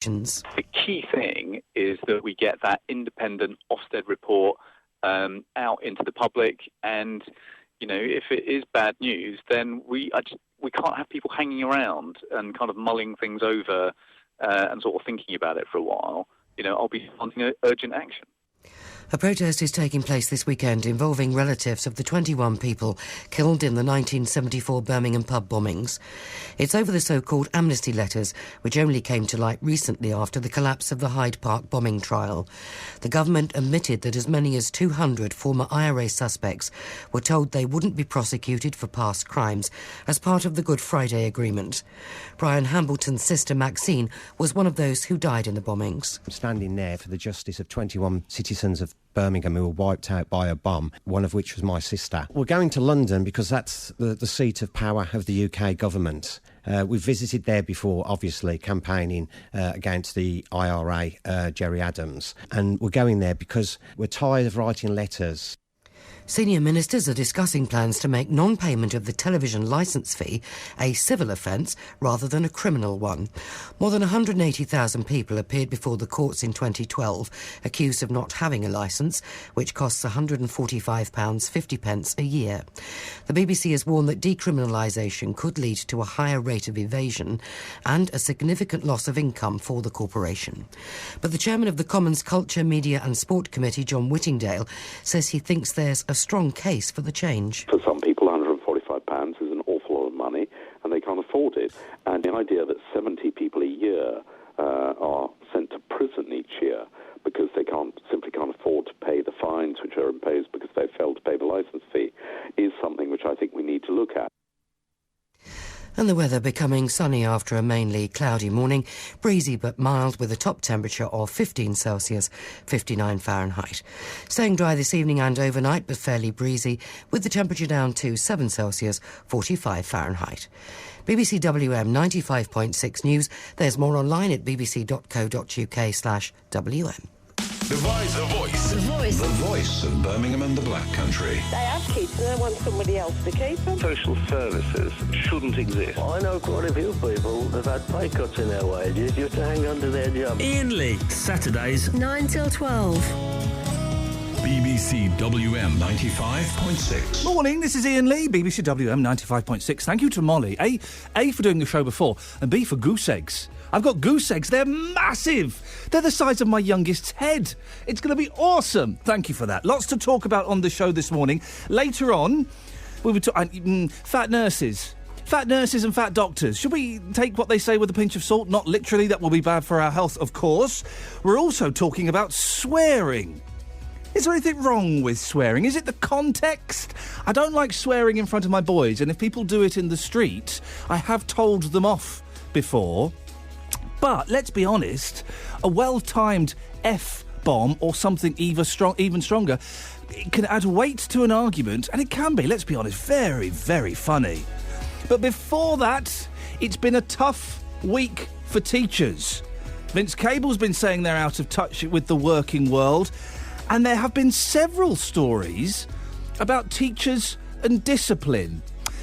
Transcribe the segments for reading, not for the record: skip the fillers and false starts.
The key thing is that we get that independent Ofsted report out into the public, and if it is bad news, then we can't have people hanging around and kind of mulling things over and sort of thinking about it for a while. I'll be wanting urgent action. A protest is taking place this weekend involving relatives of the 21 people killed in the 1974 Birmingham pub bombings. It's over the so-called amnesty letters, which only came to light recently after the collapse of the Hyde Park bombing trial. The government admitted that as many as 200 former IRA suspects were told they wouldn't be prosecuted for past crimes as part of the Good Friday Agreement. Brian Hambleton's sister Maxine was one of those who died in the bombings. I'm standing there for the justice of 21 citizens of Birmingham who were wiped out by a bomb, one of which was my sister. We're going to London because that's the seat of power of the UK government. We've visited there before, obviously, campaigning against the IRA, Jerry Adams. And we're going there because we're tired of writing letters. Senior ministers are discussing plans to make non-payment of the television licence fee a civil offence rather than a criminal one. More than 180,000 people appeared before the courts in 2012 accused of not having a licence, which costs £145.50 a year. The BBC has warned that decriminalisation could lead to a higher rate of evasion and a significant loss of income for the corporation. But the chairman of the Commons Culture, Media and Sport Committee, John Whittingdale, says he thinks there's a strong case for the change. For some people, £145 is an awful lot of money, and they can't afford it. And the idea that 70 people a year are sent to prison each year because they simply can't afford to pay the fines which are imposed because they failed to pay the licence fee is something which I think we need to look at. And the weather becoming sunny after a mainly cloudy morning, breezy but mild with a top temperature of 15 Celsius, 59 Fahrenheit. Staying dry this evening and overnight but fairly breezy with the temperature down to 7 Celsius, 45 Fahrenheit. BBC WM 95.6 News. There's more online at bbc.co.uk/WM. The Voice. The Voice. The Voice. The Voice of Birmingham and the Black Country. They have kids and they want somebody else to keep them. Social services shouldn't exist. I know quite a few people that have had pay cuts in their wages just to hang on to their job. Iain Lee, Saturdays 9 till 12. BBC WM 95.6. Morning, this is Iain Lee, BBC WM 95.6. Thank you to Molly, A for doing the show before, and B for goose eggs. I've got goose eggs. They're massive. They're the size of my youngest's head. It's going to be awesome. Thank you for that. Lots to talk about on the show this morning. Later on, we were talking fat nurses. Fat nurses and fat doctors. Should we take what they say with a pinch of salt? Not literally. That will be bad for our health, of course. We're also talking about swearing. Is there anything wrong with swearing? Is it the context? I don't like swearing in front of my boys, and if people do it in the street, I have told them off before. But, let's be honest, a well-timed F-bomb or something even stronger, it can add weight to an argument, and it can be, let's be honest, very, very funny. But before that, it's been a tough week for teachers. Vince Cable's been saying they're out of touch with the working world, and there have been several stories about teachers and discipline.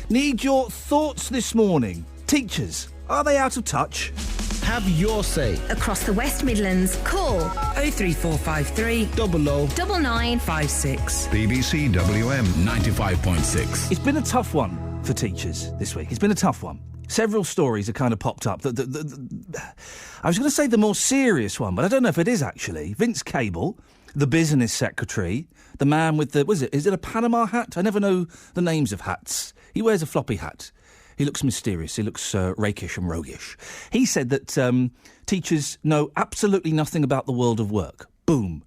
Need your thoughts this morning. Teachers, are they out of touch? Have your say. Across the West Midlands, call 03453 00 9956. BBC WM 95.6. It's been a tough one for teachers this week. It's been a tough one. Several stories have kind of popped up. I was going to say the more serious one, but I don't know if it is actually. Vince Cable, the business secretary, the man with the... Is it a Panama hat? I never know the names of hats. He wears a floppy hat. He looks mysterious. He looks rakish and roguish. He said that teachers know absolutely nothing about the world of work. Boom.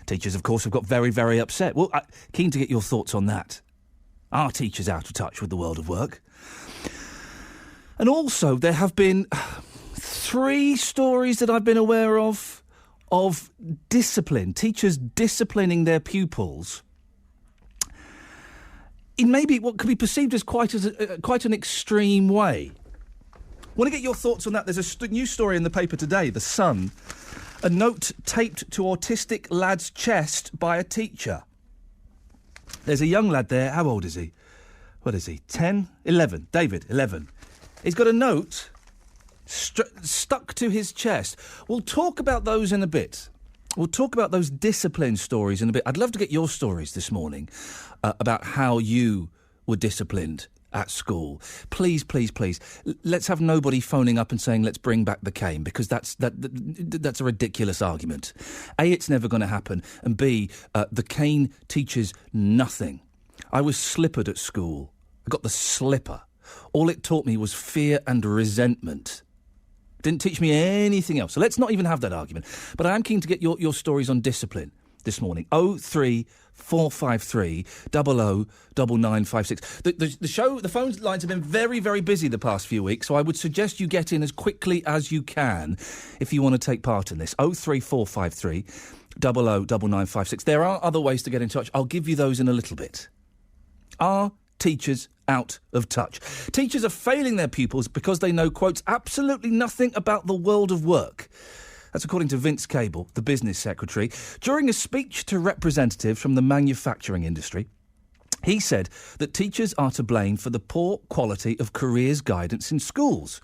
Teachers, of course, have got very, very upset. Well, keen to get your thoughts on that. Are teachers out of touch with the world of work? And also, there have been 3 stories that I've been aware of discipline, teachers disciplining their pupils in maybe what could be perceived as quite an extreme way. I want to get your thoughts on that. There's a new story in the paper today, The Sun. A note taped to autistic lad's chest by a teacher. There's a young lad there. How old is he? What is he? 10? 11. David, 11. He's got a note stuck to his chest. We'll talk about those in a bit. We'll talk about those discipline stories in a bit. I'd love to get your stories this morning about how you were disciplined at school. Please, please, please. Let's have nobody phoning up and saying, let's bring back the cane, because that's a ridiculous argument. A, it's never going to happen. And B, the cane teaches nothing. I was slippered at school. I got the slipper. All it taught me was fear and resentment. Didn't teach me anything else. So let's not even have that argument. But I am keen to get your stories on discipline this morning. 03453 009956. The phone lines have been very, very busy the past few weeks, so I would suggest you get in as quickly as you can if you want to take part in this. 03453 009956. There are other ways to get in touch. I'll give you those in a little bit. Are teachers out of touch? Teachers are failing their pupils because they know, quotes, absolutely nothing about the world of work. That's according to Vince Cable, the business secretary, during a speech to representatives from the manufacturing industry. He said that teachers are to blame for the poor quality of careers guidance in schools.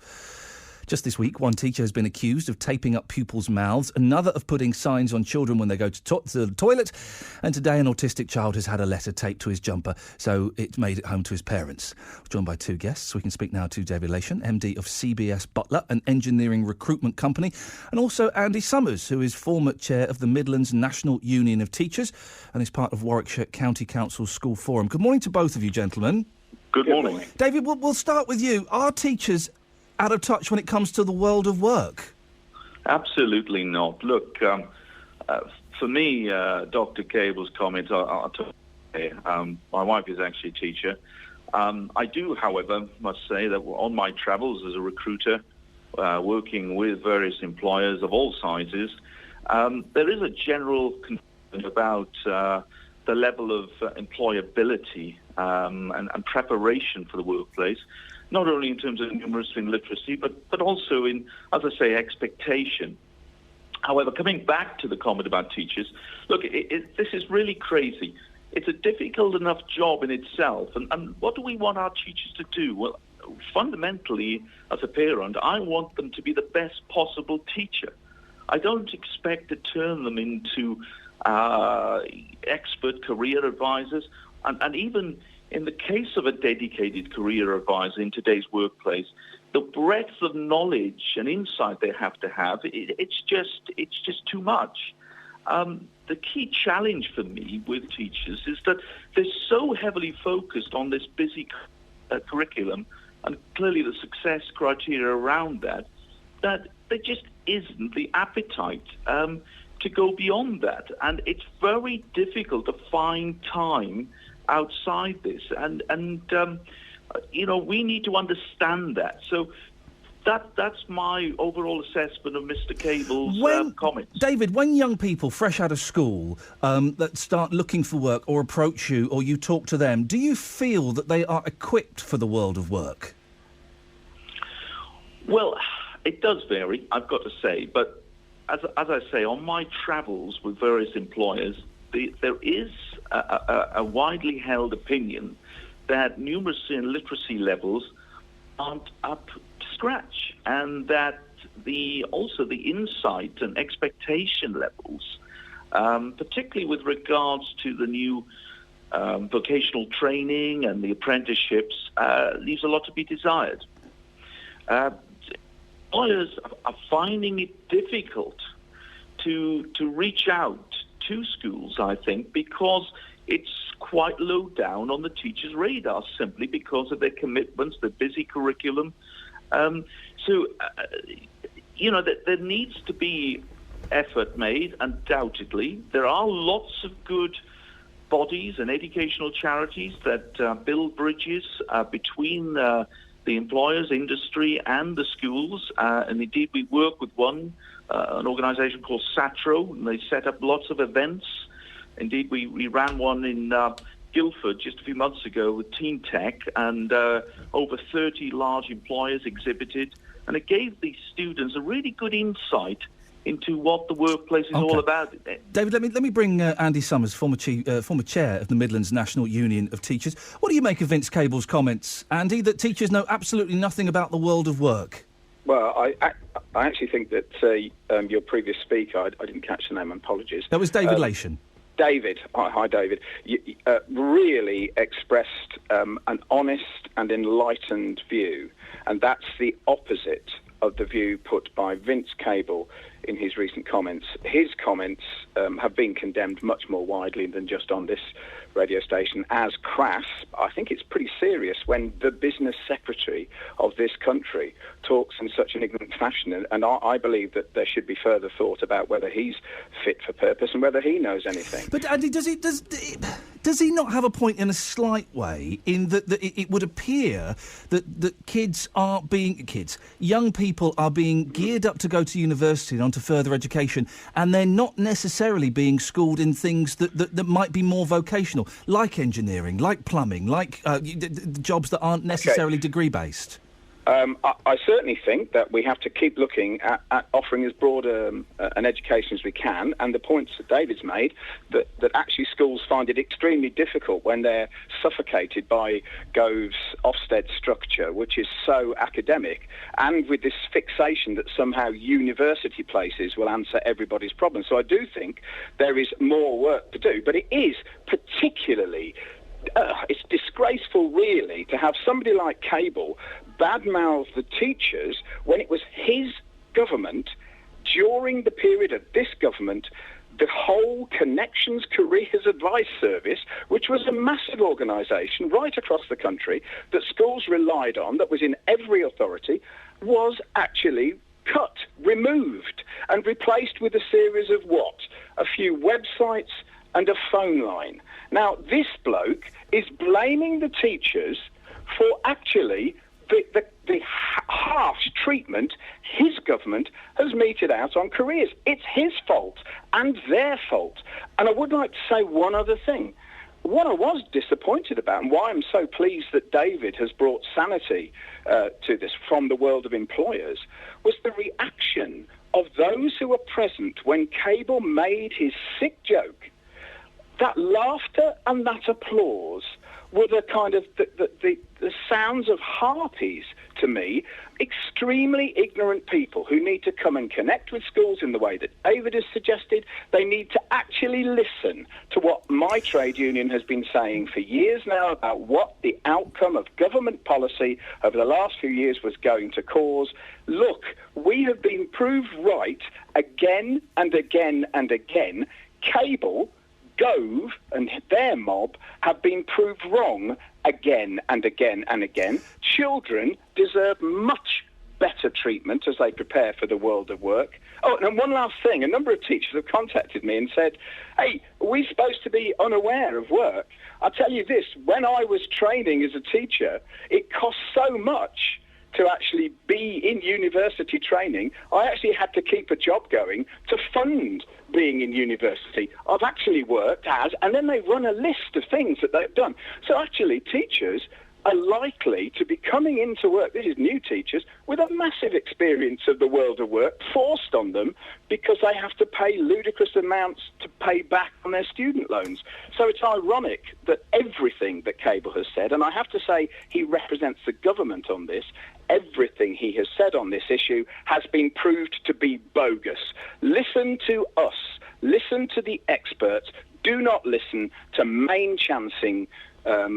Just this week, one teacher has been accused of taping up pupils' mouths, another of putting signs on children when they go to the toilet, and today an autistic child has had a letter taped to his jumper, so it made it home to his parents. We're joined by two guests. We can speak now to David Lation, MD of CBS Butler, an engineering recruitment company, and also Andy Summers, who is former chair of the Midlands National Union of Teachers and is part of Warwickshire County Council's School Forum. Good morning to both of you, gentlemen. Good morning. David, we'll start with you. Are teachers out of touch when it comes to the world of work? Absolutely not. Look, for me, Dr. Cable's comments are my wife is actually a teacher. I do, however, must say that on my travels as a recruiter, working with various employers of all sizes, there is a general concern about the level of employability and preparation for the workplace, not only in terms of numeracy and literacy, but also in, as I say, expectation. However, coming back to the comment about teachers, look, this is really crazy. It's a difficult enough job in itself. And what do we want our teachers to do? Well, fundamentally, as a parent, I want them to be the best possible teacher. I don't expect to turn them into expert career advisors. And even in the case of a dedicated career advisor in today's workplace, the breadth of knowledge and insight they have to have, it's just too much. The key challenge for me with teachers is that they're so heavily focused on this busy curriculum and clearly the success criteria around that there just isn't the appetite to go beyond that. And it's very difficult to find time outside this, and we need to understand that. So that's my overall assessment of Mr. Cable's comments. David, when young people fresh out of school that start looking for work or approach you or you talk to them, do you feel that they are equipped for the world of work? Well, it does vary, I've got to say, but as I say, on my travels with various employers, there is a widely held opinion that numeracy and literacy levels aren't up to scratch, and that also the insight and expectation levels, particularly with regards to the new vocational training and the apprenticeships, leaves a lot to be desired. Employers are finding it difficult to reach out to schools, I think, because it's quite low down on the teachers' radar, simply because of their commitments, their busy curriculum. There needs to be effort made, undoubtedly. There are lots of good bodies and educational charities that build bridges between the employers, industry, and the schools. And indeed, we work with an organisation called SATRO, and they set up lots of events. Indeed, we ran one in Guildford just a few months ago with Teen Tech, and over 30 large employers exhibited, and it gave these students a really good insight into what the workplace is all about. David, let me bring Andy Summers, former chair of the Midlands National Union of Teachers. What do you make of Vince Cable's comments, Andy, that teachers know absolutely nothing about the world of work? Well, I actually think that your previous speaker, I didn't catch the name, apologies. That was David Lation. David, hi David, really expressed an honest and enlightened view, and that's the opposite of the view put by Vince Cable in his recent comments. His comments have been condemned much more widely than just on this radio station as crass. I think it's pretty serious when the business secretary of this country talks in such an ignorant fashion, and I believe that there should be further thought about whether he's fit for purpose and whether he knows anything. But Andy, does he not have a point in a slight way in that it would appear that young people are being geared up to go to university and onto further education, and they're not necessarily being schooled in things that might be more vocational, like engineering, like plumbing, like jobs that aren't necessarily degree-based? I certainly think that we have to keep looking at offering as broad an education as we can, and the points that David's made, that actually schools find it extremely difficult when they're suffocated by Gove's Ofsted structure, which is so academic, and with this fixation that somehow university places will answer everybody's problems. So I do think there is more work to do, but it is particularly... it's disgraceful, really, to have somebody like Cable badmouth the teachers when it was his government, during the period of this government, the whole Connections Careers Advice Service, which was a massive organisation right across the country that schools relied on, that was in every authority, was actually cut, removed, and replaced with a series of what? A few websites and a phone line. Now, this bloke is blaming the teachers for actually the harsh treatment his government has meted out on careers. It's his fault and their fault. And I would like to say one other thing. What I was disappointed about, and why I'm so pleased that David has brought sanity to this from the world of employers, was the reaction of those who were present when Cable made his sick joke. That laughter and that applause were the kind of the sounds of harpies to me, extremely ignorant people who need to come and connect with schools in the way that David has suggested. They need to actually listen to what my trade union has been saying for years now about what the outcome of government policy over the last few years was going to cause. Look, we have been proved right again and again and again. Cable, Gove and their mob have been proved wrong again and again and again. Children deserve much better treatment as they prepare for the world of work. Oh, and one last thing. A number of teachers have contacted me and said, hey, are we supposed to be unaware of work? I'll tell you this, when I was training as a teacher, it cost so much to actually be in university training, I actually had to keep a job going to fund being in university. I've actually worked as, and then they run a list of things that they've done. So actually teachers are likely to be coming into work, this is new teachers, with a massive experience of the world of work forced on them because they have to pay ludicrous amounts to pay back on their student loans. So it's ironic that everything that Cable has said, and I have to say he represents the government on this, everything he has said on this issue has been proved to be bogus. Listen to us. Listen to the experts. Do not listen to main-chancing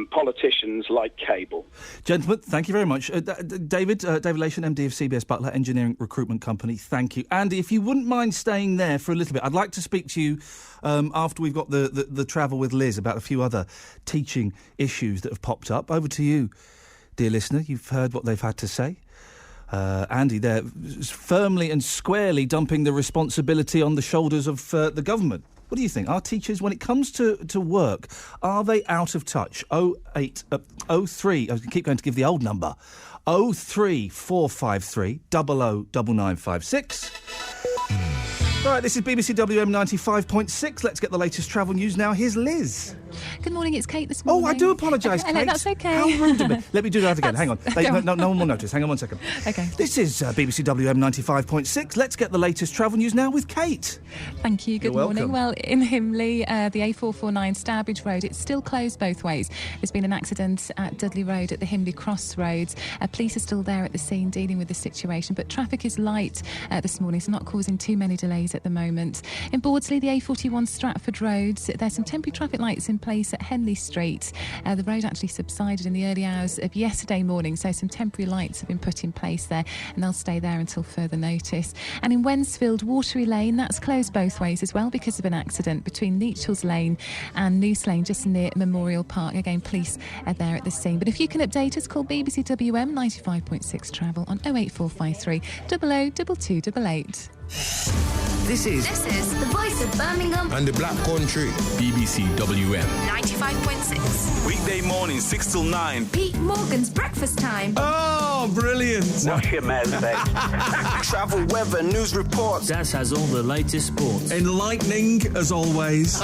politicians like Cable. Gentlemen, thank you very much. David Lation, MD of CBS Butler Engineering Recruitment Company, thank you. Andy, if you wouldn't mind staying there for a little bit, I'd like to speak to you after we've got the travel with Liz about a few other teaching issues that have popped up. Over to you, dear listener. You've heard what they've had to say. Andy there firmly and squarely dumping the responsibility on the shoulders of the government. What do you think? Are teachers, when it comes to work, are they out of touch? 03, I keep going to give the old number, 03453 009956. All right, this is BBC WM 95.6. Let's get the latest travel news now. Here's Liz. Good morning, it's Kate this morning. Oh, I do apologise, Kate. Hello, that's okay. How rude of me. Let me do that again. Hang on. No one will notice. Hang on 1 second. Okay. This is BBC WM 95.6. Let's get the latest travel news now with Kate. Thank you. Good You're morning. welcome. Well, in Himley, the A449 Stourbridge Road, it's still closed both ways. There's been an accident at Dudley Road at the Himley Crossroads. Police are still there at the scene dealing with the situation, but traffic is light this morning, so not causing too many delays at the moment. In Bawdsley, the A41 Stratford Road, there's some temporary traffic lights in place at Henley Street. The road actually subsided in the early hours of yesterday morning, so some temporary lights have been put in place there, and they'll stay there until further notice. And in Wensfield, Watery Lane, that's closed both ways as well because of an accident between Leachels Lane and Noose Lane, just near Memorial Park. Again, police are there at the scene. But if you can update us, call BBC WM 95.6 Travel on 08453 00 2288. This is the voice of Birmingham and the Black Country. BBC WM 95.6. Weekday morning 6 till 9. Pete Morgan's breakfast time. Oh, brilliant! Wash your mouth out. Travel, weather, news reports. Daz has all the latest sports. Enlightening as always.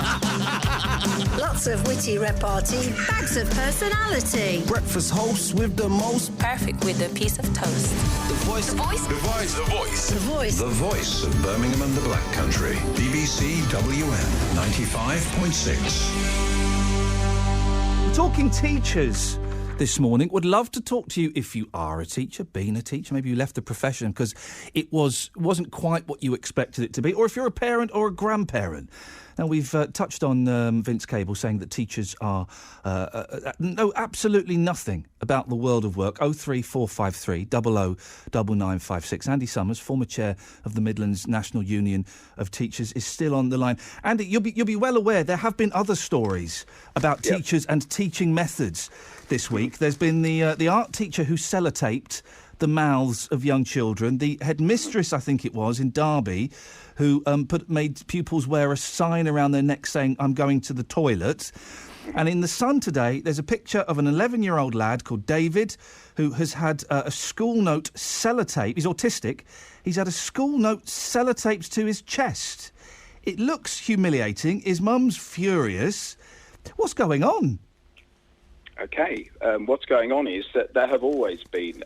Lots of witty repartee. Bags of personality. Breakfast hosts with the most. Perfect with a piece of toast. The voice. The voice. The voice. The voice. The voice. The voice of Birmingham and the Black Country. BBC WM 95.6. We're talking teachers this morning. Would love to talk to you if you are a teacher, been a teacher, maybe you left the profession because it wasn't quite what you expected it to be, or if you're a parent or a grandparent. Now, we've touched on Vince Cable saying that teachers are know absolutely nothing about the world of work. 03453 00 9956. Andy Summers, former chair of the Midlands National Union of Teachers, is still on the line. Andy, you'll be well aware there have been other stories about teachers and teaching methods this week. There's been the art teacher who sellotaped the mouths of young children. The headmistress, I think it was, in Derby, who made pupils wear a sign around their neck saying, "I'm going to the toilet." And in The Sun today, there's a picture of an 11-year-old lad called David who has had a school note sellotaped. He's autistic. He's had a school note sellotaped to his chest. It looks humiliating. His mum's furious. What's going on? Okay, what's going on is that there have always been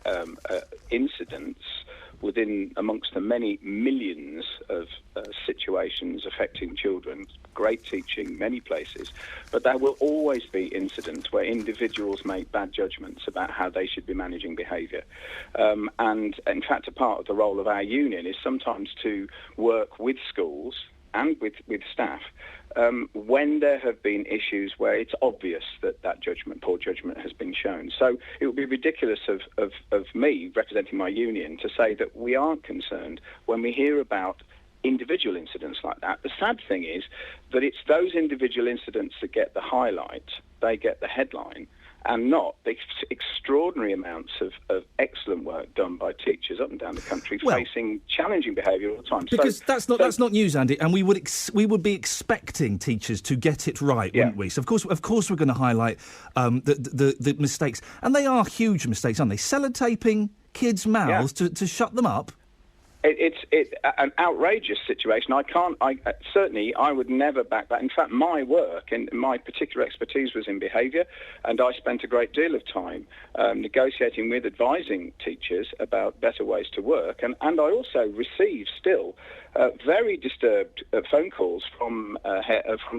incidents amongst the many millions of situations affecting children, great teaching, many places, but there will always be incidents where individuals make bad judgments about how they should be managing behaviour. And in fact, a part of the role of our union is sometimes to work with schools and with staff when there have been issues where it's obvious that poor judgment has been shown. So it would be ridiculous of me, representing my union, to say that we aren't concerned when we hear about individual incidents like that. The sad thing is that it's those individual incidents that get the highlight, they get the headline, and not the extraordinary amounts of excellent work done by teachers up and down the country facing challenging behaviour all the time. Because that's not news, Andy, and we would be expecting teachers to get it right, wouldn't we? So of course we're going to highlight the mistakes, and they are huge mistakes, aren't they? Sellotaping kids' mouths to shut them up. It's an outrageous situation. I would never back that. In fact, my work and my particular expertise was in behaviour, and I spent a great deal of time negotiating with, advising teachers about better ways to work. And I also receive still very disturbed phone calls from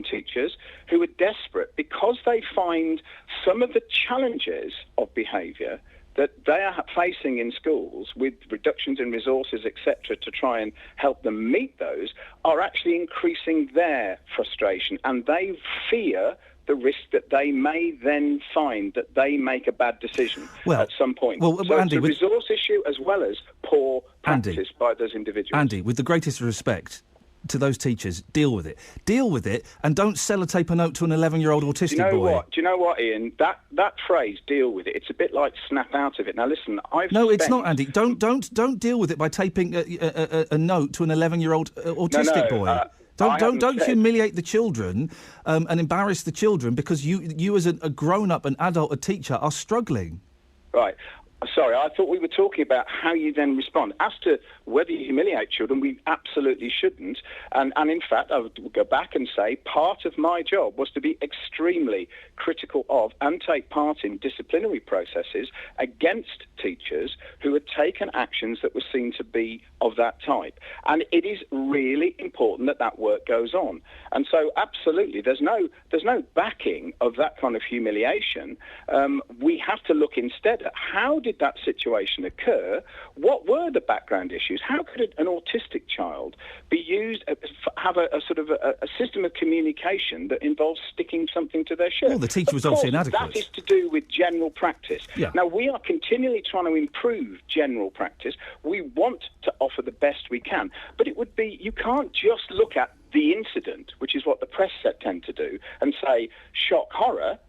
teachers who are desperate because they find some of the challenges of behaviour that they are facing in schools with reductions in resources, etc., to try and help them meet those, are actually increasing their frustration. And they fear the risk that they may then find that they make a bad decision at some point. So Andy, it's a resource issue as well as poor practice by those individuals. Andy, with the greatest respect to those teachers, deal with it, and don't sellotape a note to an 11-year-old autistic boy. Do you know what, Ian? That phrase, deal with it, it's a bit like snap out of it. Now listen, it's not, Andy. Don't deal with it by taping a note to an 11-year-old autistic boy. Don't humiliate the children and embarrass the children because you as a grown-up, an adult, a teacher, are struggling. Right. Sorry, I thought we were talking about how you then respond. As to whether you humiliate children, we absolutely shouldn't. And in fact, I would go back and say part of my job was to be extremely critical of and take part in disciplinary processes against teachers who had taken actions that were seen to be of that type. And it is really important that that work goes on. And so, absolutely, there's no backing of that kind of humiliation. We have to look instead at how did that situation occur? What were the background issues? How could an autistic child be used, have a sort of a system of communication that involves sticking something to their shirt? Well, the teacher was obviously inadequate. That is to do with general practice. Yeah. Now, we are continually trying to improve general practice. We want to offer the best we can. But it would be, you can't just look at the incident, which is what the press tend to do, and say, shock, horror,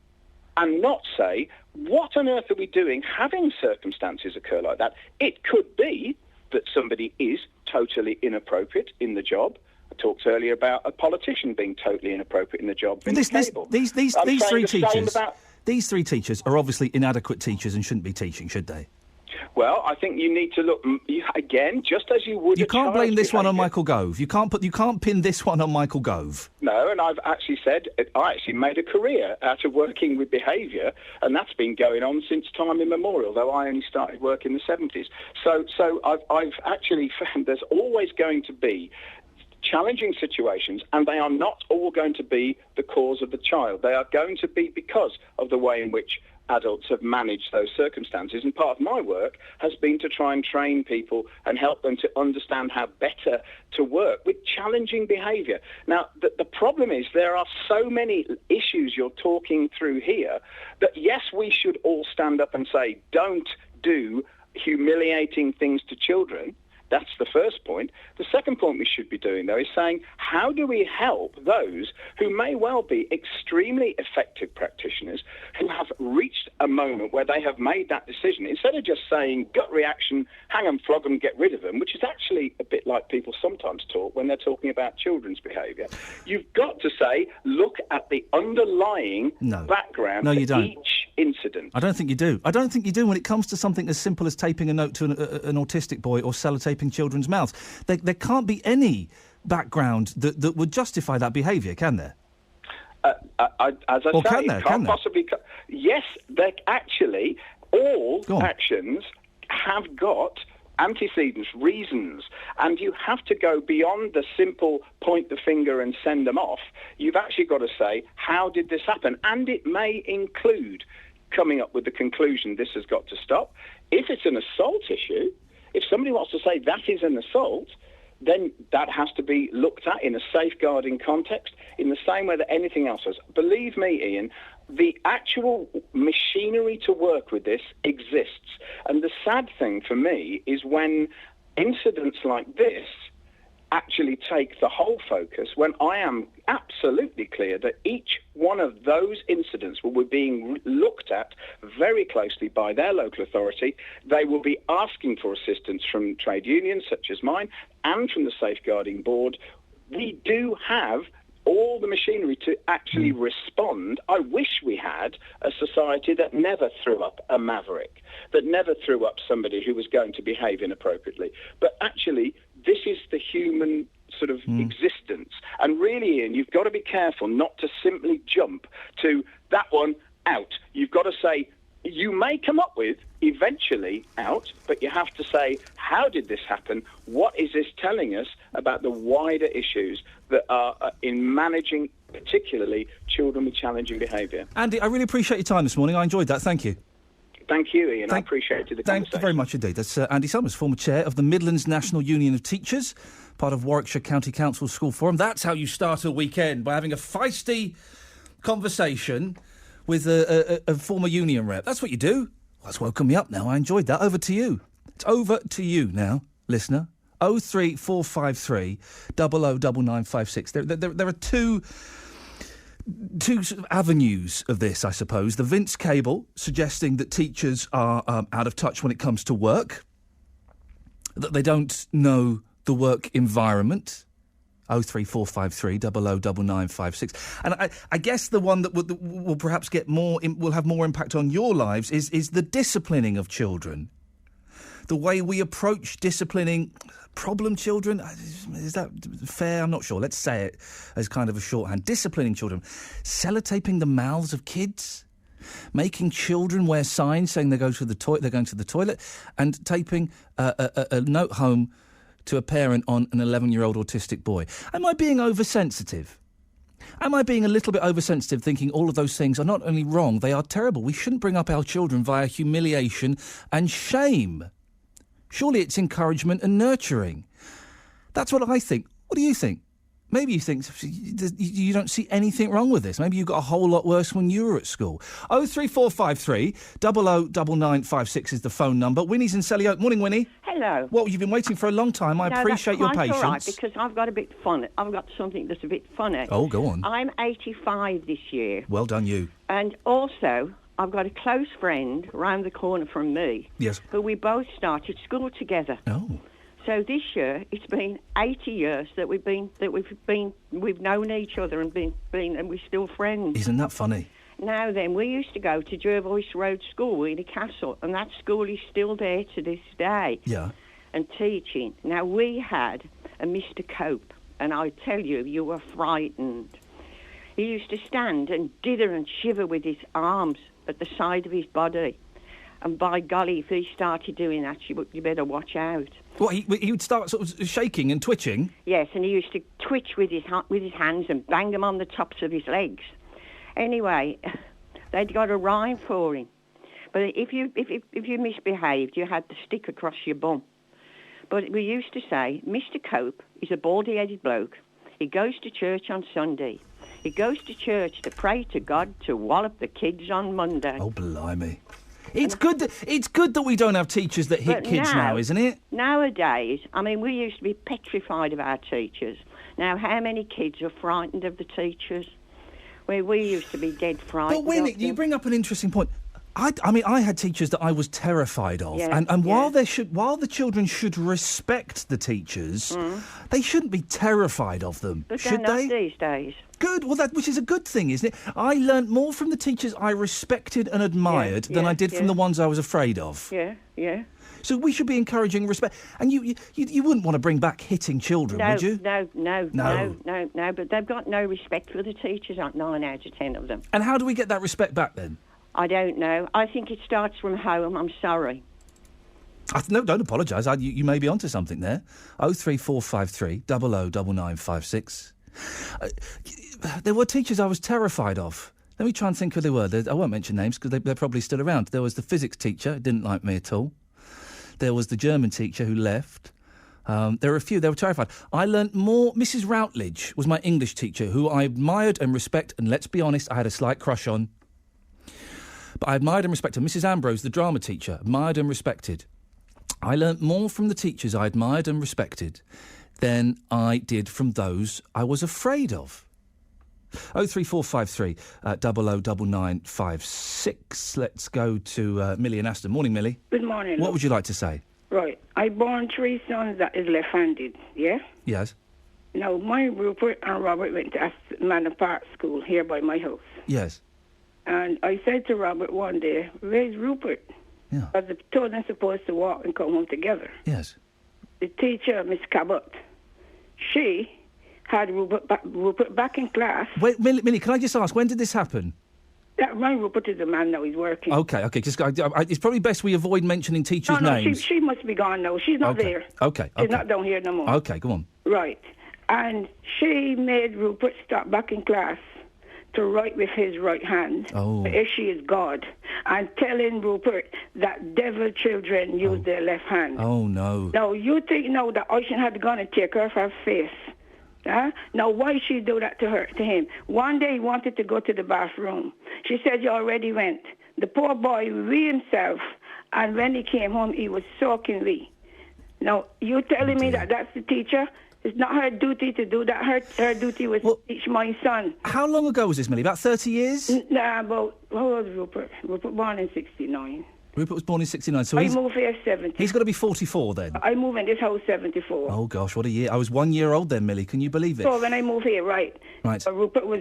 and not say, what on earth are we doing having circumstances occur like that? It could be that somebody is totally inappropriate in the job. I talked earlier about a politician being totally inappropriate in the job. Well, these three teachers are obviously inadequate teachers and shouldn't be teaching, should they? Well, I think you need to look again, just as you would. You can't blame this one on Michael Gove. You can't pin this one on Michael Gove. No, and I've actually said I actually made a career out of working with behaviour, and that's been going on since time immemorial. Though I only started work in the 70s. So I've actually found there's always going to be challenging situations, and they are not all going to be the cause of the child. They are going to be because of the way in which adults have managed those circumstances, and part of my work has been to try and train people and help them to understand how better to work with challenging behaviour. Now, the problem is there are so many issues you're talking through here that, yes, we should all stand up and say, don't do humiliating things to children. That's the first point. The second point we should be doing, though, is saying, how do we help those who may well be extremely effective practitioners who have reached a moment where they have made that decision, instead of just saying gut reaction, hang them, flog them, get rid of them, which is actually a bit like people sometimes talk when they're talking about children's behaviour. You've got to say, look at the underlying background of each incident. I don't think you do. I don't think you do when it comes to something as simple as taping a note to an autistic boy or sellotaping children's mouths. There can't be any background that would justify that behaviour, can there? As I or say, can there? Can't possibly. Yes, actually, all actions have got antecedents, reasons, and you have to go beyond the simple point the finger and send them off. You've actually got to say, how did this happen? And it may include coming up with the conclusion this has got to stop. If it's an assault issue, if somebody wants to say that is an assault, then that has to be looked at in a safeguarding context in the same way that anything else is. Believe me, Ian, the actual machinery to work with this exists. And the sad thing for me is when incidents like this actually take the whole focus, when I am absolutely clear that each one of those incidents will be being looked at very closely by their local authority. They will be asking for assistance from trade unions such as mine and from the Safeguarding Board. We do have all the machinery to actually respond. I wish we had a society that never threw up a maverick, that never threw up somebody who was going to behave inappropriately. But actually, this is the human sort of existence. And really, Ian, you've got to be careful not to simply jump to that one out. You've got to say, you may come up with eventually out, but you have to say, how did this happen? What is this telling us about the wider issues that are in managing particularly children with challenging behaviour? Andy, I really appreciate your time this morning. I enjoyed that. Thank you. Thank you, Ian. I appreciated the conversation. Thank you very much indeed. That's Andy Summers, former chair of the Midlands National Union of Teachers, part of Warwickshire County Council School Forum. That's how you start a weekend, by having a feisty conversation with a former union rep. That's what you do. Well, that's woken me up now. I enjoyed that. Over to you. It's over to you now, listener. 03453 009956. There are two sort of avenues of this, I suppose. The Vince cable suggesting that teachers are out of touch when it comes to work, that they don't know the work environment. 03453 009956. And I guess the one that will perhaps will have more impact on your lives is the disciplining of children. The way we approach disciplining problem children. Is that fair? I'm not sure. Let's say it as kind of a shorthand. Disciplining children. Sellotaping the mouths of kids. Making children wear signs saying they're going to the toilet, and taping a note home to a parent on an 11-year-old autistic boy. Am I being oversensitive? Am I being a little bit oversensitive, thinking all of those things are not only wrong, they are terrible? We shouldn't bring up our children via humiliation and shame. Surely it's encouragement and nurturing. That's what I think. What do you think? Maybe you think you don't see anything wrong with this. Maybe you got a whole lot worse when you were at school. 03453 009956 is the phone number. Winnie's in Selly Oak. Morning, Winnie. Hello. Well, you've been waiting for a long time. I appreciate your patience. All right, because I've got a bit funny. I've got something that's a bit funny. Oh, go on. I'm 85 this year. Well done, you. And also, I've got a close friend round the corner from me. Yes. Who we both started school together. Oh. So this year, it's been 80 years that we've known each other and we're still friends. Isn't that funny? Now then, we used to go to Jervois Road School in the castle, and that school is still there to this day. Yeah. And teaching. Now, we had a Mr. Cope, and I tell you, you were frightened. He used to stand and dither and shiver with his arms at the side of his body. And by golly, if he started doing that, you better watch out. What, he would start sort of shaking and twitching? Yes, and he used to twitch with his hands and bang them on the tops of his legs. Anyway, they'd got a rhyme for him. But if you misbehaved, you had the stick across your bum. But we used to say, Mr. Cope is a baldy-headed bloke. He goes to church on Sunday. He goes to church to pray to God to wallop the kids on Monday. Oh, blimey. It's good that we don't have teachers that hit kids now, isn't it? Nowadays, I mean, we used to be petrified of our teachers. Now, how many kids are frightened of the teachers? We used to be dead frightened. But Winnie, you bring up an interesting point. I mean, I had teachers that I was terrified of, yeah, and while the children should respect the teachers, they shouldn't be terrified of them, but should they're they? not these days. Good, well, which is a good thing, isn't it? I learnt more from the teachers I respected and admired than I did from the ones I was afraid of. Yeah, yeah. So we should be encouraging respect. And you wouldn't want to bring back hitting children, would you? No. But they've got no respect for the teachers, 9 out of 10 of them. And how do we get that respect back then? I don't know. I think it starts from home. I'm sorry. No, don't apologise. You may be onto something there. 03453 009956. There were teachers I was terrified of. Let me try and think who they were. I won't mention names because they're probably still around. There was the physics teacher, didn't like me at all. There was the German teacher who left. There were a few, they were terrified. I learnt more. Mrs. Routledge was my English teacher, who I admired and respect, and let's be honest, I had a slight crush on. But I admired and respected. Mrs. Ambrose, the drama teacher, admired and respected. I learnt more from the teachers I admired and respected than I did from those I was afraid of. 03453 009956. Let's go to Millie in Aston. Morning, Millie. Good morning. What would you like to say? Right. I born 3 sons that is left-handed, yeah? Yes. Now, my Rupert and Robert went to Manor Park School here by my house. Yes. And I said to Robert one day, where's Rupert? Yeah. Because the two of them supposed to walk and come home together. Yes. The teacher, Miss Cabot, she had Rupert back in class. Wait, Millie, can I just ask, when did this happen? My Rupert is the man now, he's working. Okay. Just, it's probably best we avoid mentioning teachers' names. She must be gone now. She's not there. Okay. She's not down here no more. Okay, go on. Right. And she made Rupert stop back in class to write with his right hand. Oh. If she is God. And telling Rupert that devil children use their left hand. Oh, no. Now, you think now that Ocean had gone and take her off her face. Huh? Now, why she do that to him? One day he wanted to go to the bathroom. She said, you already went. The poor boy wee himself, and when he came home, he was soaking wee. Now, you telling me that that's the teacher? It's not her duty to do that. Her duty was to teach my son. How long ago was this, Millie? About 30 years? About, how old was Rupert? Rupert born in 69. Rupert was born in 69, so I moved here 70. he's got to be 44 then. I moved in this house 74. Oh, gosh, what a year. I was 1 year old then, Millie. Can you believe it? So when I moved here, right. Rupert was...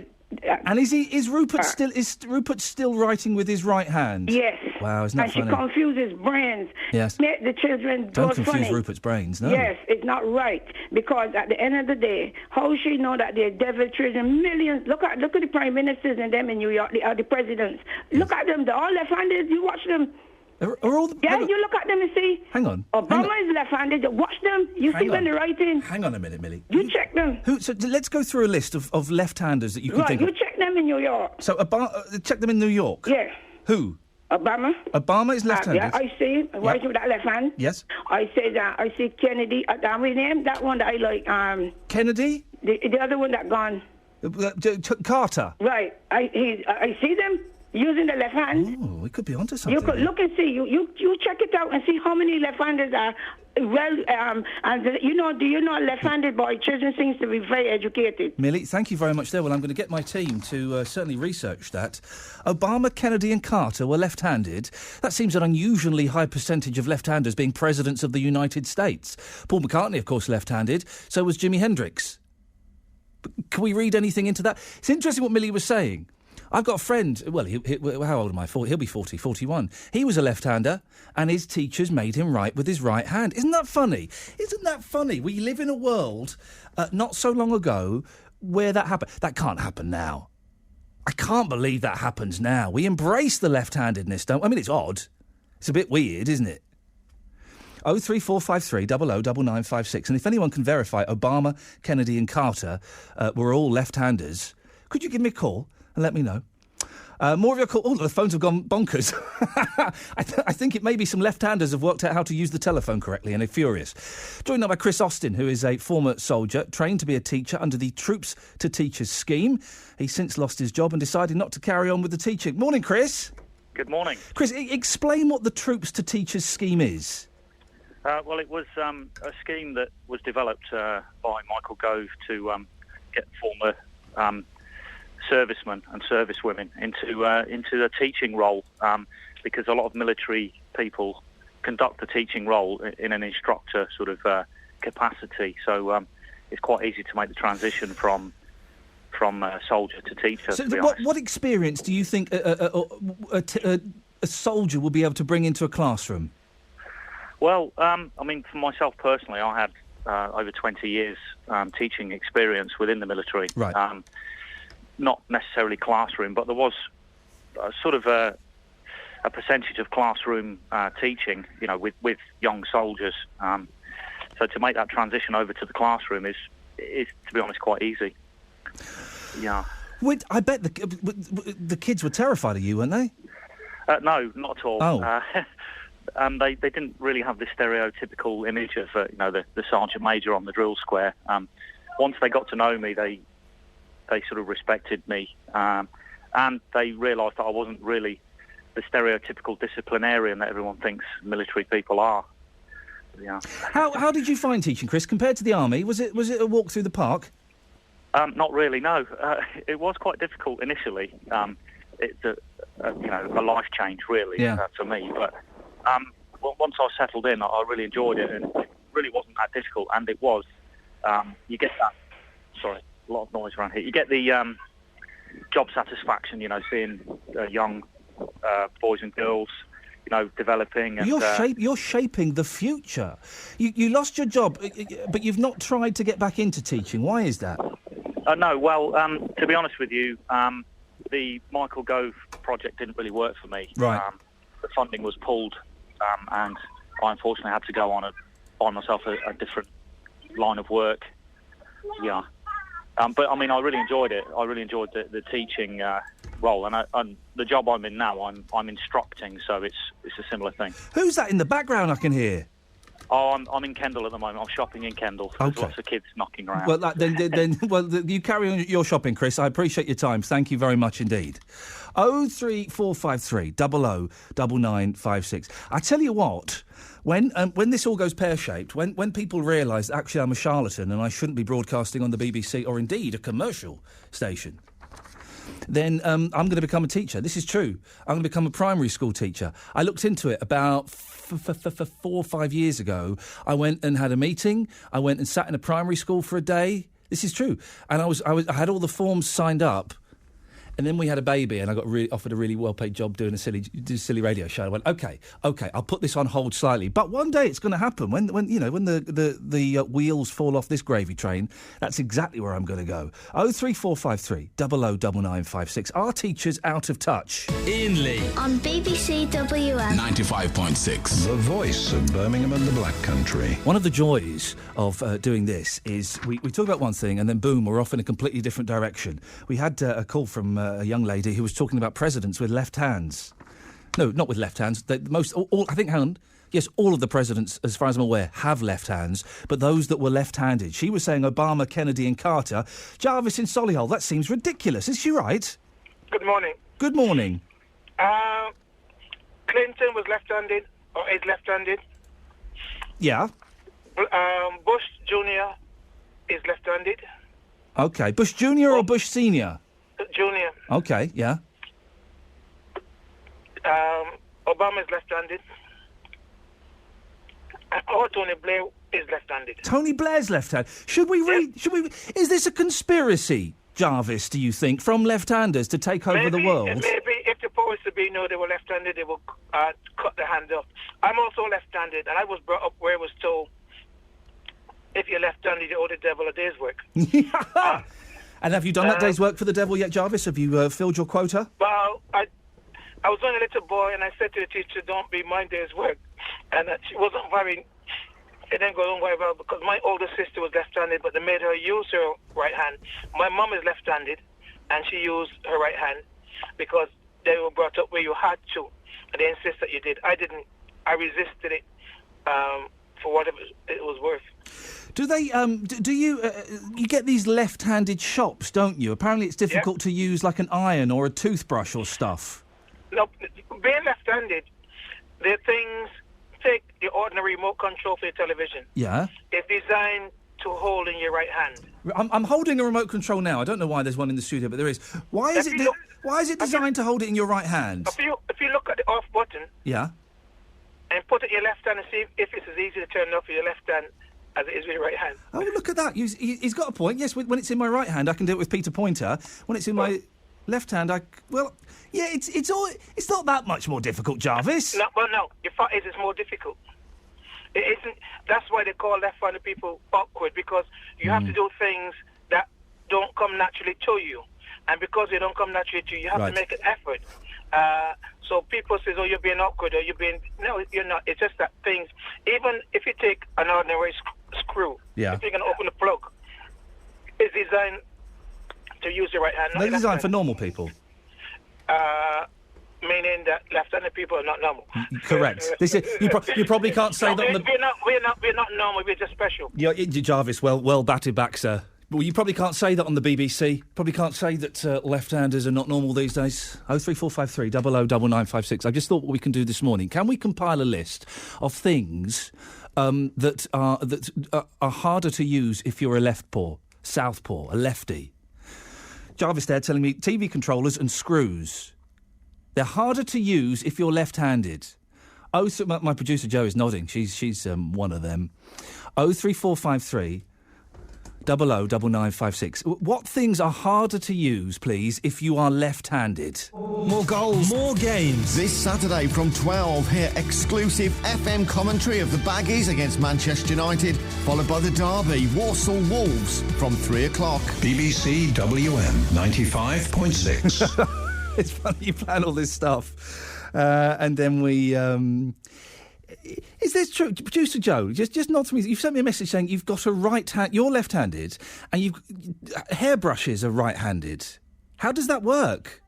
and is Rupert still writing with his right hand? Yes. Wow, isn't that and funny? she confuses brains. Yes. Make the children Don't go confuse funny. Rupert's brains, no. Yes, it's not right. Because at the end of the day, how she know that they're devil children? Millions. Look at the prime ministers and them in New York, the presidents. Look at them. They're all left-handed. You watch them. Are all the... Yeah, you look at them and see. Hang on. Obama is left-handed. Watch them. You see when they're writing. Hang on a minute, Millie. You check them. So let's go through a list of left-handers that you can think of. You check them in New York. So check them in New York? Yeah. Who? Obama. Obama is left-handed? Yeah, I see. Writing with that left hand. Yes. I say that. I see Kennedy. With him, that one that I like. Kennedy? The other one that gone. Carter? Right. I see them. Using the left hand. Oh, we could be onto something. You could look and see. You check it out and see how many left-handers are and do you know left-handed boy children seems to be very educated. Millie, thank you very much there. Well, I'm going to get my team to certainly research that. Obama, Kennedy and Carter were left-handed. That seems an unusually high percentage of left-handers being presidents of the United States. Paul McCartney, of course, left-handed. So was Jimi Hendrix. But can we read anything into that? It's interesting what Millie was saying. I've got a friend, well, how old am I? He'll be 41. He was a left-hander, and his teachers made him write with his right hand. Isn't that funny? Isn't that funny? We live in a world not so long ago where that happened. That can't happen now. I can't believe that happens now. We embrace the left-handedness, don't we? I mean, it's odd. It's a bit weird, isn't it? 03453 009956. And if anyone can verify Obama, Kennedy and Carter were all left-handers, could you give me a call and let me know? More of your call. Oh, the phones have gone bonkers. I think it may be some left-handers have worked out how to use the telephone correctly and are furious. Joined now by Chris Austin, who is a former soldier, trained to be a teacher under the Troops to Teachers scheme. He's since lost his job and decided not to carry on with the teaching. Morning, Chris. Good morning. Chris, explain what the Troops to Teachers scheme is. Well, it was a scheme that was developed by Michael Gove to get former servicemen and servicewomen into a teaching role, because a lot of military people conduct the teaching role in an instructor sort of capacity. So it's quite easy to make the transition from soldier to teacher. So what experience do you think a soldier will be able to bring into a classroom? Well, I mean, for myself personally, I had over 20 years teaching experience within the military. Right. Not necessarily classroom, but there was sort of a percentage of classroom teaching, with young soldiers. So to make that transition over to the classroom is to be honest, quite easy. Yeah. I bet the kids were terrified of you, weren't they? No, not at all. Oh. They didn't really have this stereotypical image of the sergeant major on the drill square. Once they got to know me, they sort of respected me, and they realised that I wasn't really the stereotypical disciplinarian that everyone thinks military people are. Yeah. How did you find teaching, Chris, compared to the army? Was it a walk through the park? Not really, no. It was quite difficult initially. It's a life change, really, for me. But once I settled in, I really enjoyed it, and it really wasn't that difficult. And it was. You get that. Sorry, a lot of noise around here. You get the job satisfaction, seeing young boys and girls, developing. And, you're shaping the future. You lost your job, but you've not tried to get back into teaching. Why is that? No, well, to be honest with you, the Michael Gove project didn't really work for me. Right. The funding was pulled, and I unfortunately had to go on and find myself a different line of work. Yeah. But, I mean, I really enjoyed it. I really enjoyed the teaching role. And the job I'm in now, I'm instructing, so it's a similar thing. Who's that in the background I can hear? Oh, I'm in Kendal at the moment. I'm shopping in Kendal. So there's lots of kids knocking around. Well, then, you carry on your shopping, Chris. I appreciate your time. Thank you very much indeed. 03453 009956. I tell you what, when this all goes pear-shaped, when people realise that actually I'm a charlatan and I shouldn't be broadcasting on the BBC or indeed a commercial station, then I'm going to become a teacher. This is true. I'm going to become a primary school teacher. I looked into it about 4 or 5 years ago. I went and had a meeting. I went and sat in a primary school for a day. This is true. And I had all the forms signed up. And then we had a baby, and I got offered a really well-paid job doing a silly radio show. I went, okay, I'll put this on hold slightly, but one day it's going to happen. When the wheels fall off this gravy train, that's exactly where I'm going to go. 03453 009956. Are teachers out of touch? Iain Lee On BBC WM 95.6, the voice of Birmingham and the Black Country. One of the joys of doing this is we talk about one thing, and then boom, we're off in a completely different direction. We had a call from a young lady who was talking about presidents with left hands. No, not with left hands. Yes, all of the presidents, as far as I'm aware, have left hands, but those that were left-handed. She was saying Obama, Kennedy and Carter. Jarvis in Solihull, that seems ridiculous. Is she right? Good morning. Good morning. Clinton was left-handed, or is left-handed. Yeah. Bush Jr. is left-handed. OK. Bush Jr. or Bush Sr.? Junior. OK, yeah. Obama is left-handed. Or Tony Blair is left-handed. Tony Blair's left-handed. Should we read... Is this a conspiracy, Jarvis, do you think, from left-handers to take over the world? Maybe if the powers to be know they were left-handed, they will cut the hand off. I'm also left-handed, and I was brought up where I was told, if you're left-handed, you owe the devil a day's work. And have you done that day's work for the devil yet, Jarvis? Have you filled your quota? Well, I was only a little boy, and I said to the teacher, don't be my day's work. And she wasn't very... It didn't go on very well, because my older sister was left-handed, but they made her use her right hand. My mum is left-handed, and she used her right hand, because they were brought up where you had to, and they insist that you did. I didn't. I resisted it for whatever it was worth. Do they? Do you? You get these left-handed shops, don't you? Apparently, it's difficult to use like an iron or a toothbrush or stuff. No, being left-handed, the things. Take the ordinary remote control for your television. Yeah. It's designed to hold in your right hand. I'm holding a remote control now. I don't know why there's one in the studio, but there is. Why is it designed to hold it in your right hand? If you look at the off button. Yeah. And put it in your left hand and see if it's as easy to turn off with your left hand as it is with your right hand. Oh, look at that. He's got a point. Yes, when it's in my right hand, I can do it with Peter Pointer. When it's in my left hand, it's not that much more difficult, Jarvis. No, your fact is it's more difficult. It isn't. That's why they call left-handed people awkward, because you have to do things that don't come naturally to you, and because they don't come naturally to you, you have to make an effort. So people say, "Oh, you're being awkward," or "You're being..." No, you're not. It's just that things. Even if you take an ordinary screw, if you're going to open a plug, it's designed to use your right hand. They're designed for normal people. Meaning that left-handed people are not normal. Correct. You probably can't say that on the... We're not normal, we're just special. Yeah, Jarvis, well batted back, sir. Well, you probably can't say that on the BBC. Probably can't say that left-handers are not normal these days. 03453 009956. I just thought what we can do this morning. Can we compile a list of things that are harder to use if you're a left-paw, southpaw, a lefty? Jarvis there telling me TV controllers and screws. They're harder to use if you're left-handed. So my producer Jo is nodding. She's one of them. 03453 009956. What things are harder to use, please, if you are left-handed? More goals, more games. This Saturday from 12, hear exclusive FM commentary of the Baggies against Manchester United, followed by the derby, Walsall Wolves, from 3 o'clock. BBC WM 95.6. It's funny you plan all this stuff, and then we. Is this true, Producer Joe? Just nod to me. You've sent me a message saying you've got a right hand. You're left-handed, and hairbrushes are right-handed. How does that work?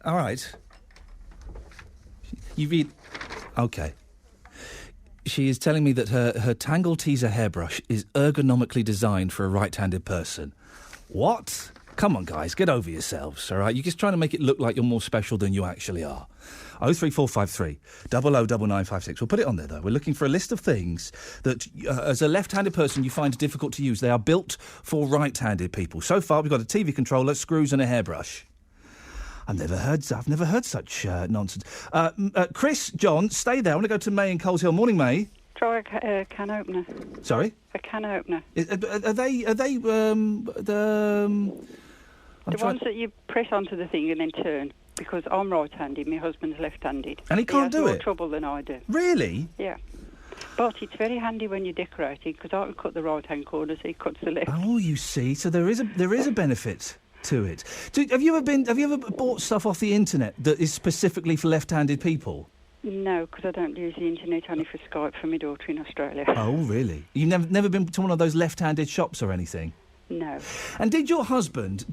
All right. You read. Okay. She is telling me that her Tangle Teaser hairbrush is ergonomically designed for a right-handed person. What? Come on, guys, get over yourselves, all right? You're just trying to make it look like you're more special than you actually are. 03453 009956. We'll put it on there, though. We're looking for a list of things that, as a left-handed person, you find difficult to use. They are built for right-handed people. So far, we've got a TV controller, screws and a hairbrush. I've never heard such nonsense. Chris, John, stay there. I want to go to May in Coles Hill. Morning, May. Try a can opener. Sorry? A can opener. Are they the ones that you press onto the thing and then turn? Because I'm right-handed, my husband's left-handed. And he can't do it? He has more trouble than I do. Really? Yeah. But it's very handy when you're decorating, because I can cut the right-hand corner, so he cuts the left. Oh, you see. So there is a benefit to it. Have you ever bought stuff off the internet that is specifically for left-handed people? No, because I don't use the internet, only for Skype for my daughter in Australia. Oh, really? You've never been to one of those left-handed shops or anything? No. And did your husband,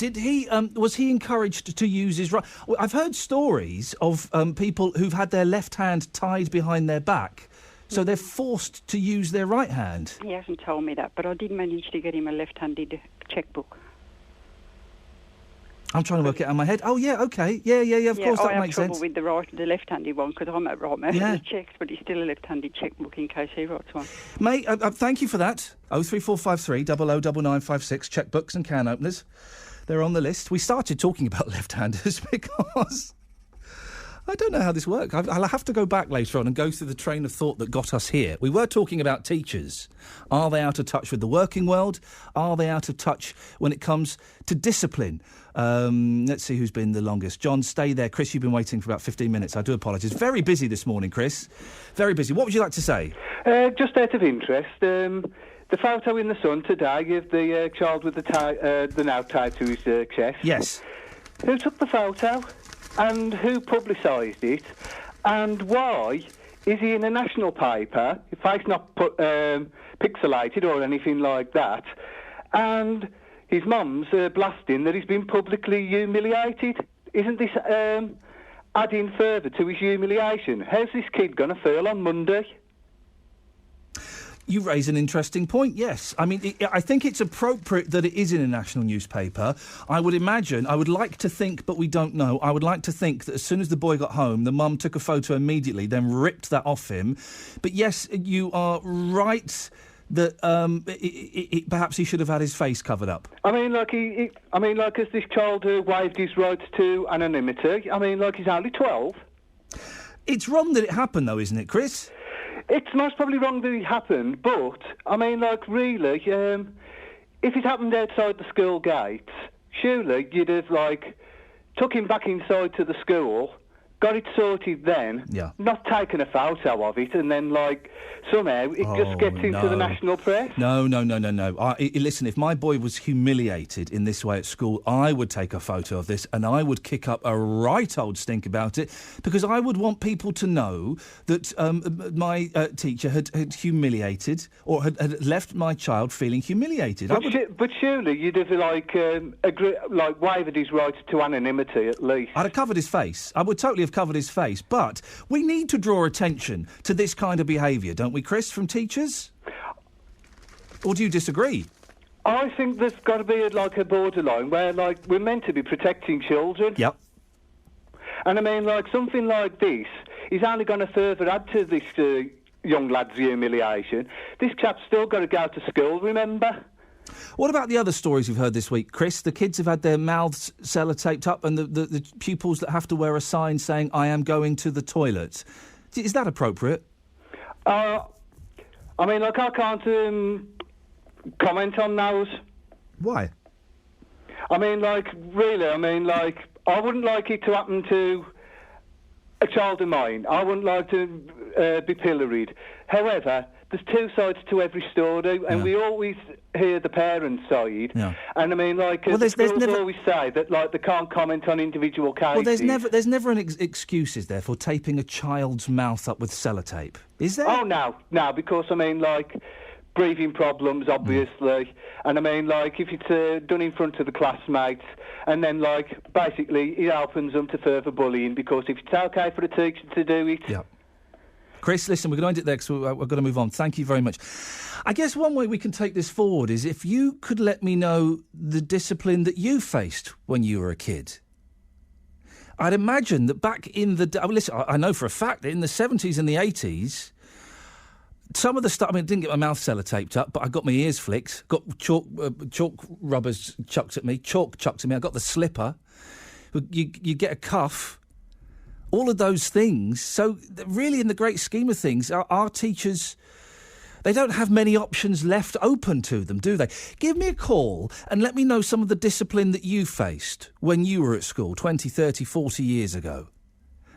was he encouraged to use his right... Well, I've heard stories of people who've had their left hand tied behind their back, so they're forced to use their right hand. He hasn't told me that, but I did manage to get him a left-handed checkbook. I'm trying to work it out in my head. Oh, yeah, OK. Yeah, of course, that makes sense. I have trouble with the left-handed one, because I'm at right most of the checks, but it's still a left-handed checkbook in case he writes one. Mate, thank you for that. 03453 009956, checkbooks and can openers. They're on the list. We started talking about left-handers because... I don't know how this works. I'll have to go back later on and go through the train of thought that got us here. We were talking about teachers. Are they out of touch with the working world? Are they out of touch when it comes to discipline? Let's see who's been the longest. John, stay there. Chris, you've been waiting for about 15 minutes. I do apologise. Very busy this morning, Chris. Very busy. What would you like to say? Just out of interest, the photo in the Sun today of the child with the now tied to his chest. Yes. Who took the photo? And who publicised it? And why is he in a national paper? His face not pixelated or anything like that. And his mum's blasting that he's been publicly humiliated. Isn't this adding further to his humiliation? How's this kid going to feel on Monday? You raise an interesting point, yes. I mean, I think it's appropriate that it is in a national newspaper. I would like to think, but we don't know, I would like to think that as soon as the boy got home, the mum took a photo immediately, then ripped that off him. But yes, you are right that perhaps he should have had his face covered up. I mean, as this child waived his rights to anonymity, I mean, like, he's only 12. It's wrong that it happened, though, isn't it, Chris? It's most probably wrong that it happened, but, I mean, like, really, if it happened outside the school gates, surely you'd have, like, took him back inside to the school, got it sorted then, not taken a photo of it, and then, like, somehow it just gets into the national press. No. Listen, if my boy was humiliated in this way at school, I would take a photo of this and I would kick up a right old stink about it, because I would want people to know that my teacher had humiliated or had left my child feeling humiliated. But surely you'd have, like, waived his rights to anonymity at least. I'd have covered his face. I would totally have covered his face, but we need to draw attention to this kind of behaviour, don't we, Chris, from teachers? Or do you disagree? I think there's got to be a borderline where, like, we're meant to be protecting children. Yep. And I mean, like, something like this is only going to further add to this young lad's humiliation. This chap's still got to go to school, remember? What about the other stories we've heard this week, Chris? The kids have had their mouths sellotaped up and the pupils that have to wear a sign saying, "I am going to the toilet." Is that appropriate? I mean, like, I can't comment on those. Why? I mean, like, really, I mean, like, I wouldn't like it to happen to a child of mine. I wouldn't like to be pilloried. However, there's two sides to every story, and we always hear the parents' side. Yeah. And I mean, like, the schools always say that, like, they can't comment on individual cases. Well, there's never an excuse, is there, for taping a child's mouth up with sellotape? Is there? Oh, no, because, I mean, like, breathing problems, obviously. And I mean, like, if it's done in front of the classmates, and then, like, basically it opens them to further bullying, because if it's okay for the teacher to do it... Yeah. Chris, listen, we're going to end it there because we've got to move on. Thank you very much. I guess one way we can take this forward is if you could let me know the discipline that you faced when you were a kid. I'd imagine that back in the... listen, I know for a fact that in the 70s and the 80s, some of the stuff... I mean, I didn't get my mouth sellotaped up, but I got my ears flicked, got chalk rubbers chucked at me, chalk chucked at me, I got the slipper. You get a cuff... All of those things. So, really, in the great scheme of things, our teachers, they don't have many options left open to them, do they? Give me a call and let me know some of the discipline that you faced when you were at school 20, 30, 40 years ago.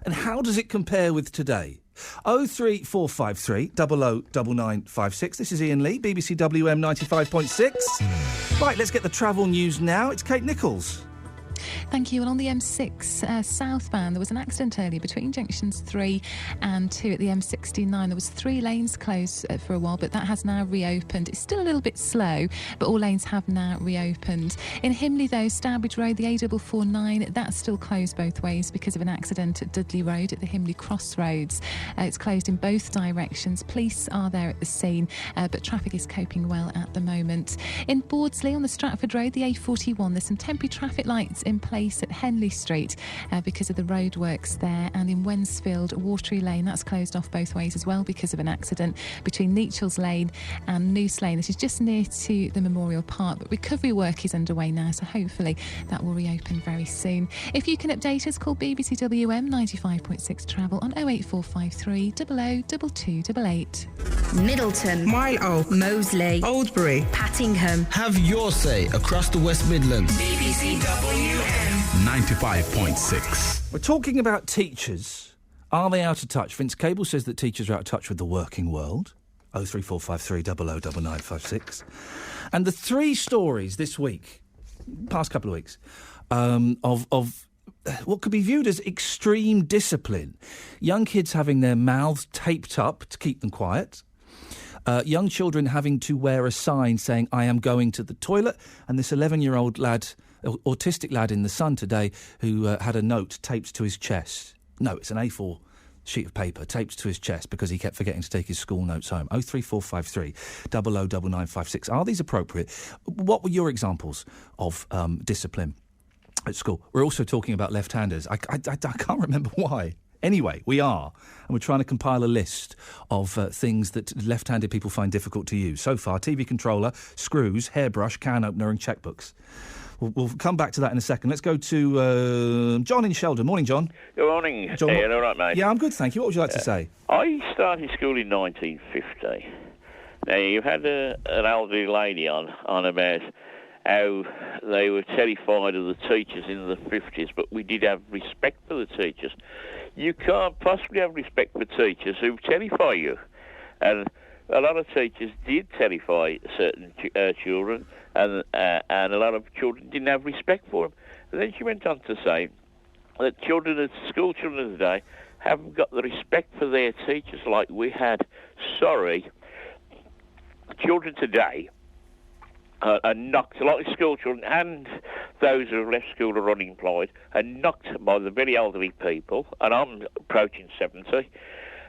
And how does it compare with today? 03453 009956. This is Iain Lee, BBC WM 95.6. Right, let's get the travel news now. It's Kate Nichols. Thank you. And on the M6 southbound, there was an accident earlier between junctions 3 and 2 at the M69. There was 3 lanes closed for a while, but that has now reopened. It's still a little bit slow, but all lanes have now reopened. In Himley, though, Stourbridge Road, the A449, that's still closed both ways because of an accident at Dudley Road at the Himley Crossroads. It's closed in both directions. Police are there at the scene, but traffic is coping well at the moment. In Bawdsley, on the Stratford Road, the A41, there's some temporary traffic lights in place at Henley Street because of the roadworks there, and in Wensfield, Watery Lane, that's closed off both ways as well because of an accident between Neachels Lane and Noose Lane. This is just near to the Memorial Park, but recovery work is underway now, so hopefully that will reopen very soon. If you can update us, call BBC WM 95.6 Travel on 08453 00 2288. Middleton, Mile Oak, Moseley, Oldbury, Pattingham. Have your say across the West Midlands. BBC WM 95.6. We're talking about teachers. Are they out of touch? Vince Cable says that teachers are out of touch with the working world. 03453 009956. And the 3 stories this week, past couple of weeks, of what could be viewed as extreme discipline. Young kids having their mouths taped up to keep them quiet. Young children having to wear a sign saying, I am going to the toilet. And this 11-year-old lad, autistic lad in The Sun today, who had a note taped to his chest. No, it's an A4 sheet of paper taped to his chest because he kept forgetting to take his school notes home. 03453 009956. Are these appropriate? What were your examples of discipline at school? We're also talking about left-handers. I can't remember why. Anyway, we are, and we're trying to compile a list of things that left-handed people find difficult to use. So far, TV controller, screws, hairbrush, can opener and checkbooks. We'll come back to that in a second. Let's go to John in Sheldon. Morning, John. Good morning, John. Ian. All right, mate? Yeah, I'm good, thank you. What would you like to say? I started school in 1950. Now, you had an elderly lady on about how they were terrified of the teachers in the 50s, but we did have respect for the teachers. You can't possibly have respect for teachers who terrify you. And a lot of teachers did terrify certain children, and a lot of children didn't have respect for them. And then she went on to say that school children today haven't got the respect for their teachers like we had. Sorry, children today are knocked, a lot of school children and those who have left school or unemployed, are knocked by the very elderly people, and I'm approaching 70,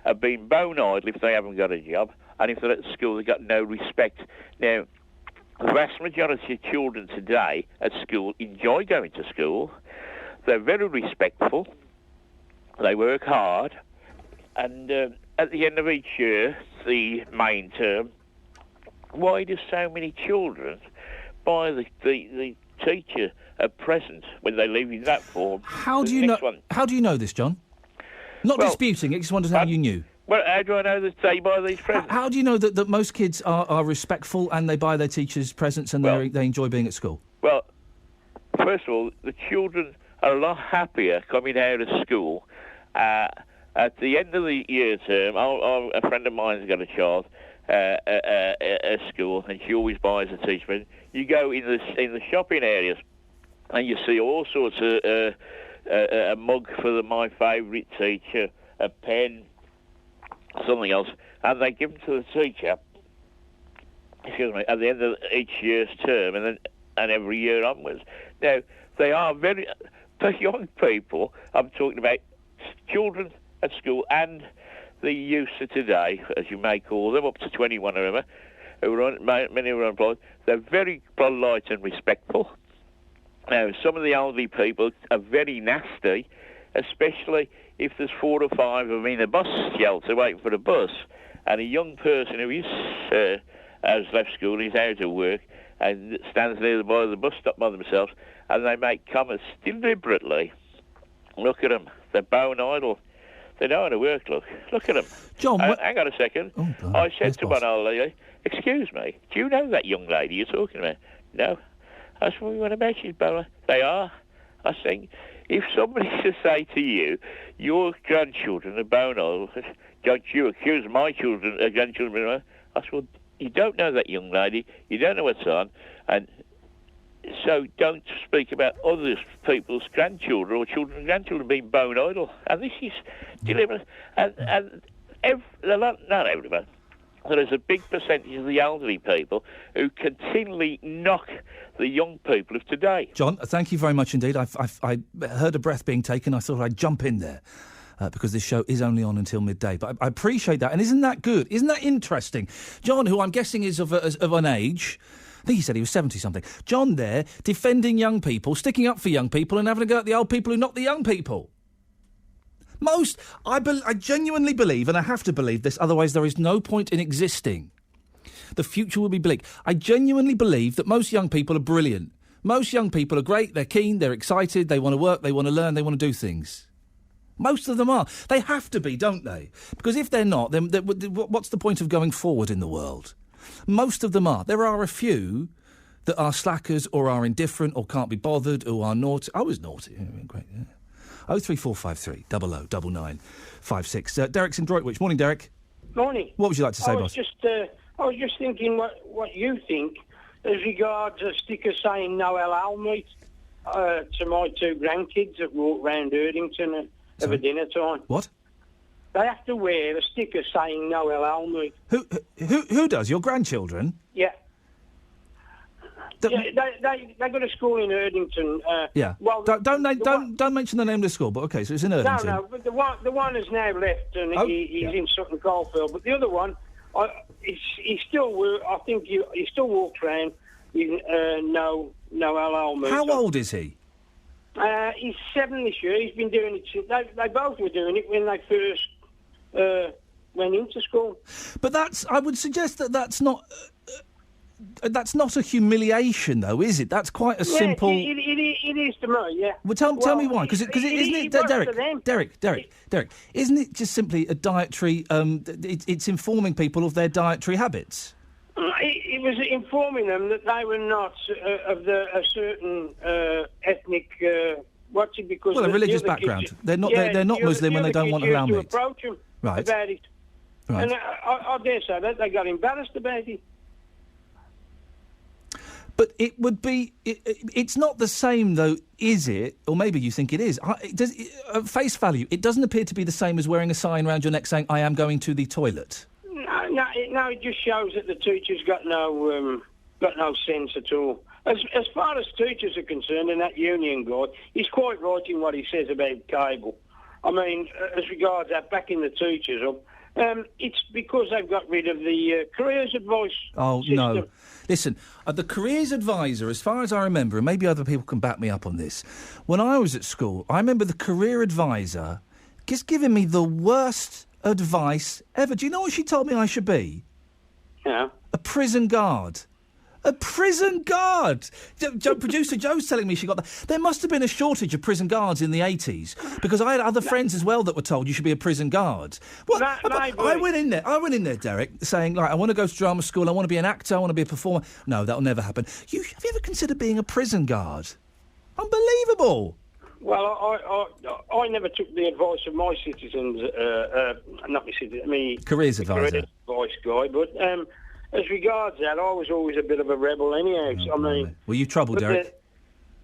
are being bone idle if they haven't got a job, and if they're at school they've got no respect. Now, the vast majority of children today at school enjoy going to school. They're very respectful, they work hard, and at the end of each year, the main term, why do so many children buy the teacher a present when they leave in that form? How do you know this, John? Not disputing it, just wonders how you knew. Well, how do I know that they buy these presents? How do you know that most kids are respectful and they buy their teachers presents and they enjoy being at school? Well, first of all, the children are a lot happier coming out of school. At the end of the year term, a friend of mine's got a child at school, and she always buys a teacher present. You go in the shopping areas, and you see all sorts of a mug for my favourite teacher, a pen, something else, and they give them to the teacher. Excuse me, at the end of each year's term, and every year onwards. Now they are the young people. I'm talking about children at school and the youth of today, as you may call them, up to 21 or whatever, many who are unemployed, they're very polite and respectful. Now, some of the elderly people are very nasty, especially if there's 4 or 5 of them in a bus shelter waiting for the bus, and a young person who has left school, is out of work, and stands near the bus stop by themselves, and they make comments deliberately. Look at them. They're bone idle. They don't want to work, Look at them. John, hang on a second. I said to one old lady, excuse me, do you know that young lady you're talking about? No. I said, what about she's bone? They are. I think, if somebody to say to you, your grandchildren are bone idle, don't you accuse my grandchildren? I said, well, you don't know that young lady, you don't know what's on, and so don't speak about other people's grandchildren or children and grandchildren being bone idle. And this is deliberate. And not everyone. There is a big percentage of the elderly people who continually knock the young people of today. John, thank you very much indeed. I heard a breath being taken. I thought I'd jump in there. Because this show is only on until midday. But I appreciate that. And isn't that good? Isn't that interesting? John, who I'm guessing is of an age, I think he said he was 70-something. John there, defending young people, sticking up for young people and having a go at the old people who knock the young people. I genuinely believe, and I have to believe this, otherwise there is no point in existing. The future will be bleak. I genuinely believe that most young people are brilliant. Most young people are great, they're keen, they're excited, they want to work, they want to learn, they want to do things. Most of them are. They have to be, don't they? Because if they're not, then what's the point of going forward in the world? Most of them are. There are a few that are slackers or are indifferent or can't be bothered or are naughty. I was naughty. Great, yeah. 03453 00 9956. Derek's in Droitwich. Morning, Derek. Morning. What would you like to say, I boss? was just thinking what you think as regards a sticker saying no halal meat to my 2 grandkids that walk round Erdington over dinner time. What? They have to wear a sticker saying no halal meat. Who does? Your grandchildren? Yeah. They go to school in Erdington. Yeah. Well, don't mention the name of the school, but okay, so it's in Erdington. No, but the one has now left and he's in Sutton Coldfield. But the other one, he still. I think he still walks around with no halal meat. How old is he? He's 7 this year. He's been doing it since they both were doing it when they first went into school. But I would suggest that's not a humiliation, though, is it? That's quite a simple. It is to me. Yeah. Well, tell me why, because isn't it, Derek? Isn't it just simply a dietary? It's informing people of their dietary habits. It was informing them that they were not of a certain ethnic. Because a religious background. They're not. They're not Muslim and they don't want halal meat. Approach them right. about it. Right. And I dare say that they got embarrassed about it. But it would be. It's not the same, though, is it? Or maybe you think it is. At face value, it doesn't appear to be the same as wearing a sign around your neck saying "I am going to the toilet." No, it just shows that the teacher's got no sense at all. As far as teachers are concerned, and that union guy, he's quite right in what he says about cable. I mean, as regards that backing the teachers up, it's because they've got rid of the careers advice system. No. Listen, the careers advisor, as far as I remember, and maybe other people can back me up on this, when I was at school, I remember the career advisor just giving me the worst advice ever. Do you know what she told me I should be? Yeah. A prison guard. A prison guard! Producer Joe's telling me she got that. There must have been a shortage of prison guards in the 80s, because I had other friends as well that were told you should be a prison guard. Well, I went in there, Derek, saying, I want to go to drama school, I want to be an actor, I want to be a performer. No, that'll never happen. Have you ever considered being a prison guard? Unbelievable! Well, I never took the advice of my citizens, not my citizens, careers advisor. Careers advice guy, but as regards that, I was always a bit of a rebel anyhow. Were you trouble, Derek?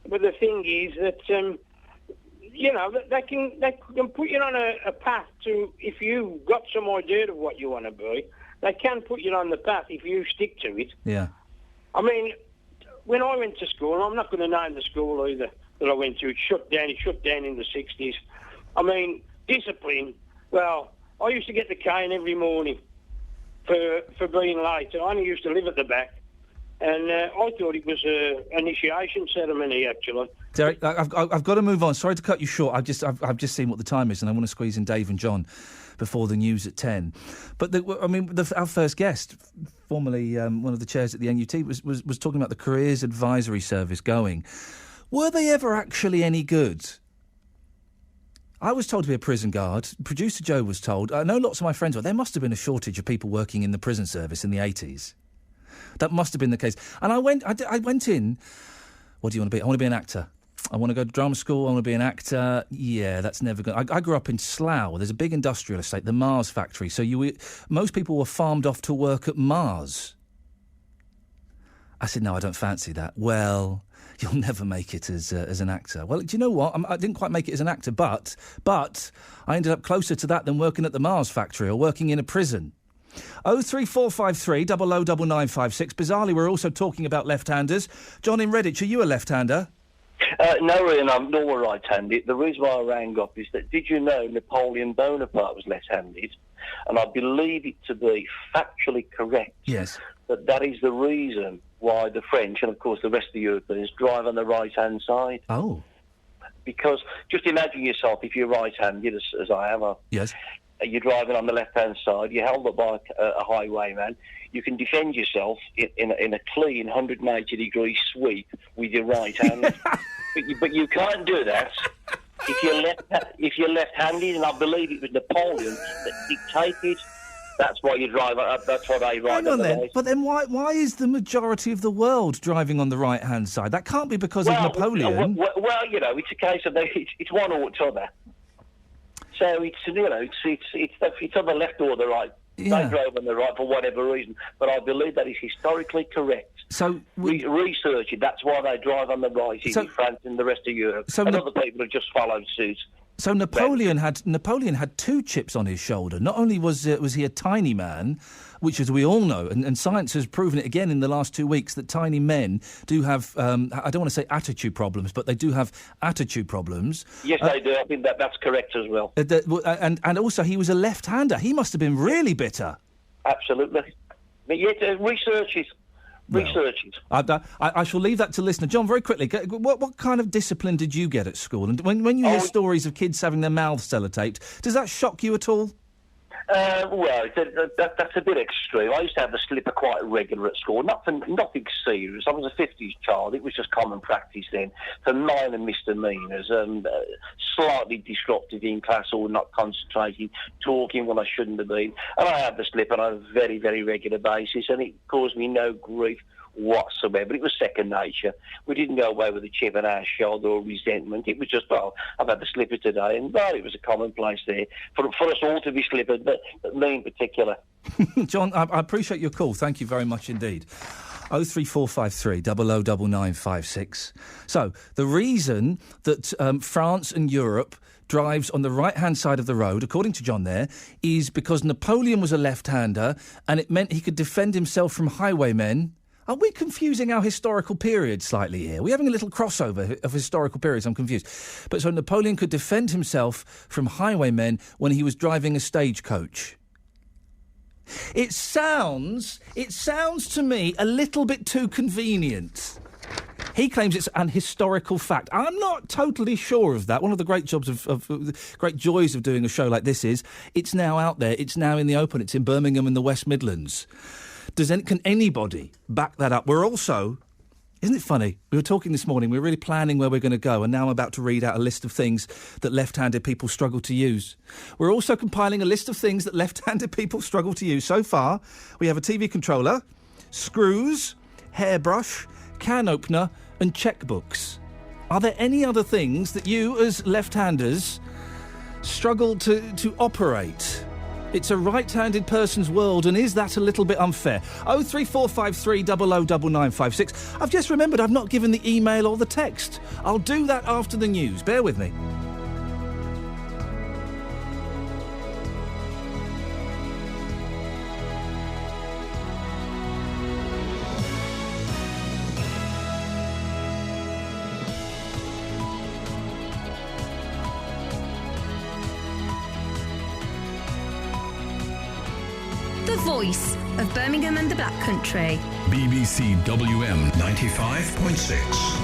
But the thing is that, they can put you on a path to, if you've got some idea of what you want to be, they can put you on the path if you stick to it. Yeah. I mean, when I went to school, and I'm not going to name the school either that I went to, it shut down in the 60s. I mean, discipline, well, I used to get the cane every morning for being late. I only used to live at the back. And I thought it was an initiation ceremony, actually. Derek, I've got to move on. Sorry to cut you short. I've just seen what the time is, and I want to squeeze in Dave and John before the news at 10. But our first guest, formerly one of the chairs at the NUT, was talking about the Careers Advisory Service going. Were they ever actually any good? I was told to be a prison guard. Producer Joe was told. I know lots of my friends were. There must have been a shortage of people working in the prison service in the 80s. That must have been the case. And I went in. What do you want to be? I want to be an actor. I want to go to drama school. I want to be an actor. Yeah, that's never going. I grew up in Slough. There's a big industrial estate, the Mars factory. So most people were farmed off to work at Mars. I said, no, I don't fancy that. Well, you'll never make it as an actor. Well, do you know what? I didn't quite make it as an actor, but I ended up closer to that than working at the Mars factory or working in a prison. 03453 009956. Bizarrely, we're also talking about left-handers. John in Redditch, are you a left-hander? No, Ian, I'm not right-handed. The reason why I rang up is that, did you know Napoleon Bonaparte was left-handed? And I believe it to be factually correct. Yes. That is the reason why the French, and of course the rest of the Europeans, drive on the right-hand side. Oh. Because just imagine yourself, if you're right-handed, as I am, yes. You're driving on the left-hand side, you're held up by a highwayman, you can defend yourself in a clean 180-degree sweep with your right hand. but you can't do that if you're left-handed, and I believe it was Napoleon that dictated. That's why you drive. That's why they ride. Hang on then. But then why is the majority of the world driving on the right-hand side? That can't be because of Napoleon. Well, it's a case of it's one or the other. So it's on the left or the right. Yeah. They drove on the right for whatever reason, but I believe that is historically correct. So research it. That's why they drive on the right in France and the rest of Europe. And other people have just followed suit. So Napoleon had two chips on his shoulder. Not only was he a tiny man, which, as we all know, and science has proven it again in the last 2 weeks, that tiny men do have, I don't want to say attitude problems, but they do have attitude problems. Yes, they do. I think that's correct as well. And also, he was a left-hander. He must have been really bitter. Absolutely. But yet, research it. I shall leave that to listener. John, very quickly, what kind of discipline did you get at school? And when you hear stories of kids having their mouths sellotaped, does that shock you at all? Well, that's a bit extreme. I used to have the slipper quite regular at school. Nothing serious. I was a 50s child. It was just common practice then for minor misdemeanours, slightly disruptive in class or not concentrating, talking when I shouldn't have been. And I had the slipper on a very, very regular basis, and it caused me no grief whatsoever. It was second nature. We didn't go away with a chip on our shoulder or resentment. It was just, I've had the slipper today, and it was a commonplace there for us all to be slippered, but me in particular. John, I appreciate your call. Thank you very much indeed. 03453 009956. So, the reason that France and Europe drives on the right-hand side of the road, according to John there, is because Napoleon was a left-hander, and it meant he could defend himself from highwaymen. Are we confusing our historical periods slightly here? We're having a little crossover of historical periods. I'm confused. But so Napoleon could defend himself from highwaymen when he was driving a stagecoach. It sounds to me a little bit too convenient. He claims it's an historical fact. I'm not totally sure of that. One of the great great joys of doing a show like this is it's now out there. It's now in the open. It's in Birmingham in the West Midlands. Can anybody back that up? We're also, isn't it funny? We were talking this morning, we were really planning where we're going to go, and now I'm about to read out a list of things that left-handed people struggle to use. We're also compiling a list of things that left-handed people struggle to use. So far, we have a TV controller, screws, hairbrush, can opener, and checkbooks. Are there any other things that you, as left-handers, struggle to operate? It's a right-handed person's world, and is that a little bit unfair? 03453 009956. I've just remembered I've not given the email or the text. I'll do that after the news. Bear with me. The voice of Birmingham and the Black Country. BBC WM 95.6.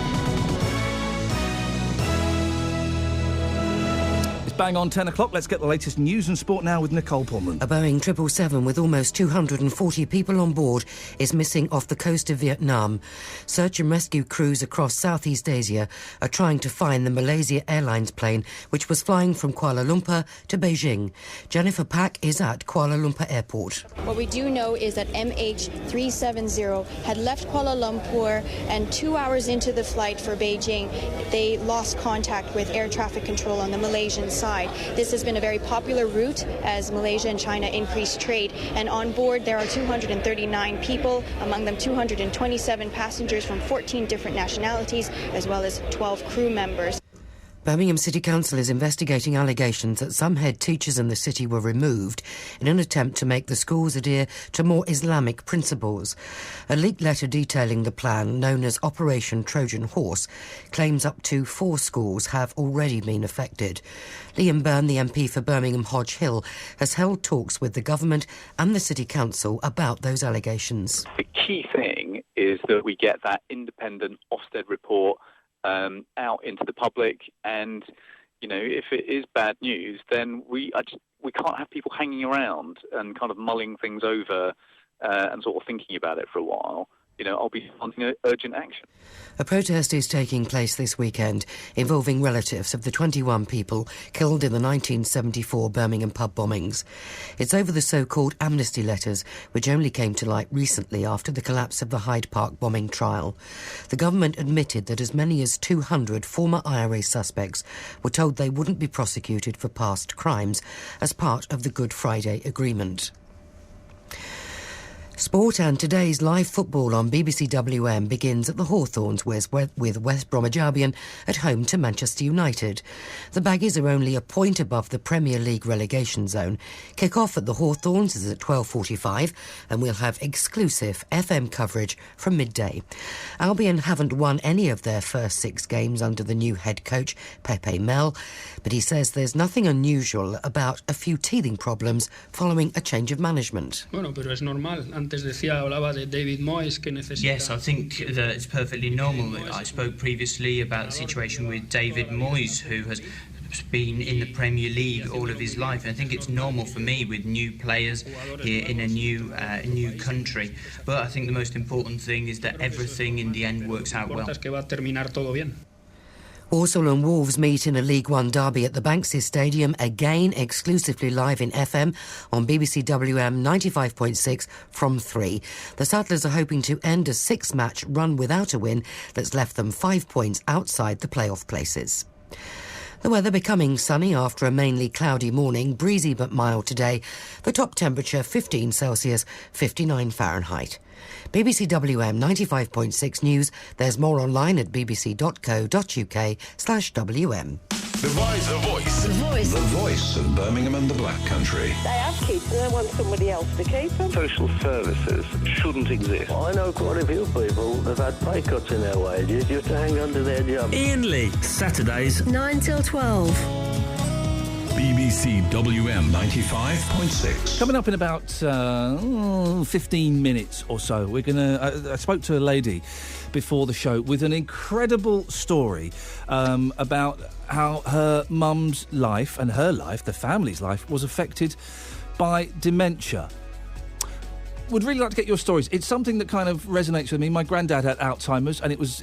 Bang on 10 o'clock. Let's get the latest news and sport now with Nicole Pullman. A Boeing 777 with almost 240 people on board is missing off the coast of Vietnam. Search and rescue crews across Southeast Asia are trying to find the Malaysia Airlines plane which was flying from Kuala Lumpur to Beijing. Jennifer Pack is at Kuala Lumpur Airport. What we do know is that MH370 had left Kuala Lumpur, and 2 hours into the flight for Beijing, they lost contact with air traffic control on the Malaysian side. This has been a very popular route as Malaysia and China increase trade, and on board there are 239 people, among them 227 passengers from 14 different nationalities, as well as 12 crew members. Birmingham City Council is investigating allegations that some head teachers in the city were removed in an attempt to make the schools adhere to more Islamic principles. A leaked letter detailing the plan, known as Operation Trojan Horse, claims up to 4 schools have already been affected. Liam Byrne, the MP for Birmingham Hodge Hill, has held talks with the government and the City Council about those allegations. The key thing is that we get that independent Ofsted report out into the public, and if it is bad news, then we can't have people hanging around and kind of mulling things over and sort of thinking about it for a while. I'll be wanting urgent action. A protest is taking place this weekend involving relatives of the 21 people killed in the 1974 Birmingham pub bombings. It's over the so-called amnesty letters, which only came to light recently after the collapse of the Hyde Park bombing trial. The government admitted that as many as 200 former IRA suspects were told they wouldn't be prosecuted for past crimes as part of the Good Friday Agreement. Sport and today's live football on BBC WM begins at the Hawthorns with West Bromwich Albion at home to Manchester United. The Baggies are only a point above the Premier League relegation zone. Kick-off at the Hawthorns is at 12:45 and we'll have exclusive FM coverage from midday. Albion haven't won any of their first 6 games under the new head coach, Pepe Mel, but he says there's nothing unusual about a few teething problems following a change of management. Bueno, pero es normal. Yes, I think that it's perfectly normal. I spoke previously about the situation with David Moyes, who has been in the Premier League all of his life. And I think it's normal for me with new players here in a new country. But I think the most important thing is that everything in the end works out well. Walsall and Wolves meet in a League One derby at the Banks's Stadium, again exclusively live in FM on BBC WM 95.6 from 3. The Saddlers are hoping to end a 6-match run without a win that's left them 5 points outside the playoff places. The weather becoming sunny after a mainly cloudy morning, breezy but mild today. The top temperature 15 Celsius, 59 Fahrenheit. BBC WM 95.6 News. There's more online at bbc.co.uk/WM. The Voice. The Voice. The voice of Birmingham and the Black Country. They have kids and they want somebody else to keep them. Social services shouldn't exist. I know quite a few people that have had pay cuts in their wages just to hang on to their job. Iain Lee, Saturdays 9 till 12. BBC WM 95.6. Coming up in about 15 minutes or so, we're going to... I spoke to a lady before the show with an incredible story about how her mum's life and her life, the family's life, was affected by dementia. Would really like to get your stories. It's something that kind of resonates with me. My granddad had Alzheimer's, and it was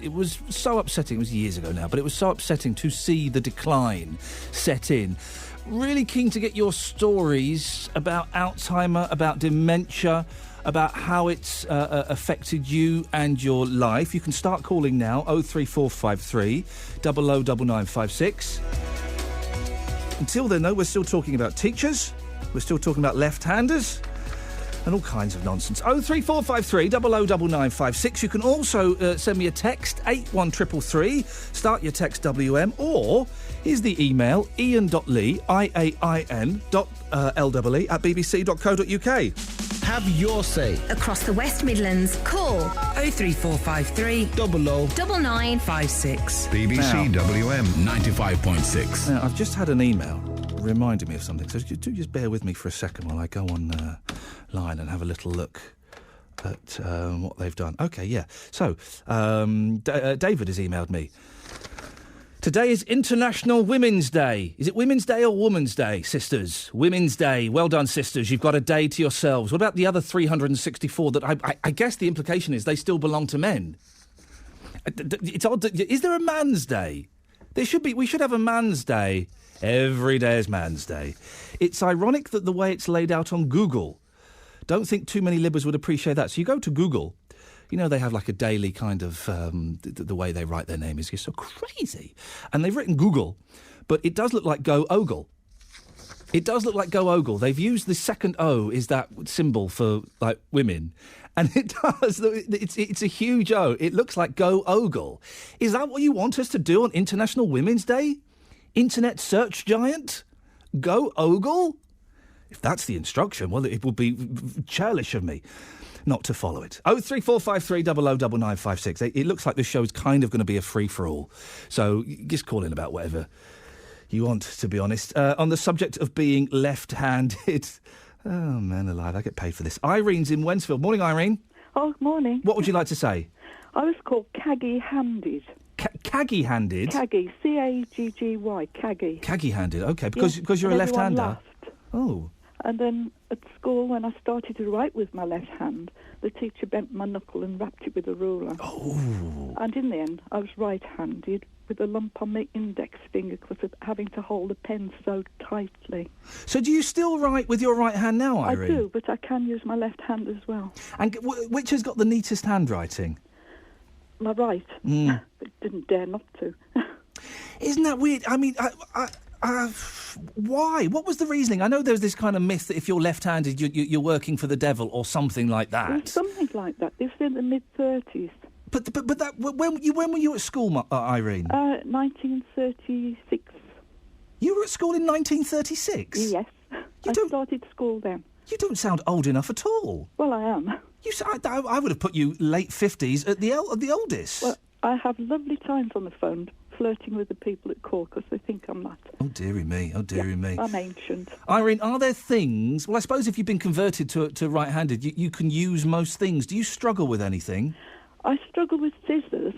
so upsetting. It was years ago now, but it was so upsetting to see the decline set in. Really keen to get your stories about Alzheimer, about dementia, about how it's affected you and your life. You can start calling now, 03453 009956. Until then, though, we're still talking about teachers. We're still talking about left-handers and all kinds of nonsense. 03453 009956. You can also send me a text, 81333. Start your text WM, or here's the email, iain.lee, IAIN.LEE at bbc.co.uk. Have your say. Across the West Midlands, call 03453 009956. BBC WM 95.6. Now, I've just had an email reminding me of something, so do just bear with me for a second while I go on line and have a little look at what they've done. OK, yeah. So, David has emailed me. Today is International Women's Day. Is it Women's Day or Woman's Day, sisters? Women's Day. Well done, sisters. You've got a day to yourselves. What about the other 364 that I guess the implication is they still belong to men? It's odd. Is there a Man's Day? There should be. We should have a Man's Day. Every day is Man's Day. It's ironic that the way it's laid out on Google, don't think too many Libbers would appreciate that. So you go to Google. You know, they have like a daily kind of, the way they write their name is so crazy. And they've written Google, but it does look like Go Ogle. It does look like Go Ogle. They've used the second O is that symbol for, like, women. And it does. It's a huge O. It looks like Go Ogle. Is that what you want us to do on International Women's Day? Internet search giant? Go Ogle? If that's the instruction, well, it would be churlish of me not to follow it. 03453 009956. It looks like this show is kind of going to be a free-for-all. So just call in about whatever you want, to be honest. On the subject of being left-handed... Oh, man alive, I get paid for this. Irene's in Wensfield. Morning, Irene. Oh, morning. What would you like to say? I was called Caggy-handed. Caggy-handed? Caggy, C-A-G-G-Y, Caggy. Caggy-handed, OK, because you're a left-hander. Laughed. Oh. And then at school, when I started to write with my left hand, the teacher bent my knuckle and wrapped it with a ruler. Oh. And in the end, I was right-handed with a lump on my index finger because of having to hold the pen so tightly. So do you still write with your right hand now, Irene? I do, but I can use my left hand as well. And which has got the neatest handwriting? My right. Mm. But didn't dare not to. Isn't that weird? I mean, why? What was the reasoning? I know there's this kind of myth that if you're left-handed, you're working for the devil or something like that. It was something like that. This was in the mid-30s. But that when were you at school, Irene? 1936. You were at school in 1936? Yes. I started school then. You don't sound old enough at all. Well, I am. I would have put you late 50s at the oldest. Well, I have lovely times on the phone flirting with the people at court because they think I'm that. Oh, dearie me. Oh, dearie me. I'm ancient. Irene, are there things... Well, I suppose if you've been converted to right-handed, you can use most things. Do you struggle with anything? I struggle with scissors.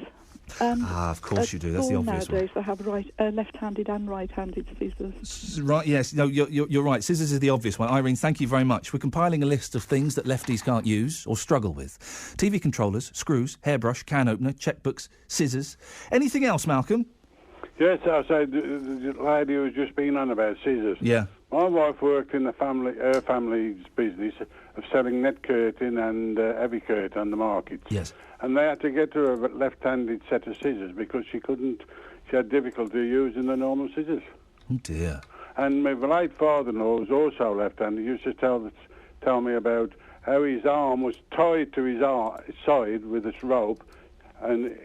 Of course you do. That's the obvious nowadays I have left-handed and right-handed scissors. Right, yes. No, you're right. Scissors is the obvious one. Irene, thank you very much. We're compiling a list of things that lefties can't use or struggle with. TV controllers, screws, hairbrush, can opener, checkbooks, scissors. Anything else, Malcolm? Yes, I said the lady who's just been on about scissors. Yeah. My wife worked in her family's business of selling net curtain and heavy curtain on the markets. Yes. And they had to get her a left-handed set of scissors because she had difficulty using the normal scissors. Oh, dear. And my late father-in-law was also left-handed. He used to tell me about how his arm was tied to his side with this rope and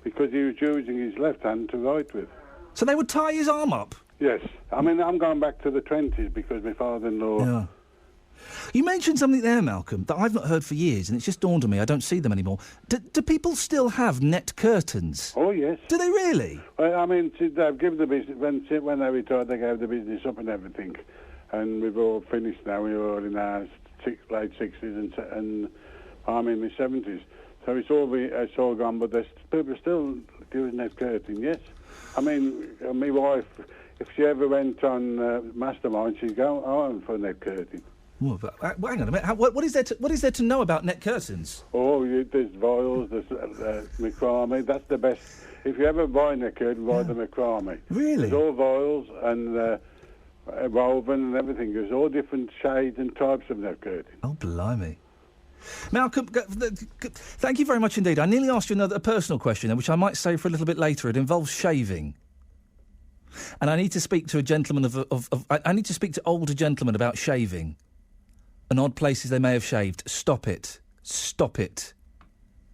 because he was using his left hand to write with. So they would tie his arm up? Yes. I mean, I'm going back to the 20s because my father-in-law... Yeah. You mentioned something there, Malcolm, that I've not heard for years, and it's just dawned on me. I don't see them anymore. Do people still have net curtains? Oh, yes. Do they really? Well, I mean, they've given the business... When they retired, they gave the business up and everything. And we've all finished now. We're all in our late 60s and I'm in my 70s. So it's all gone, but there's people still doing net curtain, yes. I mean, my wife, if she ever went on Mastermind, she'd go on for net curtain. Oh, but, hang on a minute. What is there to know about net curtains? Oh, there's voiles, there's macrame. That's the best. If you ever buy net curtain, buy the macrame. Really? There's all voiles and woven and everything. There's all different shades and types of net curtain. Oh, blimey. Malcolm, thank you very much indeed. I nearly asked you a personal question, which I might save for a little bit later. It involves shaving. And I need to speak to a gentleman I need to speak to older gentlemen about shaving. And odd places they may have shaved. Stop it. Stop it.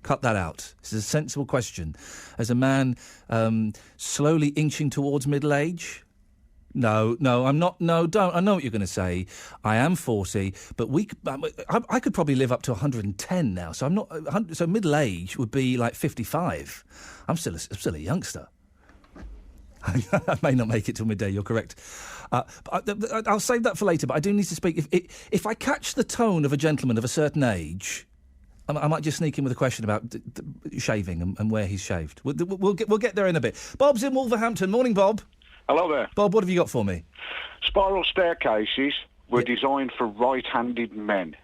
Cut that out. This is a sensible question. As a man slowly inching towards middle age... No, I'm not. No, don't. I know what you're going to say. I am 40, but I could probably live up to 110 now. So I'm not. So middle age would be like 55. I'm still a youngster. I may not make it till midday, you're correct. I'll save that for later, but I do need to speak. If I catch the tone of a gentleman of a certain age, I might just sneak in with a question about shaving and where he's shaved. We'll get there in a bit. Bob's in Wolverhampton. Morning, Bob. Hello there. Bob, what have you got for me? Spiral staircases were designed for right-handed men.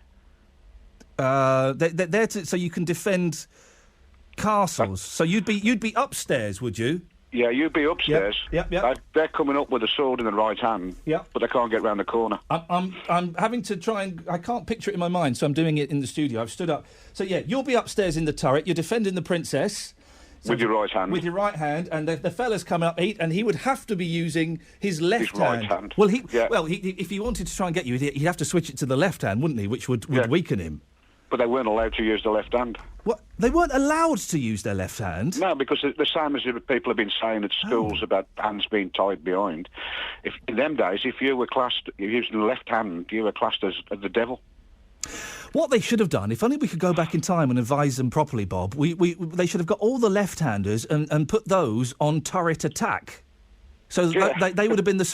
They're so you can defend castles. So you'd be upstairs, would you? Yeah, you'd be upstairs. Yep. They're coming up with a sword in the right hand. Yep. But they can't get round the corner. I'm having to try and... I can't picture it in my mind, so I'm doing it in the studio. I've stood up. So, yeah, you'll be upstairs in the turret. You're defending the princess. With your right hand. With your right hand. And the fella's coming up, and he would have to be using his left his right hand. Well, if he wanted to try and get you, he'd have to switch it to the left hand, wouldn't he? Which would weaken him. But they weren't allowed to use the left hand. What? They weren't allowed to use their left hand? No, because the same as people have been saying at schools about hands being tied behind. In them days, if you were classed using the left hand, you were classed as the devil. What they should have done, if only we could go back in time and advise them properly, Bob, they should have got all the left-handers and put those on turret attack. So they would have been the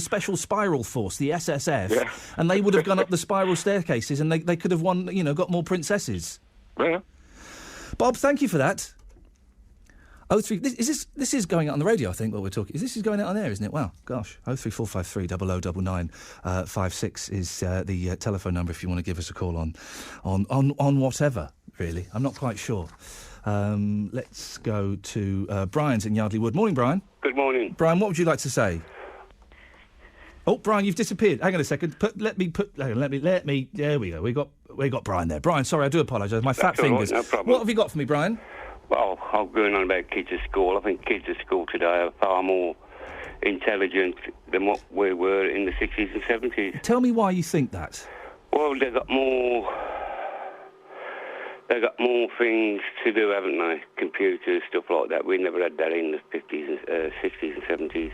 special spiral force, the SSF, and they would have gone up the spiral staircases and they could have won, got more princesses. Yeah. Bob, thank you for that. 03, this is going out on the radio, I think, what we're talking. This is going out on air, isn't it? Wow, gosh. 03453 0099 56 is the telephone number if you want to give us a call on whatever, really. I'm not quite sure. Let's go to Brian's in Yardley Wood. Morning, Brian. Good morning. Brian, what would you like to say? Oh, Brian, you've disappeared. Hang on a second. Let me. There we go. We got Brian there. Brian, sorry, I do apologise. My fat fingers. Right, no problem. What have you got for me, Brian? Well, I'm going on about kids at school. I think kids at school today are far more intelligent than what we were in the 60s and 70s. Tell me why you think that. Well, they've got more things to do, haven't they? Computers, stuff like that. We never had that in the 50s and 60s and 70s.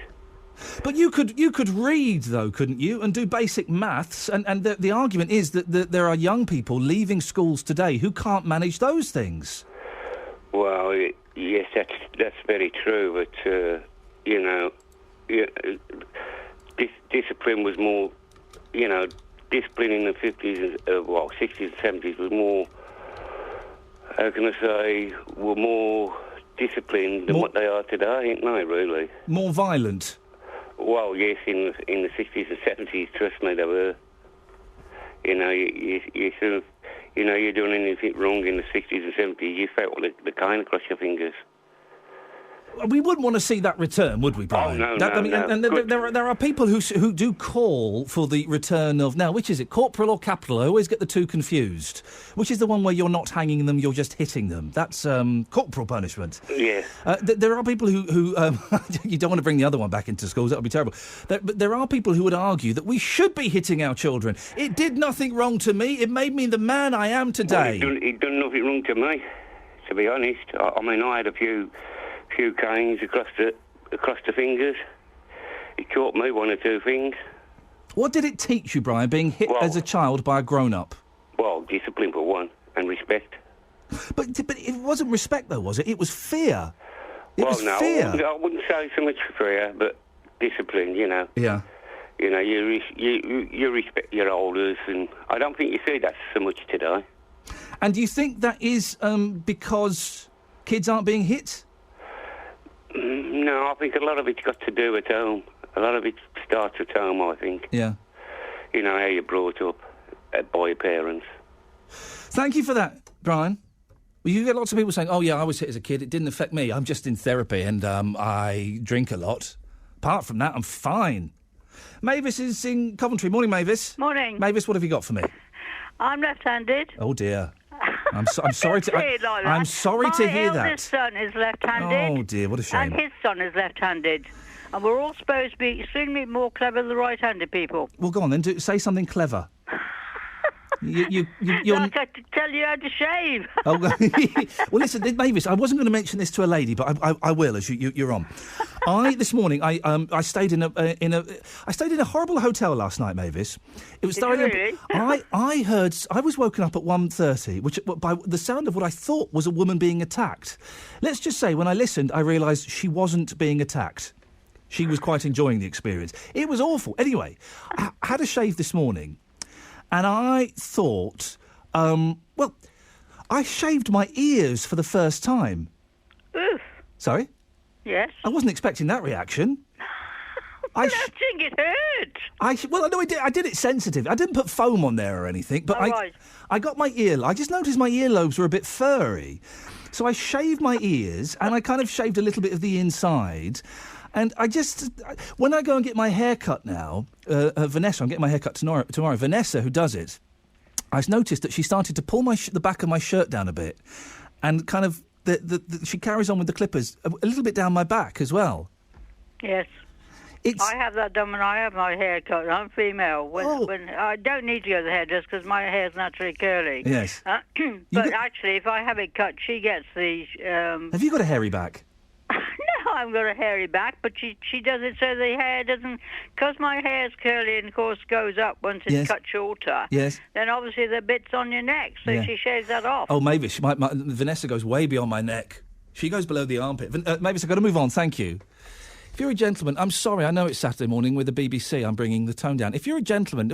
But you could read, though, couldn't you, and do basic maths? And the argument is that there are young people leaving schools today who can't manage those things. Well, yes, that's very true. But discipline was more, discipline in the 50s, 60s and 70s was more. How can I say? Were more disciplined than what they are today, ain't they? Really. More violent. Well, yes, in the 60s and 70s, trust me, they were. You sort of, you're doing anything wrong in the 60s and 70s, you felt the cane across your fingers. We wouldn't want to see that return, would we, Brian? Oh, no, no. And there are people who do call for the return of... Now, which is it, corporal or capital? I always get the two confused. Which is the one where you're not hanging them, you're just hitting them? That's corporal punishment. Yeah. There are people who you don't want to bring the other one back into schools, that would be terrible. But there are people who would argue that we should be hitting our children. It did nothing wrong to me. It made me the man I am today. Well, it done nothing wrong to me, to be honest. I mean, I had a few canes across the fingers. It taught me one or two things. What did it teach you, Brian, being hit as a child by a grown-up? Well, discipline for one, and respect. But it wasn't respect, though, was it? It was fear. Fear. I wouldn't say so much fear, but discipline, Yeah. You respect your elders, and I don't think you see that so much today. And do you think that is because kids aren't being hit? No, I think a lot of it's got to do at home. A lot of it starts at home, I think. Yeah. How you're brought up by your parents. Thank you for that, Brian. Well, you get lots of people saying, oh, yeah, I was hit as a kid. It didn't affect me. I'm just in therapy and I drink a lot. Apart from that, I'm fine. Mavis is in Coventry. Morning, Mavis. Morning. Mavis, what have you got for me? I'm left-handed. Oh, dear. I'm sorry to I'm sorry to hear that. My eldest son is left-handed. Oh dear, what a shame. And his son is left-handed. And we're all supposed to be extremely more clever than the right-handed people. Well, go on then. Say something clever. You're... Like I to tell you how to shave. Oh, well, listen, Mavis, I wasn't going to mention this to a lady, but I will as you're on. This morning I stayed in a horrible hotel last night, Mavis. It was thoroughly. Really? I was woken up at 1:30, which by the sound of what I thought was a woman being attacked. Let's just say when I listened, I realised she wasn't being attacked. She was quite enjoying the experience. It was awful. Anyway, I had a shave this morning, and I thought, I shaved my ears for the first time. Oof. Sorry? Yes. I wasn't expecting that reaction. I think it hurt. I did it sensitive. I didn't put foam on there or anything, but I got my I just noticed my earlobes were a bit furry. So I shaved my ears, and I kind of shaved a little bit of the inside. And when I go and get my hair cut now, Vanessa, I'm getting my hair cut tomorrow. Vanessa, who does it, I've noticed that she started to pull the back of my shirt down a bit, and kind of she carries on with the clippers a little bit down my back as well. Yes. I have that done when I have my hair cut. I'm female. When I don't need to go to the hairdresser because my hair's naturally curly. Yes. But actually, if I have it cut, she gets the... Have you got a hairy back? No, I've got a hairy back, but she does it so the hair doesn't... Because my hair's curly and, of course, goes up once it's cut shorter. Yes. Then, obviously, the bit's on your neck, so she shaves that off. Oh, Mavis, Vanessa goes way beyond my neck. She goes below the armpit. Mavis, I've got to move on, thank you. If you're a gentleman, I'm sorry, I know it's Saturday morning with the BBC, I'm bringing the tone down. If you're a gentleman,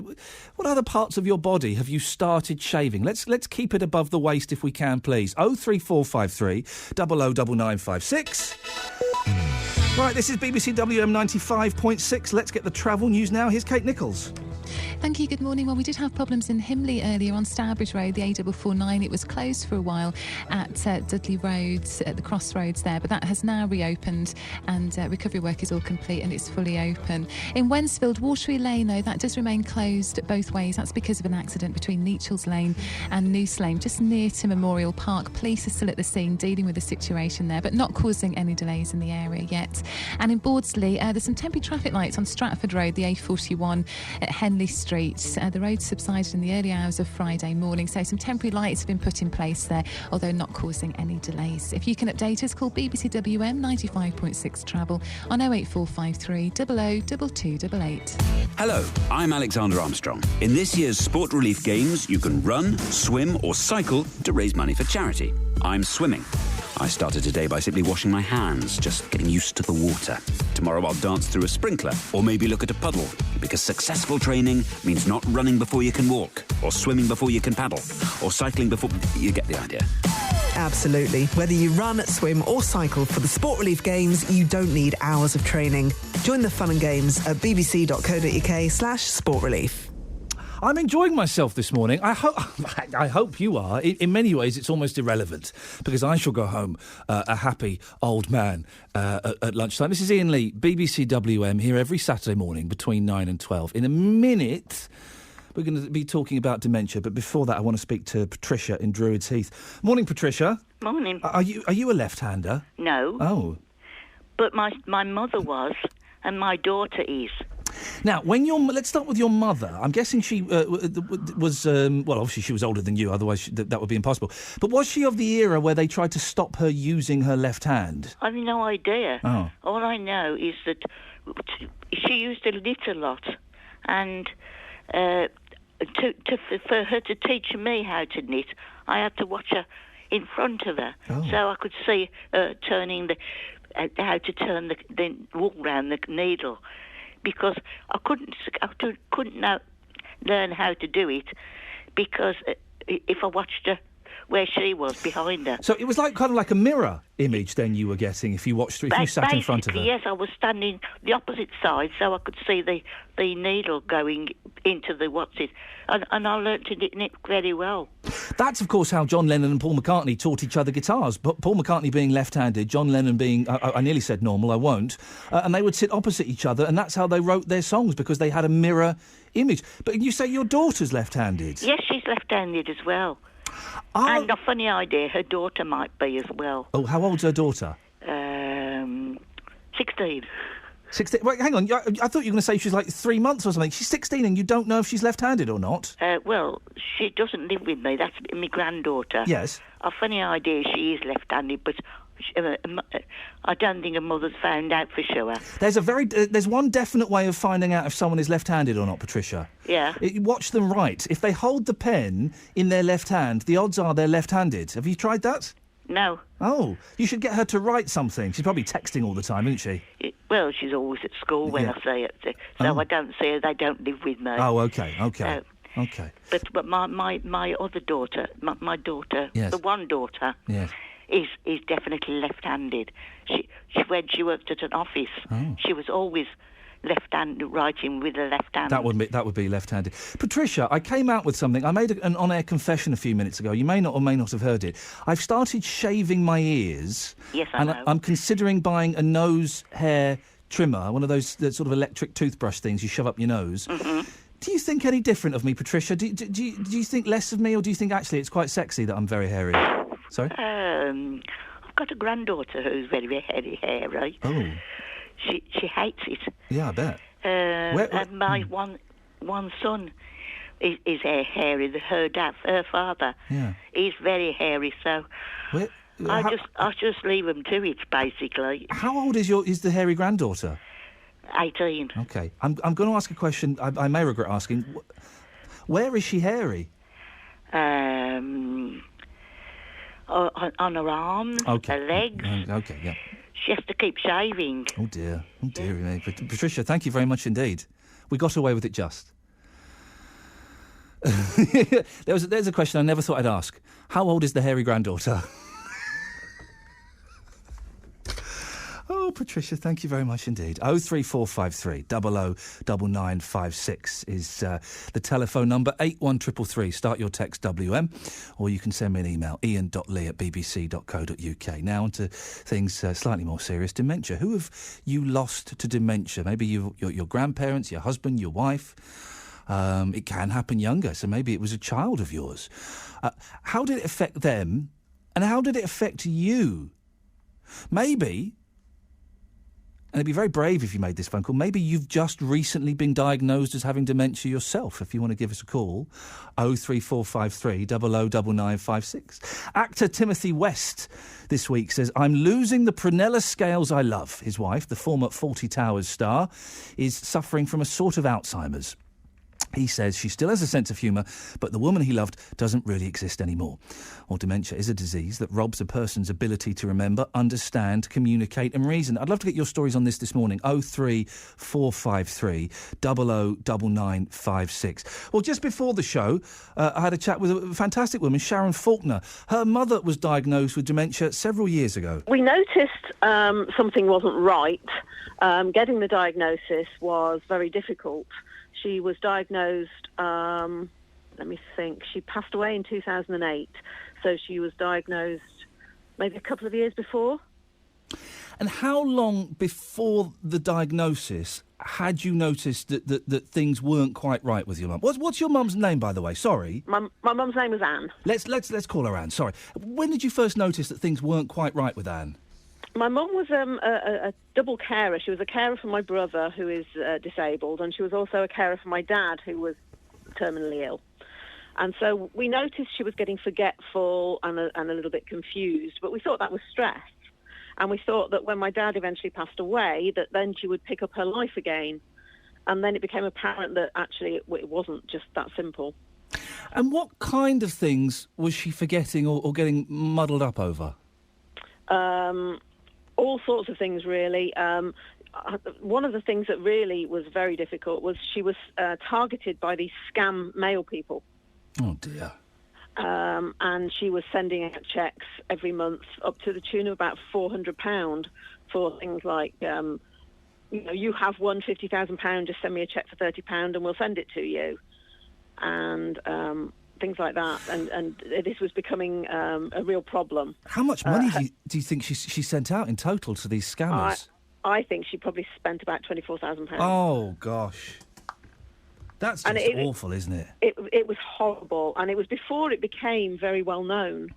what other parts of your body have you started shaving? Let's keep it above the waist if we can, please. 03453 009956. Right, this is BBC WM 95.6. Let's get the travel news now. Here's Kate Nichols. Thank you. Good morning. Well, we did have problems in Himley earlier on Stourbridge Road, the A449. It was closed for a while at Dudley Road, at the crossroads there, but that has now reopened and recovery work is all complete and it's fully open. In Wensfield, Watery Lane, though, that does remain closed both ways. That's because of an accident between Neachels Lane and Noose Lane, just near to Memorial Park. Police are still at the scene dealing with the situation there, but not causing any delays in the area yet. And in Bordsley, there's some temporary traffic lights on Stratford Road, the A41 at Henley Street. The road subsided in the early hours of Friday morning, so some temporary lights have been put in place there, although not causing any delays. If you can update us, call BBC WM 95.6 Travel on 08453 002288. Hello, I'm Alexander Armstrong. In this year's Sport Relief Games, you can run, swim or cycle to raise money for charity. I'm swimming. I started today by simply washing my hands, just getting used to the water. Tomorrow I'll dance through a sprinkler, or maybe look at a puddle, because successful training means not running before you can walk, or swimming before you can paddle, or cycling before... You get the idea. Absolutely. Whether you run, swim or cycle for the Sport Relief Games, you don't need hours of training. Join the fun and games at bbc.co.uk/sportrelief. I'm enjoying myself this morning. I hope you are. In many ways, it's almost irrelevant because I shall go home a happy old man at lunchtime. This is Iain Lee, BBC WM, here every Saturday morning between 9 and 12. In a minute, we're going to be talking about dementia, but before that, I want to speak to Patricia in Druids Heath. Morning, Patricia. Morning. Are you a left-hander? No. Oh. But my mother was, and my daughter is. Now, let's start with your mother. I'm guessing she was, obviously she was older than you, otherwise that would be impossible. But was she of the era where they tried to stop her using her left hand? I have no idea. Oh. All I know is that she used to knit a lot, and for her to teach me how to knit, I had to watch her in front of her, so I could see her turning how to turn the wool round the needle. Because I couldn't learn how to do it, because if I watched her where she was behind her. So it was kind of like a mirror image then you were getting if you watched, if you sat in front of her. Yes, I was standing the opposite side, so I could see the needle going into the and I learnt to knit very well. That's, of course, how John Lennon and Paul McCartney taught each other guitars. But Paul McCartney being left-handed, John Lennon being, I nearly said normal, I won't. And they would sit opposite each other, and that's how they wrote their songs, because they had a mirror image. But you say your daughter's left-handed? Yes, she's left-handed as well. And a funny idea, her daughter might be as well. Oh, how old's her daughter? 16. 16? Wait, hang on. I thought you were going to say she's like 3 months or something. She's 16 and you don't know if she's left-handed or not? Well, she doesn't live with me. That's my granddaughter. Yes. A funny idea, she is left-handed, but I don't think her mother's found out for sure. There's one definite way of finding out if someone is left-handed or not, Patricia. Yeah. Watch them write. If they hold the pen in their left hand, the odds are they're left-handed. Have you tried that? No. Oh, you should get her to write something. She's probably texting all the time, isn't she? Well, she's always at school when I see it, so I don't see her. They don't live with me. Oh, okay. Okay. But my other daughter, my daughter, the one daughter, is definitely left-handed. She when she worked at an office, she was always left-handed, writing with the left hand. That would be left-handed. Patricia, I came out with something. I made an on-air confession a few minutes ago. You may not or may not have heard it. I've started shaving my ears. Yes, I know. I'm considering buying a nose hair trimmer, one of those sort of electric toothbrush things you shove up your nose. Mm-hmm. Do you think any different of me, Patricia? Do you think less of me, or do you think actually it's quite sexy that I'm very hairy? Sorry? I've got a granddaughter who's very, very hairy. Oh. She hates it. Yeah, I bet. And my one son is hairy. Her father, is very hairy. So I just leave them to it, basically. How old is the hairy granddaughter? 18. Okay, I'm going to ask a question. I may regret asking. Where is she hairy? On her arms, her legs. Okay, yeah. She has to keep shaving. Oh dear me. Patricia, thank you very much indeed. We got away with it just. There's a question I never thought I'd ask. How old is the hairy granddaughter? Oh, Patricia, thank you very much indeed. 03453 009956 is the telephone number. 81333. Start your text WM, or you can send me an email, ian.lee@bbc.co.uk. Now on to things slightly more serious. Dementia. Who have you lost to dementia? Maybe your grandparents, your husband, your wife. It can happen younger, so maybe it was a child of yours. How did it affect them, and how did it affect you? Maybe... And it'd be very brave if you made this phone call. Maybe you've just recently been diagnosed as having dementia yourself. If you want to give us a call, 03453 009956. Actor Timothy West this week says, I'm losing the Prunella scales I love. His wife, the former Fawlty Towers star, is suffering from a sort of Alzheimer's. He says she still has a sense of humour, but the woman he loved doesn't really exist anymore. Or dementia is a disease that robs a person's ability to remember, understand, communicate and reason. I'd love to get your stories on this morning. 03453 009956. Well, just before the show, I had a chat with a fantastic woman, Sharon Faulkner. Her mother was diagnosed with dementia several years ago. We noticed something wasn't right. Getting the diagnosis was very difficult. She was diagnosed, let me think, she passed away in 2008, so she was diagnosed maybe a couple of years before. And how long before the diagnosis had you noticed that things weren't quite right with your mum? What's your mum's name, by the way? Sorry. My mum's name was Anne. Let's call her Anne, sorry. When did you first notice that things weren't quite right with Anne? My mum was a double carer. She was a carer for my brother, who is disabled, and she was also a carer for my dad, who was terminally ill. And so we noticed she was getting forgetful and a little bit confused, but we thought that was stress. And we thought that when my dad eventually passed away, that then she would pick up her life again. And then it became apparent that actually it wasn't just that simple. And what kind of things was she forgetting or getting muddled up over? All sorts of things, really. One of the things that really was very difficult was she was targeted by these scam mail people. Oh, dear. And she was sending out cheques every month up to the tune of about £400 for things like, you have won £50,000, just send me a cheque for £30 and we'll send it to you. And things like that. And this was becoming a real problem. How much money do you think she sent out in total to these scammers? I think she probably spent about £24,000. Oh, gosh. That's just awful, isn't it? It was horrible, and it was before it became very well known.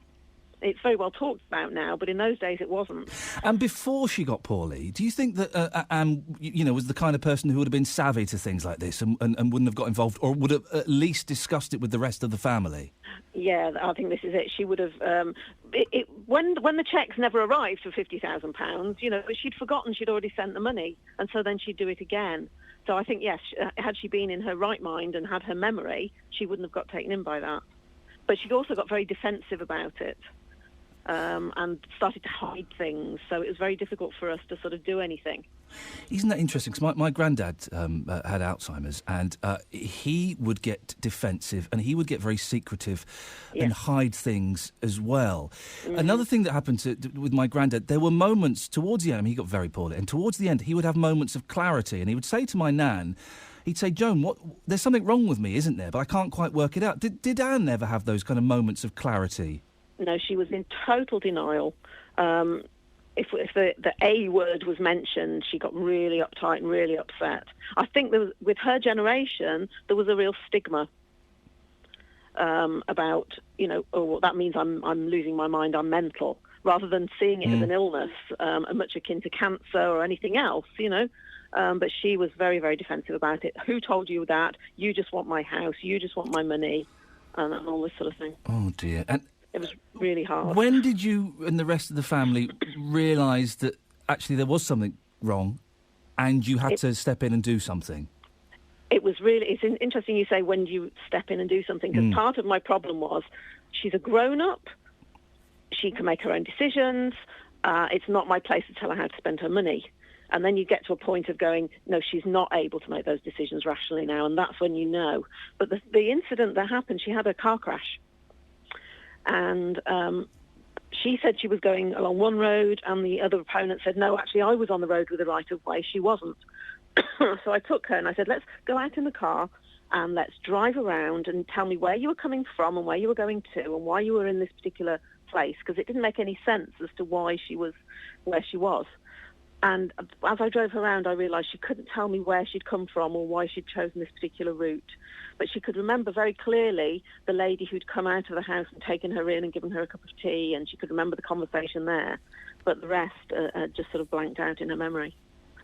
It's very well talked about now, but in those days it wasn't. And before she got poorly, do you think that Anne, was the kind of person who would have been savvy to things like this and wouldn't have got involved, or would have at least discussed it with the rest of the family? Yeah, I think this is it. She would have... when the cheques never arrived for £50,000, she'd forgotten she'd already sent the money, and so then she'd do it again. So I think, yes, had she been in her right mind and had her memory, she wouldn't have got taken in by that. But she'd also got very defensive about it. and started to hide things. So it was very difficult for us to sort of do anything. Isn't that interesting? Because my granddad had Alzheimer's, and he would get defensive, and he would get very secretive and hide things as well. Another thing that happened with my granddad, there were moments towards the end, he got very poorly, and towards the end he would have moments of clarity, and he would say to my nan, he'd say, Joan, there's something wrong with me, isn't there? But I can't quite work it out. Did Anne ever have those kind of moments of clarity? No, she was in total denial. If the A word was mentioned, she got really uptight and really upset. I think with her generation, there was a real stigma about, oh, that means I'm losing my mind, I'm mental, rather than seeing it as an illness, much akin to cancer or anything else, But she was very, very defensive about it. Who told you that? You just want my house. You just want my money, and all this sort of thing. Oh, dear. And it was really hard. When did you and the rest of the family realise that actually there was something wrong and you had to step in and do something? It's interesting you say, when do you step in and do something? Because part of my problem was she's a grown-up. She can make her own decisions. It's not my place to tell her how to spend her money. And then you get to a point of going, no, she's not able to make those decisions rationally now, and that's when you know. But the incident that happened, she had a car crash. And she said she was going along one road, and the other opponent said, no, actually, I was on the road with the right-of-way. She wasn't. So I took her and I said, let's go out in the car and let's drive around and tell me where you were coming from and where you were going to and why you were in this particular place, because it didn't make any sense as to why she was where she was. And as I drove her around, I realised she couldn't tell me where she'd come from or why she'd chosen this particular route. But she could remember very clearly the lady who'd come out of the house and taken her in and given her a cup of tea, and she could remember the conversation there. But the rest just sort of blanked out in her memory.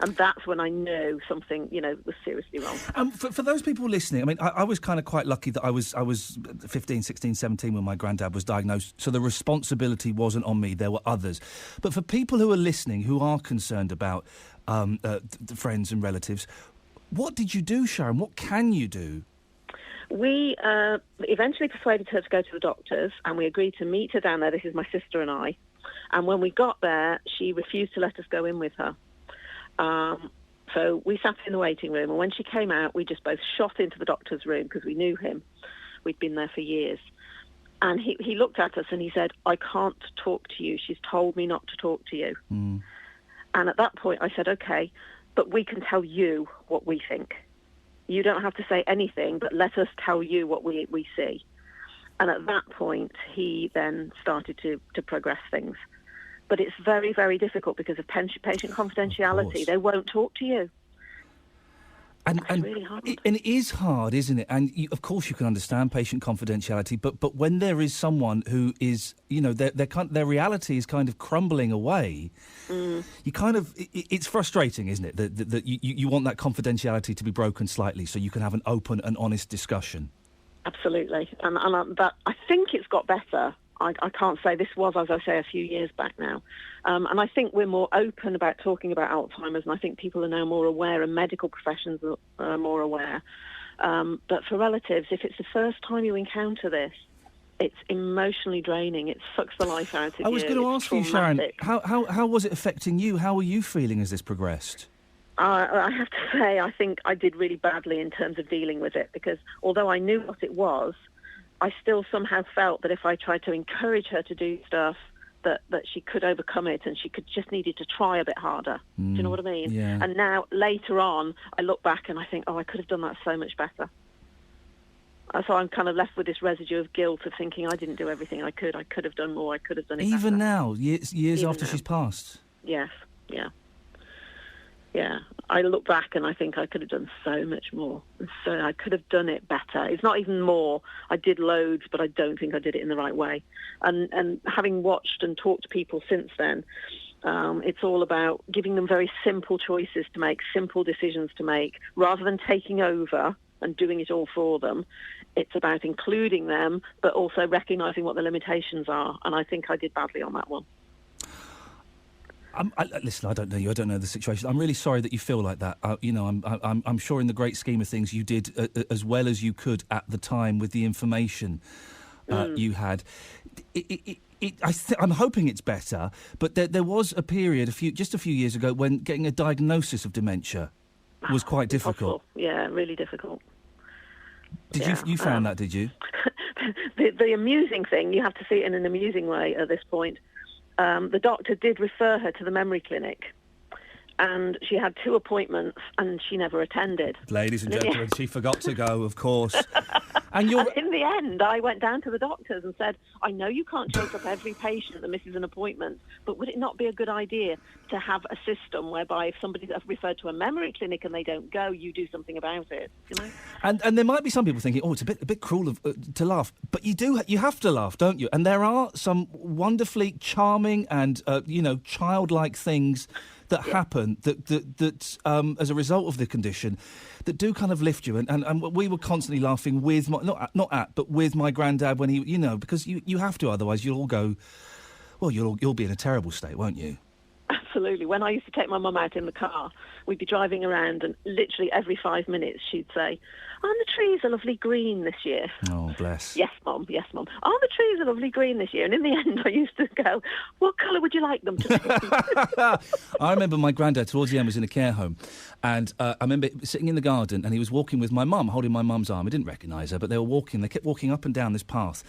And that's when I knew something, was seriously wrong. For those people listening, I mean, I was kind of quite lucky that I was 15, 16, 17 when my granddad was diagnosed, so the responsibility wasn't on me. There were others. But for people who are listening, who are concerned about friends and relatives, what did you do, Sharon? What can you do? We eventually persuaded her to go to the doctors, and we agreed to meet her down there. This is my sister and I. And when we got there, she refused to let us go in with her. So we sat in the waiting room, and when she came out, we just both shot into the doctor's room because we knew him. We'd been there for years. And he looked at us and he said, I can't talk to you. She's told me not to talk to you. And at that point I said, OK, but we can tell you what we think. You don't have to say anything, but let us tell you what we see. And at that point, he then started to progress things. But it's very, very difficult because of patient confidentiality. They won't talk to you. And it's really hard. And it is hard, isn't it? And of course you can understand patient confidentiality, but when there is someone who is, their reality is kind of crumbling away, you kind of, it's frustrating, isn't it? That you want that confidentiality to be broken slightly so you can have an open and honest discussion. Absolutely. And I think it's got better. I can't say. This was, as I say, a few years back now. And I think we're more open about talking about Alzheimer's, and I think people are now more aware, and medical professions are more aware. But for relatives, if it's the first time you encounter this, it's emotionally draining. It sucks the life out of you. I was going to ask you, Sharon, how was it affecting you? How were you feeling as this progressed? I have to say, I think I did really badly in terms of dealing with it, because although I knew what it was, I still somehow felt that if I tried to encourage her to do stuff, that she could overcome it, and she just needed to try a bit harder. Do you know what I mean? Yeah. And now, later on, I look back and I think, I could have done that so much better. So I'm kind of left with this residue of guilt of thinking I didn't do everything I could. I could have done more. I could have done it Even better. now, years Even after now. she's passed? Yes, yeah. Yeah, I look back and I think I could have done so much more. So I could have done it better. It's not even more. I did loads, but I don't think I did it in the right way. And having watched and talked to people since then, it's all about giving them very simple choices to make, simple decisions to make, rather than taking over and doing it all for them. It's about including them, but also recognising what the limitations are. And I think I did badly on that one. Listen, I don't know you. I don't know the situation. I'm really sorry that you feel like that. I'm sure in the great scheme of things you did as well as you could at the time with the information you had. I'm hoping it's better, but there was a period just a few years ago when getting a diagnosis of dementia was quite difficult. Yeah, really difficult. Did you found that? Did you? The amusing thing, you have to see it in an amusing way at this point. The doctor did refer her to the memory clinic, and she had 2 appointments, and she never attended. Ladies and gentlemen, she forgot to go, of course. And in the end, I went down to the doctors and said, I know you can't chase up every patient that misses an appointment, but would it not be a good idea to have a system whereby if somebody's referred to a memory clinic and they don't go, you do something about it, you know? And there might be some people thinking, it's a bit cruel to laugh, but you have to laugh, don't you? And there are some wonderfully charming and childlike things that happen that as a result of the condition that do kind of lift you. And we were constantly laughing with but with my granddad when he, because you have to, otherwise you'll all go, well, you'll be in a terrible state, won't you? Absolutely. When I used to take my mum out in the car, we'd be driving around and literally every 5 minutes she'd say, aren't the trees a lovely green this year? Oh, bless. Yes, Mum. Aren't the trees a lovely green this year? And in the end, I used to go, what colour would you like them to be? I remember my granddad, towards the end, was in a care home. And I remember sitting in the garden and he was walking with my mum, holding my mum's arm. I didn't recognise her, but they kept walking up and down this path.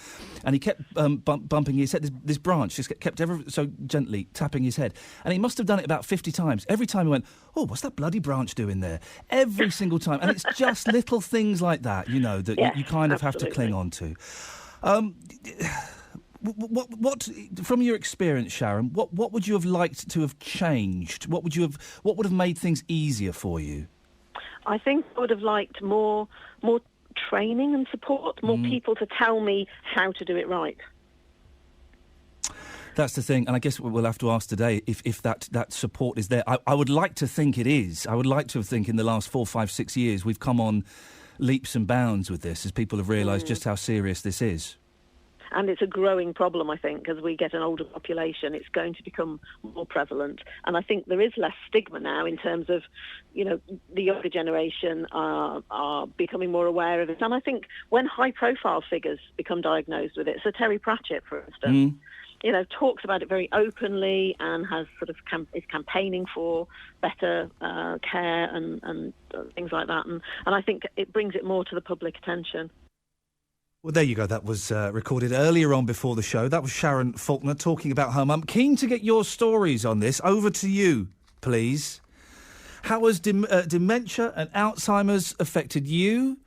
And he kept bumping his head. This branch just kept ever so gently tapping his head. And he must have done it about 50 times. Every time he went, oh, what's that bloody branch doing there? Every single time. And it's just little things like that, that yes, you kind of absolutely. have to cling on to. What from your experience, Sharon, what would you have liked to have changed? What would have made things easier for you? I think I would have liked more training and support, more people to tell me how to do it right. That's the thing, and I guess we'll have to ask today if that support is there. I would like to think it is. I would like to think in the last 4, 5, 6 years we've come on leaps and bounds with this as people have realised just how serious this is. And it's a growing problem, I think, as we get an older population. It's going to become more prevalent. And I think there is less stigma now in terms of, the younger generation are becoming more aware of it. And I think when high-profile figures become diagnosed with it, so Terry Pratchett, for instance, talks about it very openly and has is campaigning for better care and things like that. And I think it brings it more to the public attention. Well, there you go. That was recorded earlier on before the show. That was Sharon Faulkner talking about her mum. Keen to get your stories on this. Over to you, please. How has dementia and Alzheimer's affected you,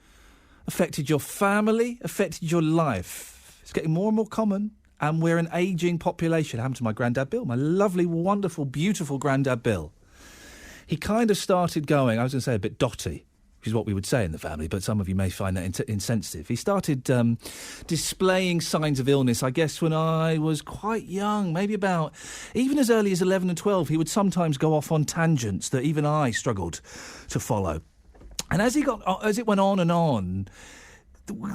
affected your family, affected your life? It's getting more and more common, and we're an ageing population. It happened to my granddad Bill, my lovely, wonderful, beautiful granddad Bill. He kind of started going, I was going to say a bit dotty, which is what we would say in the family, but some of you may find that insensitive. He started displaying signs of illness, I guess, when I was quite young, maybe about, even as early as 11 and 12, he would sometimes go off on tangents that even I struggled to follow. And as it went on,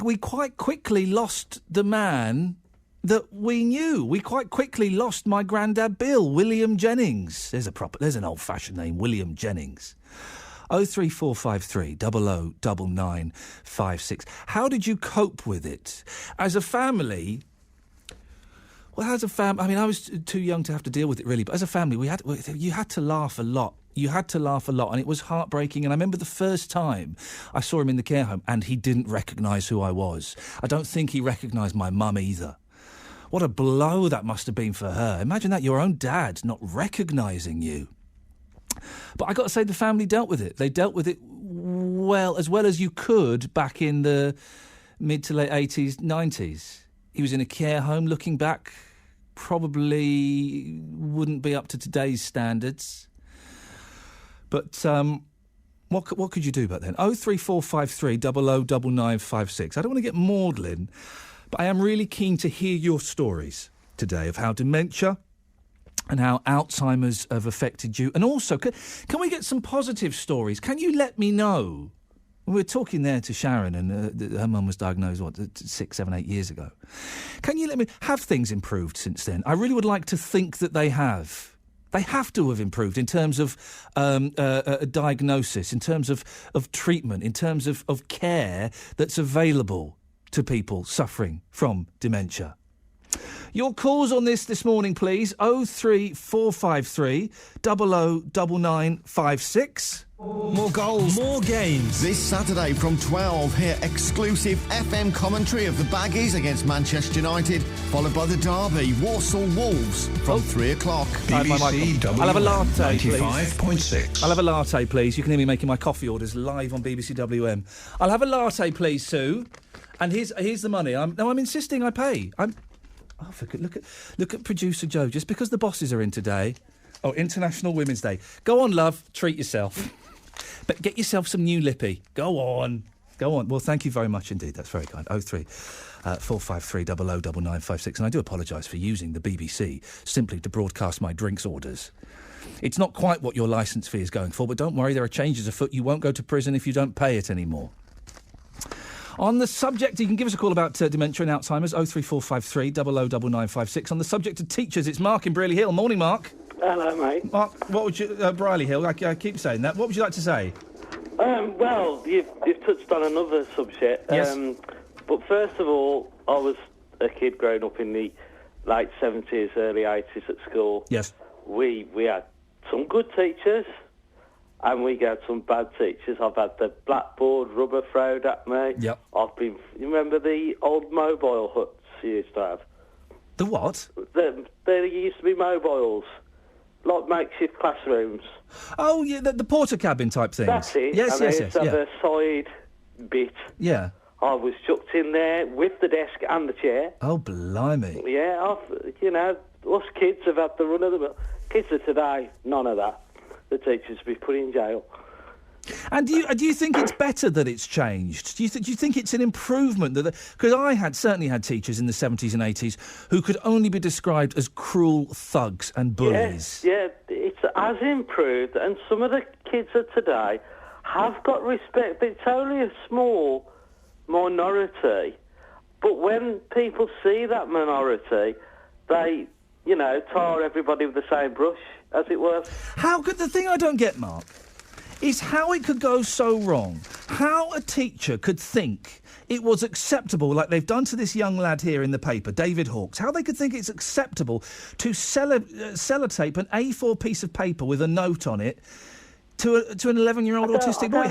we quite quickly lost the man that we knew. We quite quickly lost my granddad Bill, William Jennings. There's an old-fashioned name, William Jennings. 03453 009956. How did you cope with it? As a family... Well, I mean, I was too young to have to deal with it, really, but as a family, you had to laugh a lot. You had to laugh a lot, and it was heartbreaking. And I remember the first time I saw him in the care home, and he didn't recognise who I was. I don't think he recognised my mum either. What a blow that must have been for her. Imagine that, your own dad not recognising you. But I got to say, the family dealt with it. They dealt with it well as you could back in the mid to late 80s, 90s. He was in a care home. Looking back, probably wouldn't be up to today's standards. But what could you do back then? 03453 009956. I don't want to get maudlin, but I am really keen to hear your stories today of how dementia and how Alzheimer's have affected you. And also, can we get some positive stories? Can you let me know? We were talking there to Sharon, and her mum was diagnosed, 6, 7, 8 years ago. Can you let me... Have things improved since then? I really would like to think that they have. They have to have improved in terms of a diagnosis, in terms of treatment, in terms of care that's available to people suffering from dementia. Your calls on this morning, please. 03453 009956. More goals, more games. This Saturday from 12, hear exclusive FM commentary of the Baggies against Manchester United, followed by the derby, Walsall Wolves, from 3 o'clock. BBC I'll have a latte, 95.6. I'll have a latte, please. You can hear me making my coffee orders live on BBC WM. I'll have a latte, please, Sue. And here's the money. I'm insisting I pay. Look at producer Joe. Just because the bosses are in today. Oh, International Women's Day. Go on, love. Treat yourself. But get yourself some new lippy. Go on. Well, thank you very much indeed. That's very kind. 453 009956. And I do apologise for using the BBC simply to broadcast my drinks orders. It's not quite what your licence fee is going for, but don't worry, there are changes afoot. You won't go to prison if you don't pay it anymore. On the subject, you can give us a call about dementia and Alzheimer's, 03453 009956. On the subject of teachers, it's Mark in Brierley Hill. Morning, Mark. Hello, mate. Mark, what would you... Brierley Hill, I keep saying that. What would you like to say? Well, you've touched on another subject. Yes. But first of all, I was a kid growing up in the late 70s, early 80s at school. Yes. We had some good teachers, and we had some bad teachers. I've had the blackboard rubber thrown at me. Yep. You remember the old mobile huts you used to have? The what? There used to be mobiles. Like makeshift classrooms. Oh, yeah, the porter cabin type things. That's it. Yes. And they used to have a side bit. Yeah. I was chucked in there with the desk and the chair. Oh, blimey. Yeah, us kids have had the run of the mill. Kids of today, none of that. The teachers will be put in jail. And do you think it's better that it's changed? Do you think it's an improvement? Because I certainly had teachers in the 70s and 80s who could only be described as cruel thugs and bullies. Yeah, it has improved, and some of the kids of today have got respect, but it's only a small minority. But when people see that minority, they, tar everybody with the same brush, as it were. The thing I don't get, Mark, is how it could go so wrong. How a teacher could think it was acceptable, like they've done to this young lad here in the paper, David Hawkes, how they could think it's acceptable to sellotape an A4 piece of paper with a note on it to an 11-year-old autistic boy.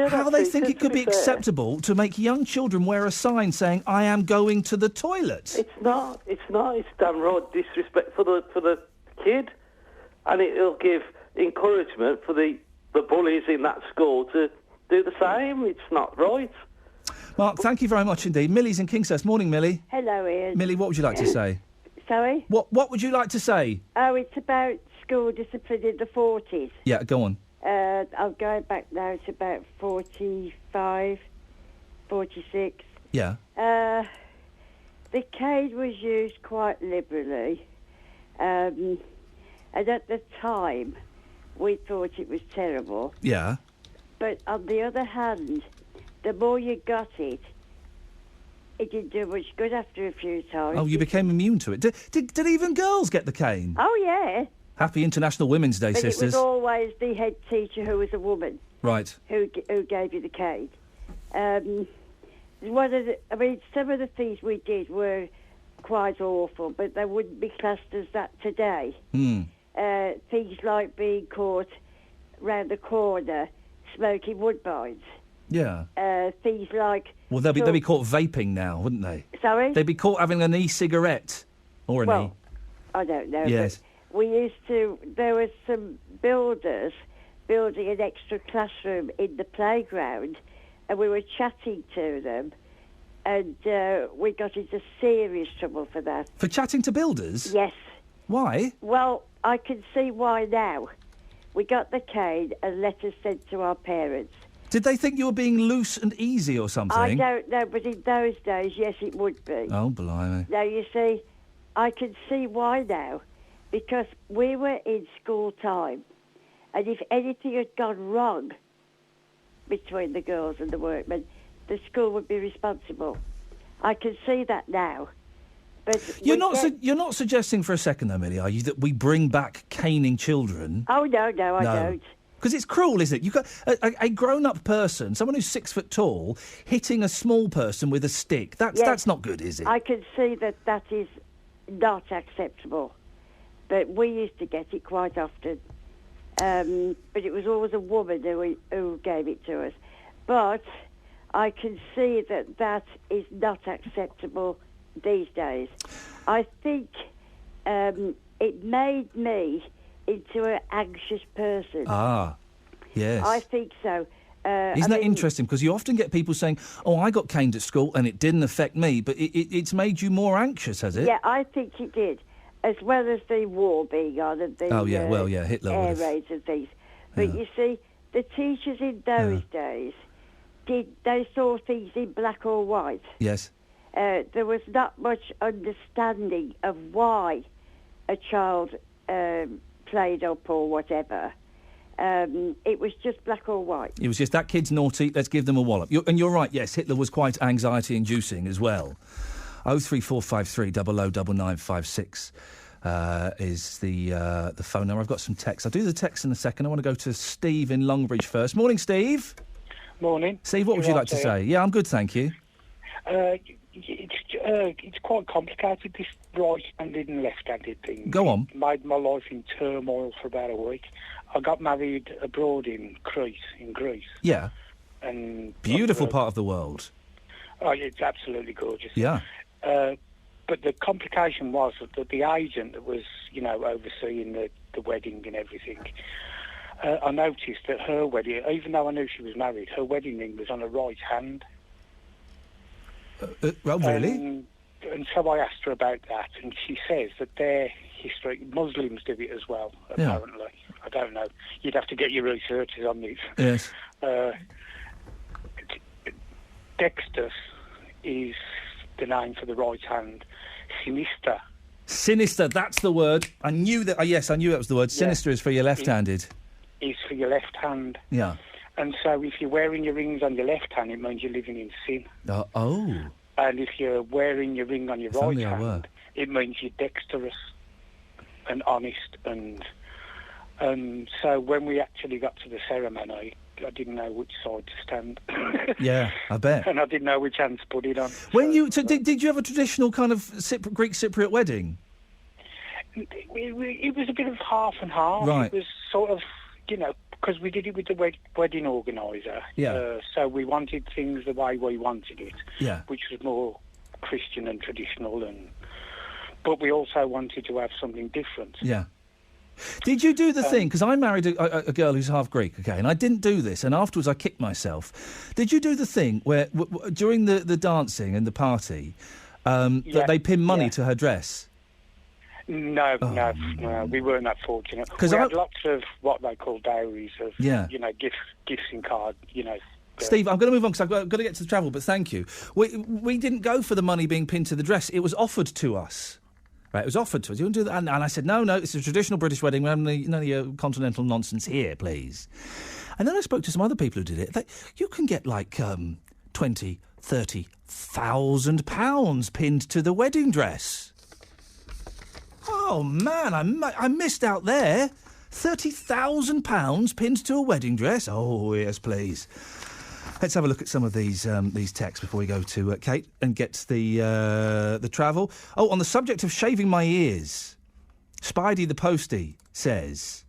How they think it could be acceptable to make young children wear a sign saying, "I am going to the toilet." It's not. It's downright disrespect for the kid, and it'll give encouragement for the bullies in that school to do the same. It's not right. Mark, thank you very much indeed. Millie's in Kingshurst. Morning, Millie. Hello, Ian. Millie, what would you like to say? Sorry? What would you like to say? Oh, it's about school discipline in the 40s. Yeah, go on. I'm going back now to about 45, 46. Yeah. The cane was used quite liberally. And at the time, we thought it was terrible. Yeah. But on the other hand, the more you got it didn't do much good after a few times. Oh, you became immune to it. Did even girls get the cane? Oh, yeah. Happy International Women's Day, but sisters. It was always the head teacher who was a woman. Right. Who gave you the cane. Some of the things we did were quite awful, but they wouldn't be classed as that today. Things like being caught round the corner smoking woodbines. Yeah. Things like... Well, they'll be caught vaping now, wouldn't they? Sorry? They'd be caught having an e-cigarette. Or an e... I don't know. Yes. We used to... There were some builders building an extra classroom in the playground, and we were chatting to them, and we got into serious trouble for that. For chatting to builders? Yes. Why? Well, I can see why now. We got the cane and letters sent to our parents. Did they think you were being loose and easy or something? I don't know, but in those days, yes, it would be. Oh, blimey. Now, you see, I can see why now, because we were in school time, and if anything had gone wrong between the girls and the workmen, the school would be responsible. I can see that now. But you're not suggesting for a second, though, Millie, are you, that we bring back caning children? Oh, no, I don't. Because it's cruel, isn't it? You've got a grown-up person, someone who's 6 foot tall, hitting a small person with a stick. That's not good, is it? I can see that is not acceptable. But we used to get it quite often. But it was always a woman who gave it to us. But I can see that is not acceptable these days. I think it made me into an anxious person. Ah, yes. I think so. Isn't that interesting? Because you often get people saying, "Oh, I got caned at school and it didn't affect me," but it's made you more anxious, has it? Yeah, I think it did, as well as the war being on and the Hitler air raids and things. But you see, the teachers in those days they saw things in black or white. Yes. There was not much understanding of why a child played up or whatever. It was just black or white. It was just, that kid's naughty, let's give them a wallop. And you're right, yes, Hitler was quite anxiety-inducing as well. 03453 009956 is the phone number. I've got some texts. I'll do the text in a second. I want to go to Steve in Longbridge first. Morning, Steve. Morning. Steve, what would you like to say? Yeah, I'm good, thank you. It's quite complicated, this right-handed and left-handed thing. Go on. It made my life in turmoil for about a week. I got married abroad in Greece. Yeah. And beautiful part of the world. Oh, it's absolutely gorgeous. Yeah. But the complication was that the agent that was, overseeing the wedding and everything, I noticed that her wedding, even though I knew she was married, her wedding ring was on her right hand. Well, really? And so I asked her about that, and she says that their history, Muslims do it as well, apparently. Yeah. I don't know. You'd have to get your researchers on this. Yes. Dexter's is the name for the right hand. Sinister. Sinister, that's the word. I knew that. Yes, I knew that was the word. Sinister is for your left-handed. Is for your left hand. Yeah. And so if you're wearing your rings on your left hand, it means you're living in sin. Oh. And if you're wearing your ring on your right hand, it means you're dexterous and honest. And so when we actually got to the ceremony, I didn't know which side to stand. Yeah, I bet. And I didn't know which hand to put it on. Did you have a traditional kind of Greek Cypriot wedding? It was a bit of half and half. Right. It was sort of, because we did it with the wedding organiser. Yeah. So we wanted things the way we wanted it. Yeah. Which was more Christian and traditional, but we also wanted to have something different. Yeah. Did you do the thing? Because I married a girl who's half Greek, okay, and I didn't do this, and afterwards I kicked myself. Did you do the thing where, during the dancing and the party, that they pin money to her dress? No, we weren't that fortunate. We had lots of what they call dowries of, gifts in card, Steve, I'm going to move on because I've got to get to the travel, but thank you. We didn't go for the money being pinned to the dress. It was offered to us. Right, it was offered to us. You want to do that? And I said, no, it's a traditional British wedding. We have none of your continental nonsense here, please. And then I spoke to some other people who did it. You can get like £20,000, £30,000 pinned to the wedding dress. Oh, man, I missed out there. £30,000 pinned to a wedding dress? Oh, yes, please. Let's have a look at some of these texts before we go to Kate and get the travel. Oh, on the subject of shaving my ears, Spidey the Postie says,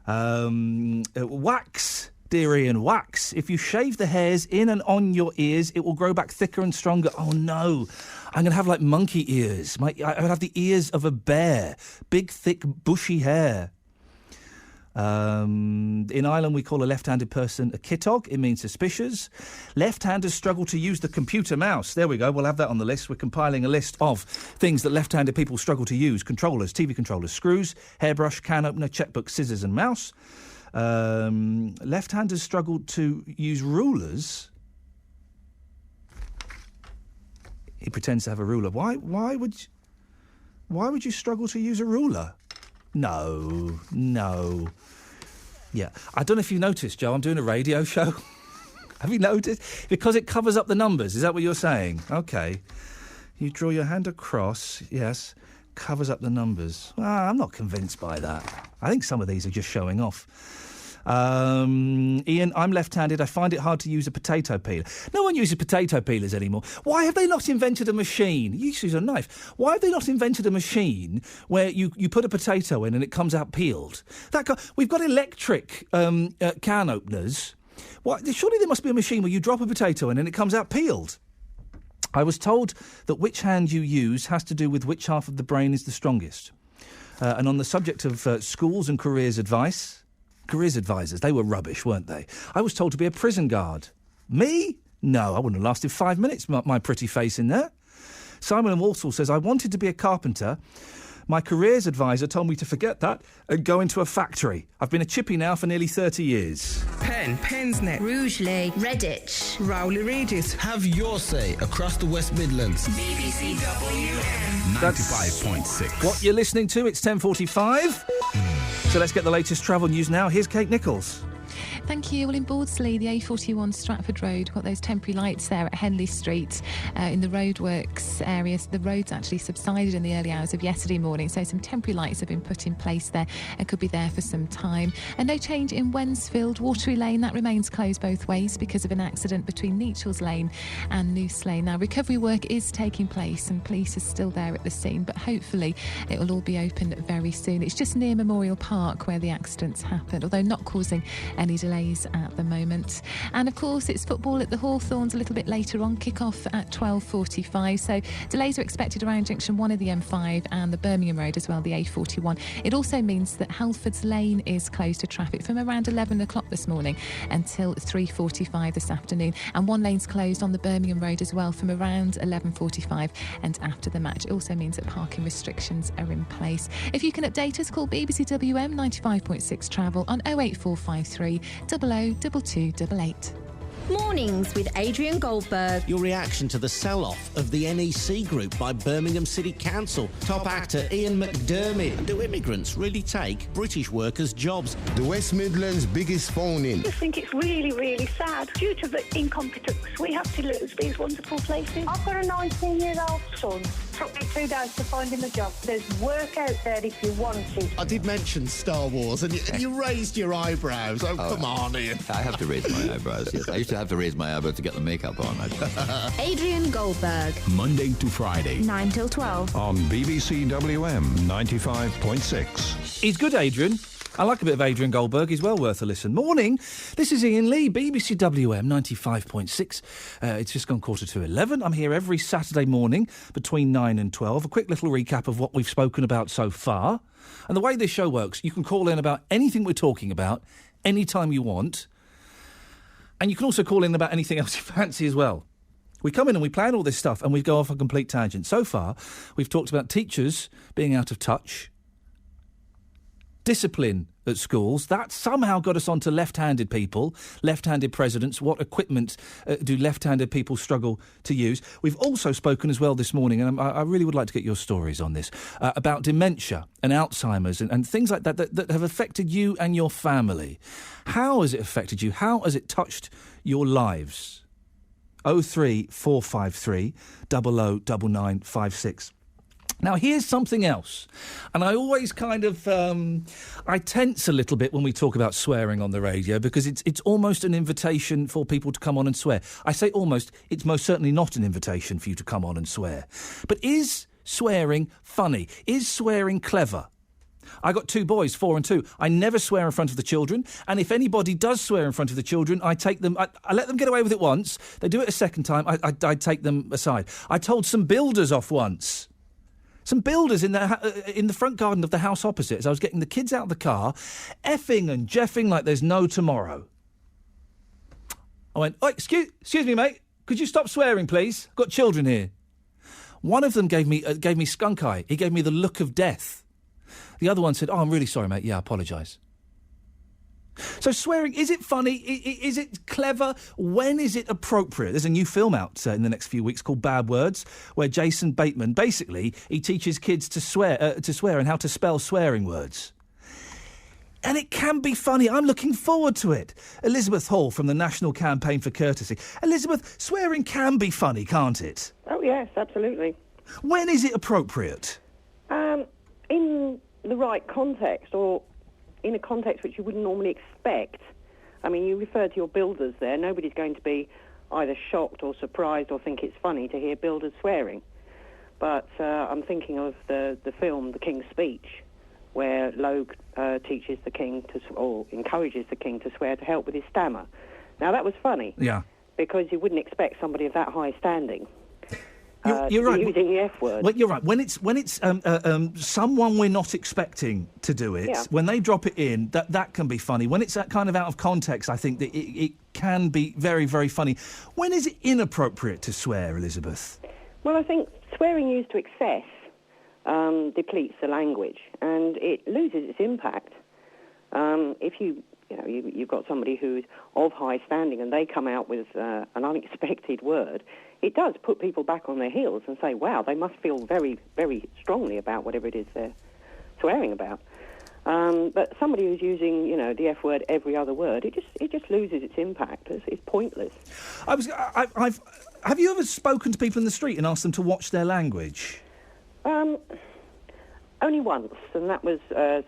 wax, dear Iain, wax. If you shave the hairs in and on your ears, it will grow back thicker and stronger. Oh, no. I'm going to have, like, monkey ears. I would have the ears of a bear. Big, thick, bushy hair. In Ireland, we call a left-handed person a kitog. It means suspicious. Left-handers struggle to use the computer mouse. There we go. We'll have that on the list. We're compiling a list of things that left-handed people struggle to use. Controllers, TV controllers, screws, hairbrush, can opener, checkbook, scissors and mouse. Left-handers struggle to use rulers. He pretends to have a ruler. Why would you struggle to use a ruler? No. Yeah. I don't know if you've noticed, Joe, I'm doing a radio show. Have you noticed? Because it covers up the numbers. Is that what you're saying? OK. You draw your hand across, yes, covers up the numbers. I'm not convinced by that. I think some of these are just showing off. Ian, I'm left-handed. I find it hard to use a potato peeler. No one uses potato peelers anymore. Why have they not invented a machine? You use a knife. Why have they not invented a machine where you put a potato in and it comes out peeled? We've got electric can openers. Surely there must be a machine where you drop a potato in and it comes out peeled. I was told that which hand you use has to do with which half of the brain is the strongest. And on the subject of schools and careers advisors, they were rubbish, weren't they? I was told to be a prison guard. Me? No, I wouldn't have lasted 5 minutes, my pretty face in there. Simon in Walsall says, I wanted to be a carpenter. My careers advisor told me to forget that and go into a factory. I've been a chippy now for nearly 30 years. Pensnet, Rugeley, Redditch, Rowley Regis. Have your say across the West Midlands. BBC WM 95.6. What you're listening to, it's 10:45. So let's get the latest travel news now. Here's Kate Nichols. Thank you. Well, in Bawdsley, the A41 Stratford Road, got those temporary lights there at Henley Street in the roadworks area. So the roads actually subsided in the early hours of yesterday morning, so some temporary lights have been put in place there and could be there for some time. And no change in Wensfield, Watery Lane, that remains closed both ways because of an accident between Neachels Lane and Noose Lane. Now, recovery work is taking place and police are still there at the scene, but hopefully it will all be open very soon. It's just near Memorial Park where the accidents happened, although not causing any delays at the moment. And of course, it's football at the Hawthorns a little bit later on, kick-off at 12:45. So delays are expected around Junction 1 of the M5 and the Birmingham Road as well, the A41. It also means that Halfords Lane is closed to traffic from around 11 o'clock this morning until 3:45 this afternoon. And one lane's closed on the Birmingham Road as well from around 11:45 and after the match. It also means that parking restrictions are in place. If you can update us, call BBC WM 95.6 Travel on 08453 002288. Mornings with Adrian Goldberg. Your reaction to the sell-off of the NEC Group by Birmingham City Council. Top actor Ian McDermott. And do immigrants really take British workers' jobs? The West Midlands' biggest phone-in. I think it's really, really sad. Due to the incompetence, we have to lose these wonderful places. I've got a 19-year-old son. Took me 2 days to find him a job. There's work out there if you want it. I did mention Star Wars, and you raised your eyebrows. Oh, come on, Ian. I have to raise my eyebrows, yes. I used to have to raise my eyebrows to get the makeup on. Adrian Goldberg. Monday to Friday. 9 till 12. On BBC WM 95.6. He's good, Adrian. I like a bit of Adrian Goldberg. He's well worth a listen. Morning. This is Ian Lee, BBC WM 95.6. It's just gone 11:15. I'm here every Saturday morning between 9 and 12. A quick little recap of what we've spoken about so far. And the way this show works, you can call in about anything we're talking about anytime you want. And you can also call in about anything else you fancy as well. We come in and we plan all this stuff and we go off a complete tangent. So far, we've talked about teachers being out of touch, discipline at schools. That somehow got us onto left-handed people, left-handed presidents. What equipment do left-handed people struggle to use? We've also spoken as well this morning, and I really would like to get your stories on this, about dementia and Alzheimer's and things like that have affected you and your family. How has it affected you? How has it touched your lives? 03453 009956. Now, here's something else. And I always kind of, I tense a little bit when we talk about swearing on the radio because it's almost an invitation for people to come on and swear. I say almost, it's most certainly not an invitation for you to come on and swear. But is swearing funny? Is swearing clever? I got 2 boys, 4 and 2. I never swear in front of the children. And if anybody does swear in front of the children, I take them, I let them get away with it once. They do it a second time, I take them aside. I told some builders off once. Some builders in the front garden of the house opposite, as I was getting the kids out of the car, effing and jeffing like there's no tomorrow. I went, oh, excuse me, mate. Could you stop swearing, please? I've got children here. One of them gave me skunk eye. He gave me the look of death. The other one said, oh, I'm really sorry, mate. Yeah, I apologise. So swearing, is it funny? Is it clever? When is it appropriate? There's a new film out in the next few weeks called Bad Words, where Jason Bateman, basically, he teaches kids to swear and how to spell swearing words. And it can be funny. I'm looking forward to it. Elizabeth Hall from the National Campaign for Courtesy. Elizabeth, swearing can be funny, can't it? Oh, yes, absolutely. When is it appropriate? In the right context, or in a context which you wouldn't normally expect. I mean, you refer to your builders there. Nobody's going to be either shocked or surprised or think it's funny to hear builders swearing. But I'm thinking of the film The King's Speech, where Logue teaches the king or encourages the king to swear to help with his stammer. Now, that was funny. Yeah. Because you wouldn't expect somebody of that high standing You're right. using the F word. Well, you're right. When it's someone we're not expecting to do it, Yeah. when they drop it in, that can be funny. When it's that kind of out of context, I think that it can be very, very funny. When is it inappropriate to swear, Elizabeth? Well, I think swearing used to excess depletes the language, and it loses its impact. If you've got somebody who's of high standing and they come out with an unexpected word, it does put people back on their heels and say, wow, they must feel very, very strongly about whatever it is they're swearing about. But somebody who's using, the F word every other word, it just loses its impact. It's pointless. Have you ever spoken to people in the street and asked them to watch their language? Only once, and that was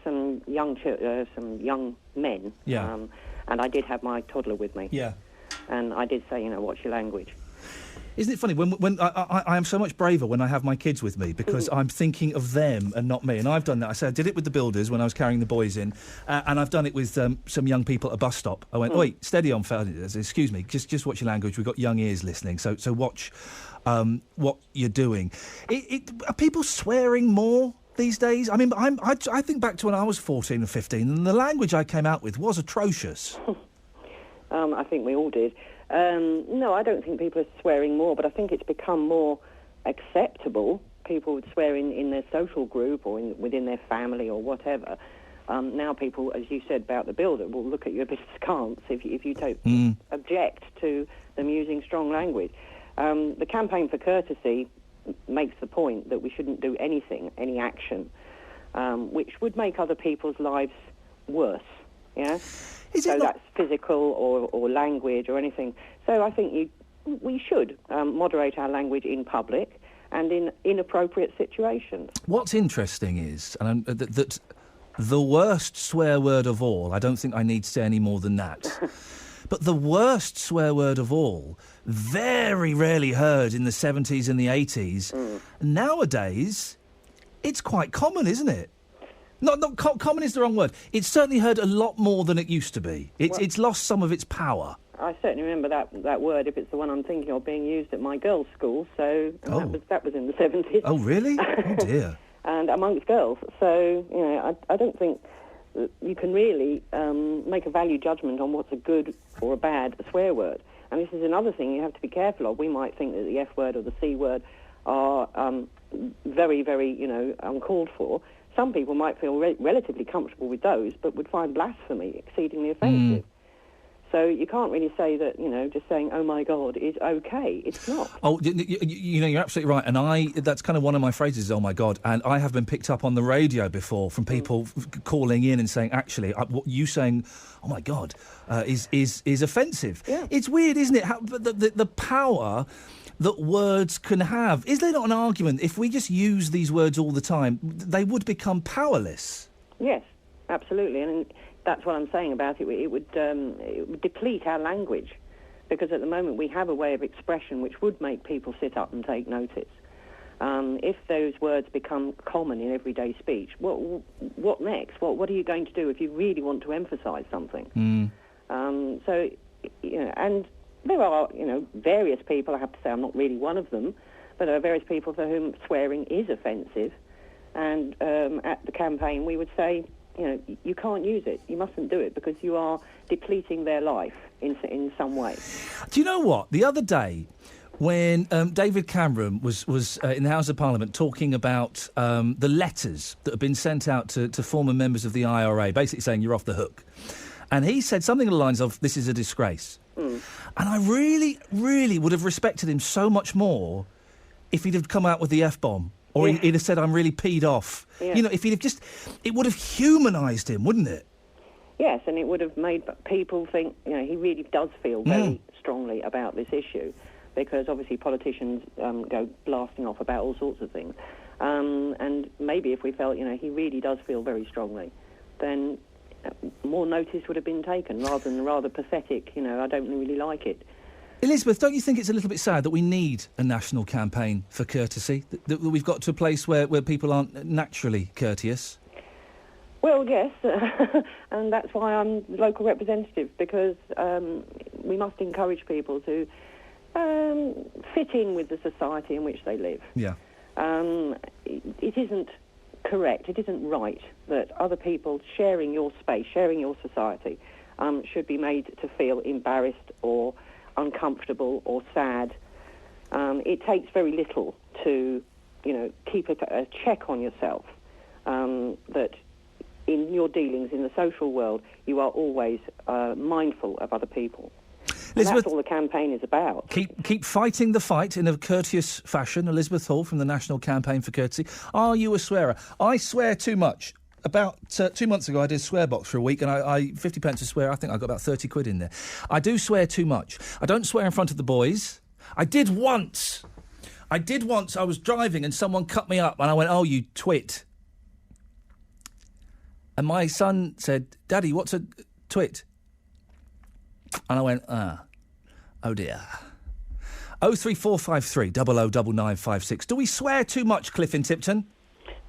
some young men. Yeah. And I did have my toddler with me. Yeah. And I did say, watch your language. Isn't it funny when I am so much braver when I have my kids with me because I'm thinking of them and not me, and I've done that. I did it with the builders when I was carrying the boys in, and I've done it with some young people at a bus stop. I went, "Wait, steady on, fellas. Excuse me, just watch your language. We've got young ears listening, so watch what you're doing." Are people swearing more these days? I mean, I think back to when I was 14 and 15, and the language I came out with was atrocious. I think we all did. No, I don't think people are swearing more, but I think it's become more acceptable. People would swear in their social group or within their family or whatever. Now people, as you said about the builder, will look at you a bit askance if you don't object to them using strong language. The Campaign for Courtesy makes the point that we shouldn't do anything, any action, which would make other people's lives worse, yeah? That's physical or language or anything. So I think we should moderate our language in public and in inappropriate situations. What's interesting is that the worst swear word of all, I don't think I need to say any more than that, but the worst swear word of all, very rarely heard in the 70s and the 80s. Nowadays, it's quite common, isn't it? Not common is the wrong word. It's certainly heard a lot more than it used to be. It's lost some of its power. I certainly remember that word, if it's the one I'm thinking of, being used at my girls' school. So that was in the 70s. Oh, really? Oh, dear. And amongst girls. So, I don't think that you can really make a value judgment on what's a good or a bad swear word. And this is another thing you have to be careful of. We might think that the F word or the C word are very, very, uncalled for. Some people might feel relatively comfortable with those, but would find blasphemy exceedingly offensive. So you can't really say that, just saying, oh, my God, is okay. It's not. Oh, you're absolutely right. And that's kind of one of my phrases, oh, my God. And I have been picked up on the radio before from people calling in and saying, actually, what you saying, oh, my God, is offensive. Yeah. It's weird, isn't it? How, the power that words can have. Is there not an argument, if we just use these words all the time, they would become powerless? Yes, absolutely. And that's what I'm saying about it. It would deplete our language, because at the moment we have a way of expression which would make people sit up and take notice. If those words become common in everyday speech, what next? What are you going to do if you really want to emphasise something? And there are, various people, I have to say I'm not really one of them, but there are various people for whom swearing is offensive. And at the campaign we would say, you can't use it. You mustn't do it because you are depleting their life in some way. Do you know what? The other day, when David Cameron was in the House of Parliament talking about the letters that have been sent out to former members of the IRA, basically saying you're off the hook. And he said something along the lines of, this is a disgrace. And I really, really would have respected him so much more if he'd have come out with the F-bomb. Or he'd have said, I'm really peed off. Yeah. If he'd have it would have humanised him, wouldn't it? Yes, and it would have made people think, he really does feel very strongly about this issue, because obviously politicians go blasting off about all sorts of things. And maybe if we felt, he really does feel very strongly, then more notice would have been taken rather than rather pathetic. I don't really like it. Elizabeth, don't you think it's a little bit sad that we need a national campaign for courtesy? That we've got to a place where people aren't naturally courteous? Well, yes, and that's why I'm the local representative, because we must encourage people to fit in with the society in which they live. Yeah. It isn't correct, it isn't right that other people sharing your space, sharing your society, should be made to feel embarrassed or uncomfortable or sad. It takes very little to, keep a check on yourself, that in your dealings in the social world, you are always mindful of other people. And that's all the campaign is about. Keep fighting the fight in a courteous fashion. Elizabeth Hall from the National Campaign for Courtesy. Are you a swearer? I swear too much. About 2 months ago, I did Swearbox for a week, and I 50 pence to swear. I think I got about 30 quid in there. I do swear too much. I don't swear in front of the boys. I did once. I was driving, and someone cut me up, and I went, "Oh, you twit." And my son said, "Daddy, what's a twit?" And I went, oh dear. 03453 009956. Do we swear too much, Cliff in Tipton?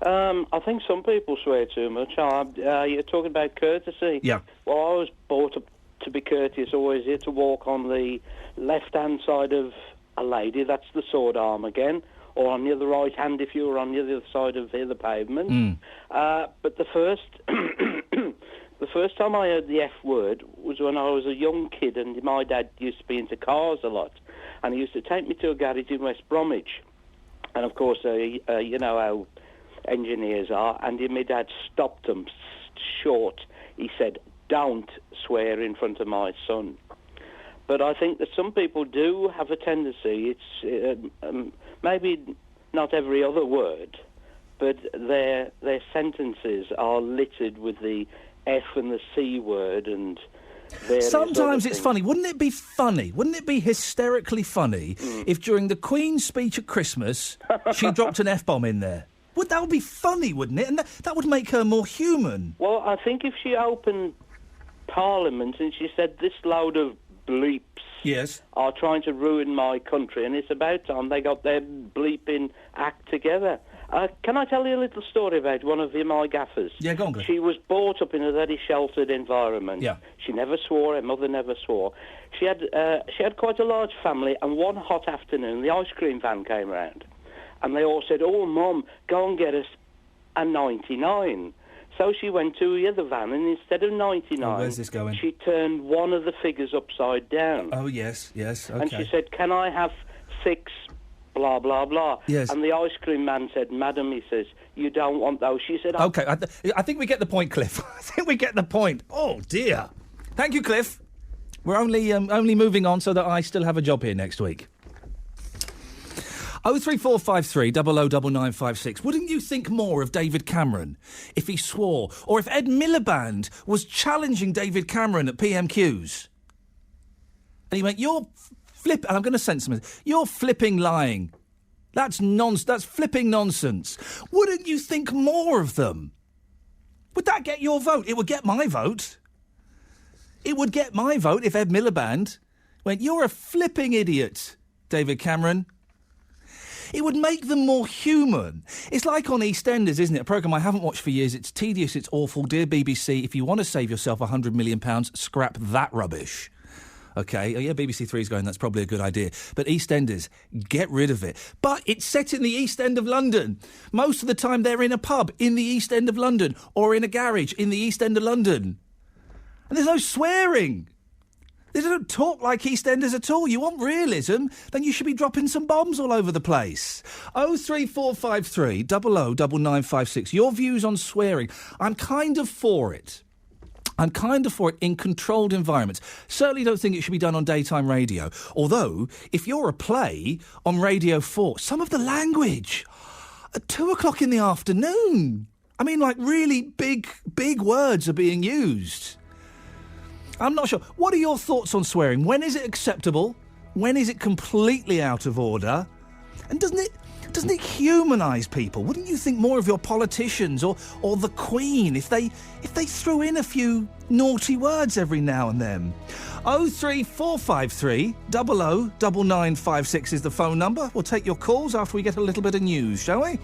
I think some people swear too much. You're talking about courtesy. Yeah. Well, I was brought up to be courteous always, here to walk on the left-hand side of a lady, that's the sword arm again, or on the other right hand if you were on the other side of the pavement. But the first the first time I heard the F word was when I was a young kid, and my dad used to be into cars a lot, and he used to take me to a garage in West Bromwich. And of course, you know how engineers are, and my dad stopped them short. He said, "Don't swear in front of my son." But I think that some people do have a tendency, it's maybe not every other word, but their sentences are littered with the F and the C word and sometimes it's funny. Wouldn't it be funny? Wouldn't it be hysterically funny if during the Queen's speech at Christmas she dropped an F-bomb in there? That would be funny, wouldn't it? And that would make her more human. Well, I think if she opened Parliament and she said, "This load of bleeps are trying to ruin my country, and it's about time they got their bleeping act together." Can I tell you a little story about one of my gaffers? Yeah, go on, Glenn. She was brought up in a very sheltered environment. Yeah. She never swore, her mother never swore. She had quite a large family, and one hot afternoon the ice cream van came round, and they all said, "Oh, Mum, go and get us a 99. So she went to the other van, and instead of 99, where's this going? She turned one of the figures upside down. Oh, yes, okay. And she said, "Can I have 6, blah, blah, blah?" Yes. And the ice cream man said, "Madam," he says, "you don't want those." She said, OK, I think we get the point, Cliff. I think we get the point. Oh, dear. Thank you, Cliff. We're only moving on so that I still have a job here next week. 03453 009956. Wouldn't you think more of David Cameron if he swore? Or if Ed Miliband was challenging David Cameron at PMQs? And he went, "You're and I'm going to send something. "You're flipping lying. That's flipping nonsense." Wouldn't you think more of them? Would that get your vote? It would get my vote. It would get my vote if Ed Miliband went, "You're a flipping idiot, David Cameron." It would make them more human. It's like on EastEnders, isn't it? A programme I haven't watched for years. It's tedious, it's awful. Dear BBC, if you want to save yourself £100 million, scrap that rubbish. OK, yeah, BBC Three's going, that's probably a good idea. But EastEnders, get rid of it. But it's set in the East End of London. Most of the time they're in a pub in the East End of London or in a garage in the East End of London. And there's no swearing. They don't talk like EastEnders at all. You want realism? Then you should be dropping some bombs all over the place. 03453 009956. Your views on swearing. I'm kind of for it. In controlled environments. Certainly don't think it should be done on daytime radio. Although, if you're a play on Radio 4, some of the language at 2:00 in the afternoon. I mean, like really big words are being used. I'm not sure. What are your thoughts on swearing? When is it acceptable? When is it completely out of order? And Doesn't it humanise people? Wouldn't you think more of your politicians or the Queen if they threw in a few naughty words every now and then? 03453 009956 is the phone number. We'll take your calls after we get a little bit of news, shall we?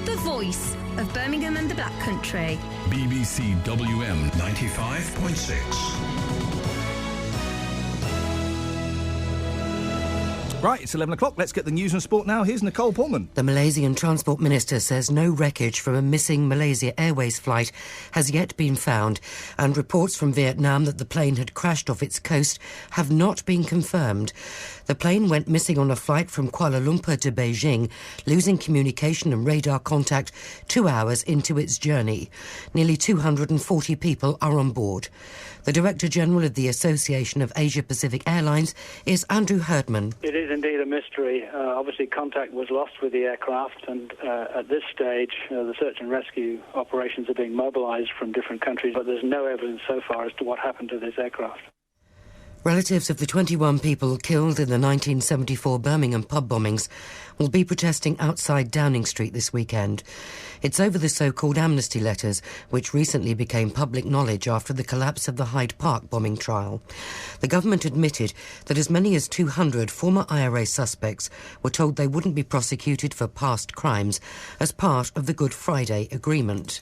The voice of Birmingham and the Black Country. BBC WM 95.6. Right, it's 11 o'clock. Let's get the news and sport now. Here's Nicole Pullman. The Malaysian Transport Minister says no wreckage from a missing Malaysia Airways flight has yet been found, and reports from Vietnam that the plane had crashed off its coast have not been confirmed. The plane went missing on a flight from Kuala Lumpur to Beijing, losing communication and radar contact 2 hours into its journey. Nearly 240 people are on board. The Director General of the Association of Asia-Pacific Airlines is Andrew Herdman. It is indeed a mystery. Obviously, contact was lost with the aircraft, and at this stage, the search and rescue operations are being mobilised from different countries, but there's no evidence so far as to what happened to this aircraft. Relatives of the 21 people killed in the 1974 Birmingham pub bombings will be protesting outside Downing Street this weekend. It's over the so-called amnesty letters, which recently became public knowledge after the collapse of the Hyde Park bombing trial. The government admitted that as many as 200 former IRA suspects were told they wouldn't be prosecuted for past crimes as part of the Good Friday Agreement.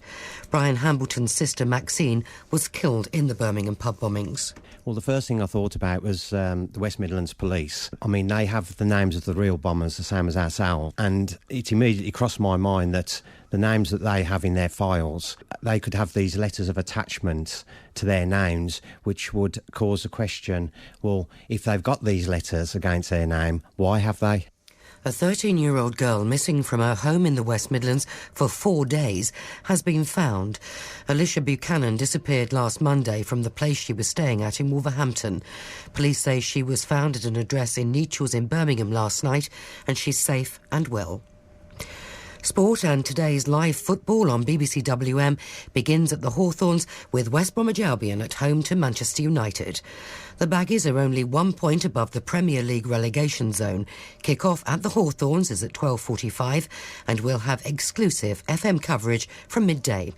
Brian Hambleton's sister Maxine was killed in the Birmingham pub bombings. Well, the first thing I thought about was the West Midlands Police. I mean, they have the names of the real bombers, the same as ourselves, and it immediately crossed my mind that the names that they have in their files, they could have these letters of attachment to their names, which would cause the question, well, if they've got these letters against their name, why have they? A 13-year-old girl missing from her home in the West Midlands for 4 days has been found. Alicia Buchanan disappeared last Monday from the place she was staying at in Wolverhampton. Police say she was found at an address in Nechells in Birmingham last night, and she's safe and well. Sport and today's live football on BBC WM begins at the Hawthorns with West Bromwich Albion at home to Manchester United. The Baggies are only 1 point above the Premier League relegation zone. Kick-off at the Hawthorns is at 12:45 and will have exclusive FM coverage from midday.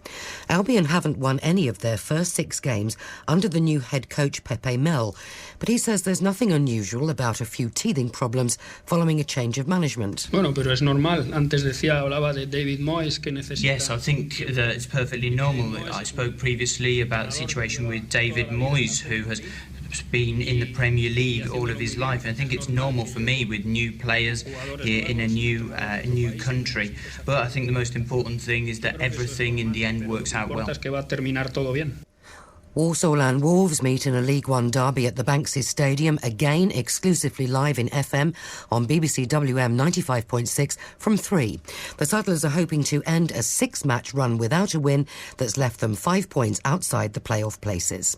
Albion haven't won any of their first 6 games under the new head coach Pepe Mel, but he says there's nothing unusual about a few teething problems following a change of management. Bueno, pero es normal. Antes hablaba de David Moyes que necesita. Yes, I think that it's perfectly normal. I spoke previously about the situation with David Moyes, who has been in the Premier League all of his life. And I think it's normal for me with new players here in a new country. But I think the most important thing is that everything in the end works out well. Walsall and Wolves meet in a League One derby at the Banks's Stadium, again exclusively live in FM on BBC WM 95.6 from 3. The Saddlers are hoping to end a 6-match run without a win that's left them 5 points outside the playoff places.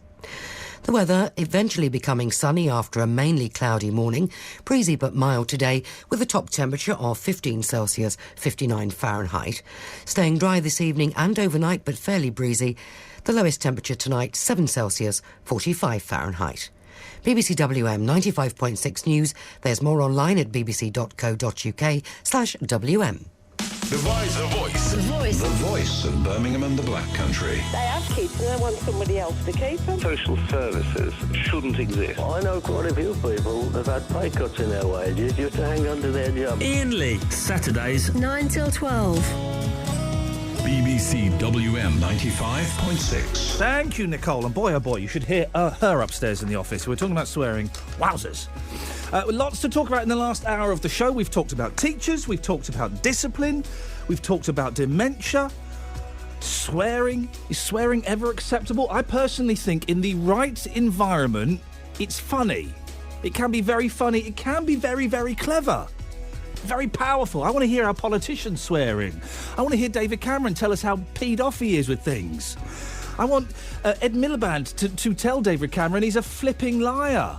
The weather eventually becoming sunny after a mainly cloudy morning, breezy but mild today with a top temperature of 15 Celsius, 59 Fahrenheit. Staying dry this evening and overnight but fairly breezy. The lowest temperature tonight, 7 Celsius, 45 Fahrenheit. BBC WM 95.6 News. There's more online at bbc.co.uk/WM. The Voice. The Voice. The Voice. The voice of Birmingham and the Black Country. They have kids and they want somebody else to keep them. Social services shouldn't exist. I know quite a few people that have had pay cuts in their wages just to hang on to their job. Iain Lee, Saturdays 9 till 12. BBC WM 95.6. Thank you, Nicole. And boy, oh boy, you should hear her upstairs in the office. We're talking about swearing. Wowzers. Lots to talk about in the last hour of the show. We've talked about teachers. We've talked about discipline. We've talked about dementia. Swearing. Is swearing ever acceptable? I personally think in the right environment, it's funny. It can be very funny. It can be very, very clever. Very powerful. I want to hear our politicians swearing. I want to hear David Cameron tell us how peed off he is with things. I want Ed Miliband to tell David Cameron he's a flipping liar.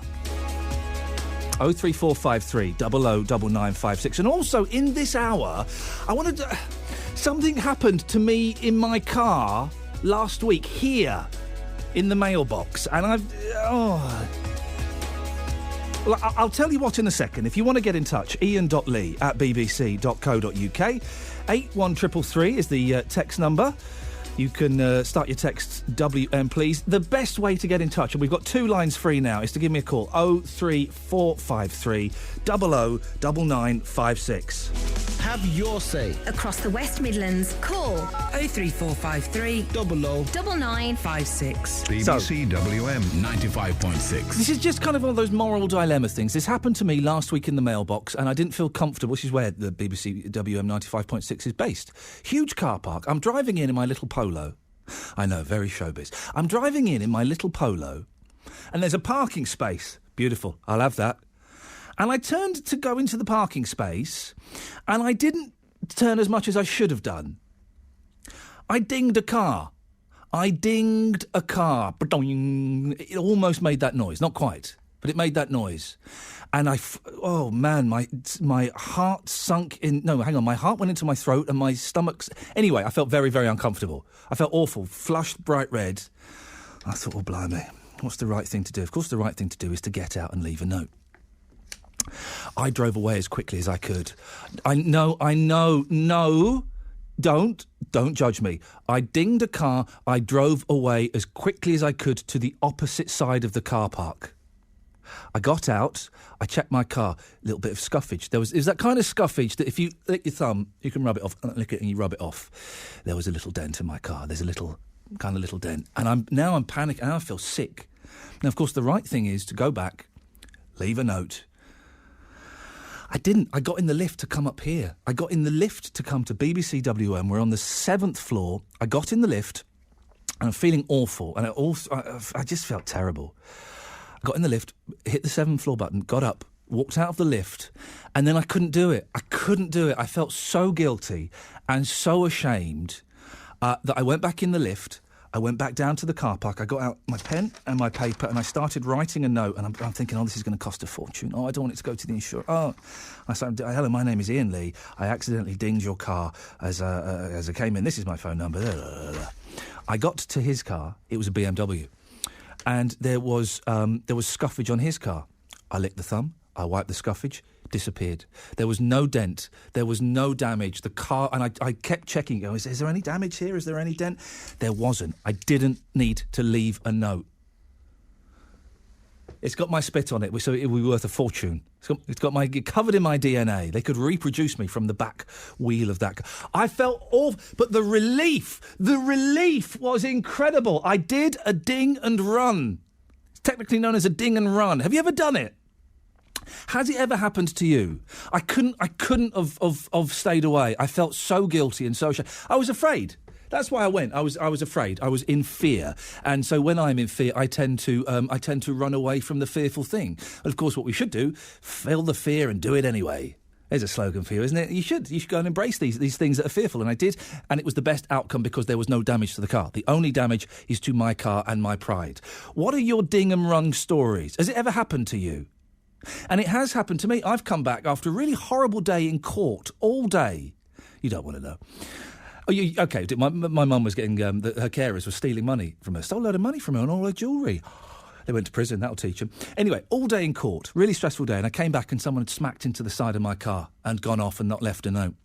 03453 009956. And also, in this hour, I wanted to... Something happened to me in my car last week here in the mailbox, and Well, I'll tell you what in a second. If you want to get in touch, iain.lee@bbc.co.uk. 81333 is the text number. You can start your texts WM, please. The best way to get in touch, and we've got 2 lines free now, is to give me a call. 03453 009956. Have your say. Across the West Midlands, call 03453 009956. BBC WM 95.6. This is just kind of one of those moral dilemma things. This happened to me last week in the mailbox, and I didn't feel comfortable, which is where the BBC WM 95.6 is based. Huge car park. I'm driving in my little Polo. I know, very showbiz. I'm driving in my little Polo, and there's a parking space. Beautiful. I'll have that. And I turned to go into the parking space, and I didn't turn as much as I should have done. I dinged a car. It almost made that noise. Not quite, but it made that noise. And oh man, my heart sunk in... No, hang on, my heart went into my throat and my stomach... Anyway, I felt very, very uncomfortable. I felt awful, flushed bright red. I thought, oh, blimey, what's the right thing to do? Of course, the right thing to do is to get out and leave a note. I drove away as quickly as I could. I know, no, don't judge me. I dinged a car, I drove away as quickly as I could to the opposite side of the car park. I got out, I checked my car, a little bit of scuffage. It was that kind of scuffage that if you lick your thumb, you can rub it off, lick it and you rub it off. There was a little dent in my car, there's a little dent. And I'm panicking, and I feel sick. Now, of course, the right thing is to go back, leave a note. I didn't. I got in the lift to come up here. I got in the lift to come to BBC WM. We're on the 7th floor. I got in the lift, and I'm feeling awful. And I just felt terrible. I got in the lift, hit the 7th floor button, got up, walked out of the lift, and then I couldn't do it. I felt so guilty and so ashamed that I went back in the lift. I went back down to the car park, I got out my pen and my paper, and I started writing a note, and I'm thinking, this is going to cost a fortune. I don't want it to go to the insurer. I said, hello, my name is Iain Lee. I accidentally dinged your car as I came in. This is my phone number. I got to his car. It was a BMW. And there was scuffage on his car. I licked the thumb. I wiped the scuffage. Disappeared. There was no dent. There was no damage. The car, and I kept checking. Is there any damage here? Is there any dent? There wasn't. I didn't need to leave a note. It's got my spit on it, so it would be worth a fortune. It's got covered in my DNA. They could reproduce me from the back wheel of that car. I felt awful, but the relief was incredible. I did a ding and run. It's technically known as a ding and run. Have you ever done it? Has it ever happened to you? I couldn't have stayed away. I felt so guilty and so ashamed. I was afraid. That's why I went. I was afraid. I was in fear, and so when I'm in fear, I tend to run away from the fearful thing. And of course, what we should do: feel the fear and do it anyway. There's a slogan for you, isn't it? You should go and embrace these things that are fearful, and I did, and it was the best outcome because there was no damage to the car. The only damage is to my car and my pride. What are your ding and run stories? Has it ever happened to you? And it has happened to me. I've come back after a really horrible day in court, all day. You don't want to know. Okay, my mum was getting... her carers were stealing money from her. Stole a load of money from her and all her jewellery. They went to prison, that'll teach them. Anyway, all day in court, really stressful day, and I came back and someone had smacked into the side of my car and gone off and not left a note.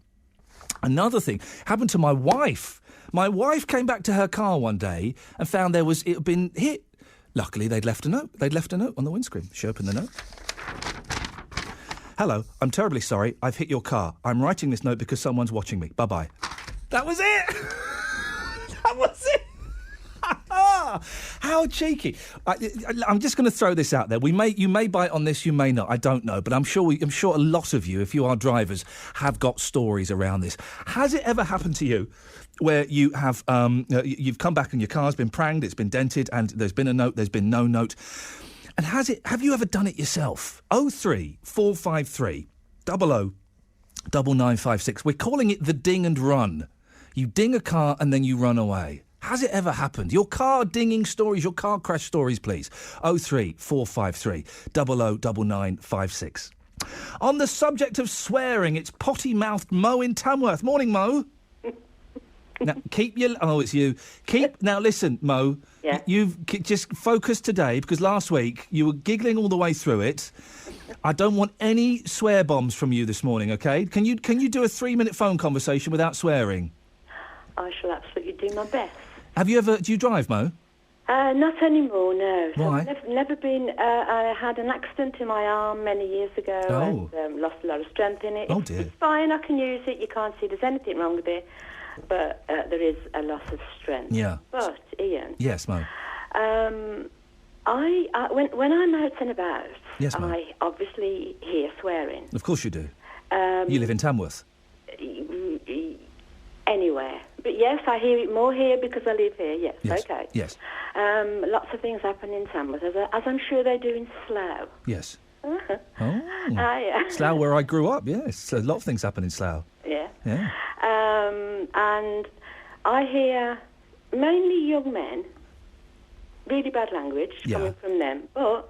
Another thing happened to my wife. My wife came back to her car one day and found it had been hit. Luckily, they'd left a note. They'd left a note on the windscreen. She opened the note. Hello, I'm terribly sorry. I've hit your car. I'm writing this note because someone's watching me. Bye-bye. That was it. That was it. How cheeky. I'm just going to throw this out there. You may bite on this, you may not. I don't know. But I'm sure a lot of you, if you are drivers, have got stories around this. Has it ever happened to you where you have you've come back and your car's been pranged, it's been dented, and there's been a note, there's been no note? And have you ever done it yourself? 03453 009956. We're calling it the ding and run. You ding a car and then you run away. Has it ever happened? Your car dinging stories, your car crash stories, please. 03453 009956. On the subject of swearing, it's potty-mouthed Mo in Tamworth. Morning, Mo. Now, keep your... Oh, it's you. Now, listen, Mo. Yeah. You've just focused today, because last week you were giggling all the way through it. I don't want any swear bombs from you this morning, OK? Can you do a 3-minute phone conversation without swearing? I shall absolutely do my best. Do you drive, Mo? Not anymore, no. Why? I've never been... I had an accident in my arm many years ago and lost a lot of strength in it. Oh, dear. It's fine, I can use it. You can't see there's anything wrong with it. But there is a loss of strength. Yeah. But, Iain... Yes, Mo. When I'm out and about, Yes, Mo. I obviously hear swearing. Of course you do. You live in Tamworth. Anywhere. But yes, I hear it more here because I live here, yes. Okay. Yes. Lots of things happen in Tamworth, as I'm sure they do in Slough. Yes. Uh-huh. Oh. Yeah. Slough, where I grew up, yes. A lot of things happen in Slough. Yeah. Yeah. And I hear mainly young men, really bad language coming from them. But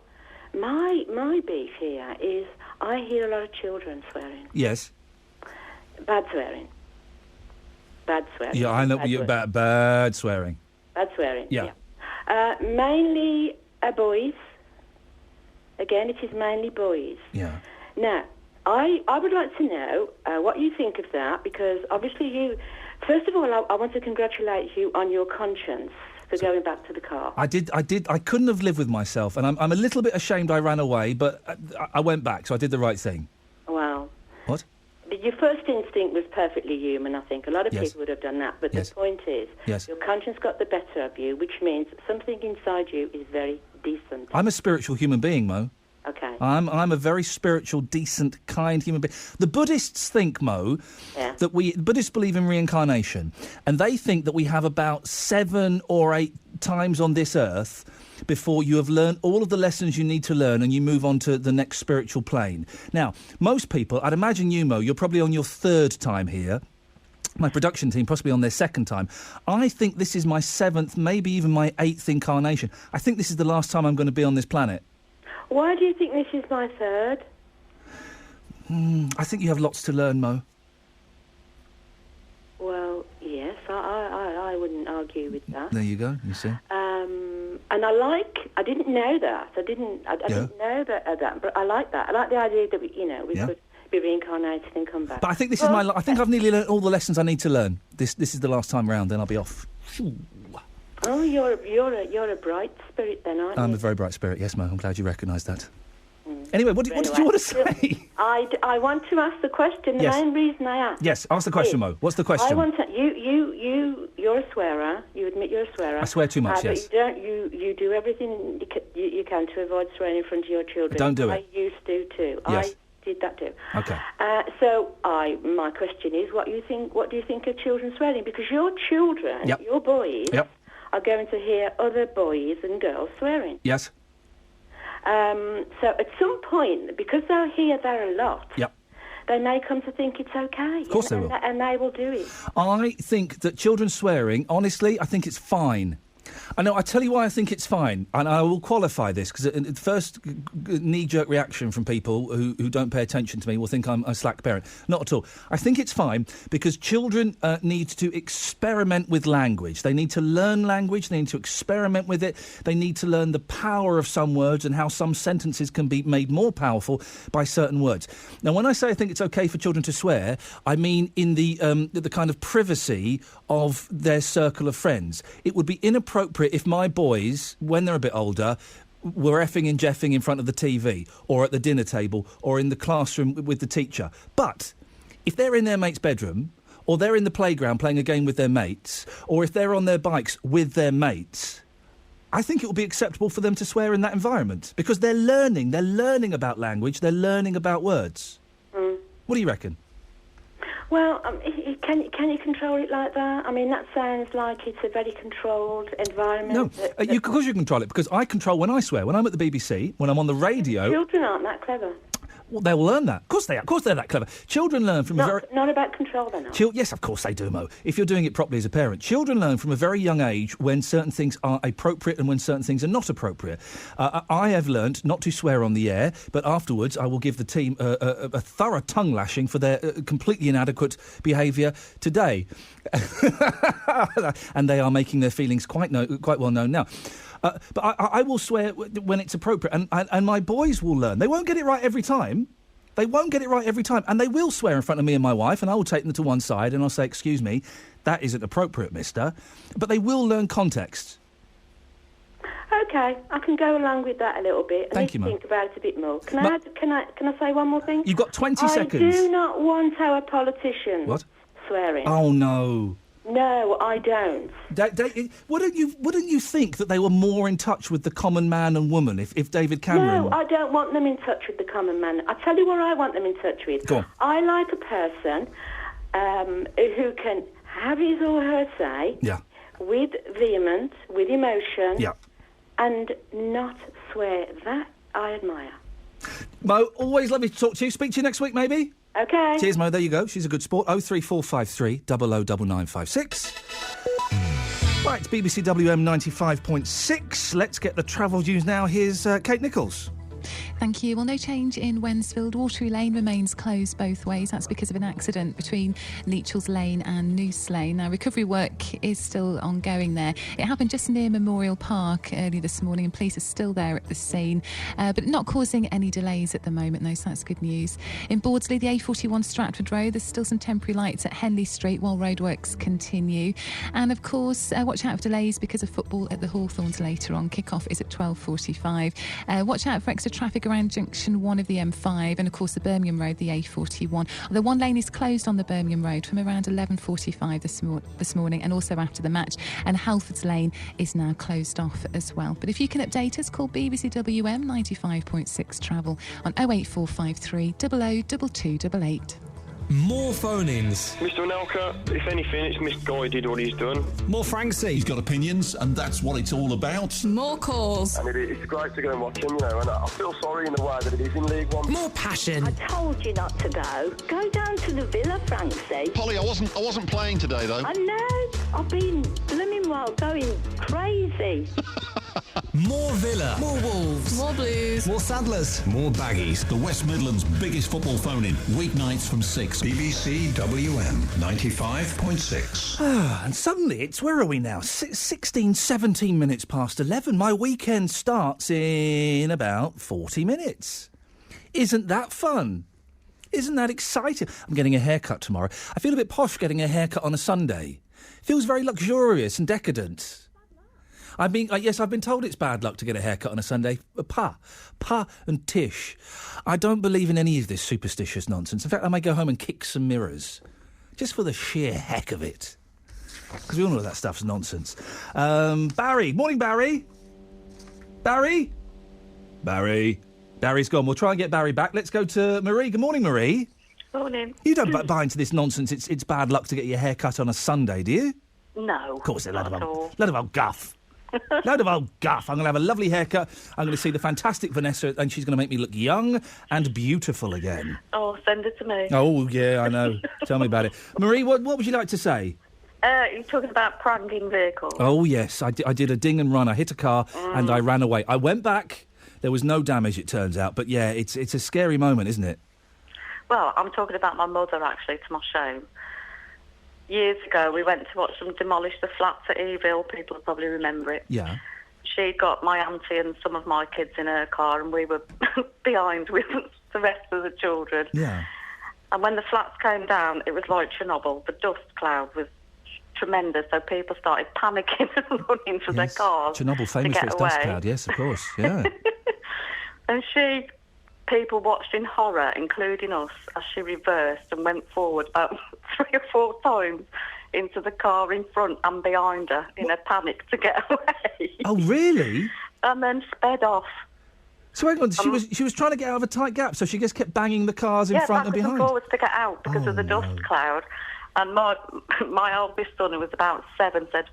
my beef here is I hear a lot of children swearing. Yes. Bad swearing. Bad swearing. Yeah, I know bad swearing. Bad swearing, yeah. Mainly boys. Again, it is mainly boys. Yeah. Now, I would like to know what you think of that, because obviously you... First of all, I want to congratulate you on your conscience for going back to the car. I did. I couldn't have lived with myself, and I'm a little bit ashamed I ran away, but I went back, so I did the right thing. Wow. What? Your first instinct was perfectly human, I think. A lot of people would have done that. But the point is, your conscience got the better of you, which means something inside you is very decent. I'm a spiritual human being, Mo. Okay. I'm a very spiritual, decent, kind human being. The Buddhists think, Mo, that Buddhists believe in reincarnation, and they think that we have about 7 or 8 times on this earth before you have learned all of the lessons you need to learn and you move on to the next spiritual plane. Now, most people, I'd imagine you, Mo, you're probably on your 3rd time here. My production team possibly on their 2nd time. I think this is my 7th, maybe even my 8th incarnation. I think this is the last time I'm going to be on this planet. Why do you think this is my 3rd? I think you have lots to learn, Mo. Well, yes, I wouldn't argue with that. There you go, you see. And I didn't know that. I didn't know that, but I like that. I like the idea that we could be reincarnated and come back. But I think this is my... I think I've nearly learned all the lessons I need to learn. This is the last time round, then I'll be off. Oh, you're a bright spirit then, aren't you? I'm a very bright spirit, yes, Mo. I'm glad you recognise that. Anyway, what did you want to say? I want to ask the question. The main reason I asked. Yes, ask the question, Mo. What's the question? I want to, you're a swearer. You admit you're a swearer. I swear too much, yes. But you do everything you can to avoid swearing in front of your children. Don't do it. I used to too. Yes. I did that too. Okay. So my question is, what do you think of children swearing? Because your children, your boys, are going to hear other boys and girls swearing. Yes. So at some point, because they'll hear that a lot, they may come to think it's okay. Of course they will. And they will do it. I think that children swearing, honestly, I think it's fine. I know, I tell you why I think it's fine, and I will qualify this, because the first knee-jerk reaction from people who don't pay attention to me will think I'm a slack parent. Not at all. I think it's fine because children need to experiment with language. They need to learn language, they need to experiment with it, they need to learn the power of some words and how some sentences can be made more powerful by certain words. Now, when I say I think it's okay for children to swear, I mean in the kind of privacy of their circle of friends. It would be inappropriate if my boys, when they're a bit older, were effing and jeffing in front of the TV or at the dinner table or in the classroom with the teacher. But if they're in their mate's bedroom or they're in the playground playing a game with their mates or if they're on their bikes with their mates, I think it will be acceptable for them to swear in that environment because they're learning about language, they're learning about words. What do you reckon? Well, can you control it like that? I mean, that sounds like it's a very controlled environment. No, of course you control it, because I control when I swear. When I'm at the BBC, when I'm on the radio... Children aren't that clever. Well, they will learn that. Of course they are. Of course they're that clever. Children learn from a very... Not about control, then. Yes, of course they do, Mo. If you're doing it properly as a parent. Children learn from a very young age when certain things are appropriate and when certain things are not appropriate. I have learned not to swear on the air, but afterwards I will give the team a thorough tongue lashing for their completely inadequate behaviour today. And they are making their feelings quite well known now. But I will swear when it's appropriate, and my boys will learn. They won't get it right every time. And they will swear in front of me and my wife, and I will take them to one side and I'll say, excuse me, that isn't appropriate, mister. But they will learn context. OK, I can go along with that a little bit. Thank you, Mo. Think about it a bit more. Can I say one more thing? You've got 20 seconds. I do not want our politicians swearing. Oh, no. No, I don't. Wouldn't you think that they were more in touch with the common man and woman if David Cameron... No, I don't want them in touch with the common man. I'll tell you what I want them in touch with. Go on. I like a person who can have his or her say with vehemence, with emotion, and not swear. That I admire. Mo, always lovely to talk to you. Speak to you next week, maybe? OK. Cheers, Mo. There you go. She's a good sport. 03453 009956. Right, BBC WM 95.6. Let's get the travel news now. Here's Kate Nichols. Thank you. Well, no change in Wensfield. Watery Lane remains closed both ways. That's because of an accident between Leachells Lane and Noose Lane. Now, recovery work is still ongoing there. It happened just near Memorial Park early this morning, and police are still there at the scene, but not causing any delays at the moment, though, so that's good news. In Bawdsley, the A41 Stratford Road, there's still some temporary lights at Henley Street while roadworks continue. And, of course, watch out for delays because of football at the Hawthorns later on. Kick-off is at 12:45. Watch out for extra traffic around Junction 1 of the M5 and, of course, the Birmingham Road, the A41. The one lane is closed on the Birmingham Road from around 11:45 this morning and also after the match, and Halfords Lane is now closed off as well. But if you can update us, call BBC WM 95.6 Travel on 08453 002288. More phone-ins. Mr. Anelka, if anything, it's misguided what he's done. More Franksy. He's got opinions, and that's what it's all about. More calls. And it's great to go and watch him, and I feel sorry in the way that it is in League One. More passion. I told you not to go. Go down to the Villa, Francie. Polly, I wasn't playing today, though. I know. I've been blooming well, going crazy. More Villa. More Wolves. More Blues. More Saddlers. More Baggies. The West Midlands' biggest football phone-in. Weeknights from 6. BBC WM 95.6. And suddenly where are we now? 16, 17 minutes past 11. My weekend starts in about 40 minutes. Isn't that fun? Isn't that exciting? I'm getting a haircut tomorrow. I feel a bit posh getting a haircut on a Sunday. Feels very luxurious and decadent. I've been told it's bad luck to get a haircut on a Sunday. Pa and tish. I don't believe in any of this superstitious nonsense. In fact, I may go home and kick some mirrors. Just for the sheer heck of it. Because we all know that stuff's nonsense. Barry. Morning, Barry. Barry? Barry's gone. We'll try and get Barry back. Let's go to Marie. Good morning, Marie. Morning. You don't buy into this nonsense. It's bad luck to get your hair cut on a Sunday, do you? No. Of course, a load of old guff. Load of old guff. I'm going to have a lovely haircut. I'm going to see the fantastic Vanessa, and she's going to make me look young and beautiful again. Oh, send it to me. Oh, yeah, I know. Tell me about it. Marie, what would you like to say? You're talking about pranking vehicles. Oh, yes. I did a ding and run. I hit a car and I ran away. I went back. There was no damage, it turns out. But, yeah, it's a scary moment, isn't it? Well, I'm talking about my mother, actually, to my shame. Years ago, we went to watch them demolish the flats at Eville. People will probably remember it. Yeah. She got my auntie and some of my kids in her car, and we were behind with the rest of the children. Yeah. And when the flats came down, it was like Chernobyl. The dust cloud was tremendous, so people started panicking and running for their cars. Chernobyl, famous for its dust cloud, yes, of course, yeah. And people watched in horror, including us, as she reversed and went forward about 3 or 4 times into the car in front and behind her in a panic to get away. Oh, really? And then sped off. So hang on, she was trying to get out of a tight gap, so she just kept banging the cars in front and behind? Yeah, backwards and forwards to get out because of the dust cloud. And my oldest son, who was about 7, said,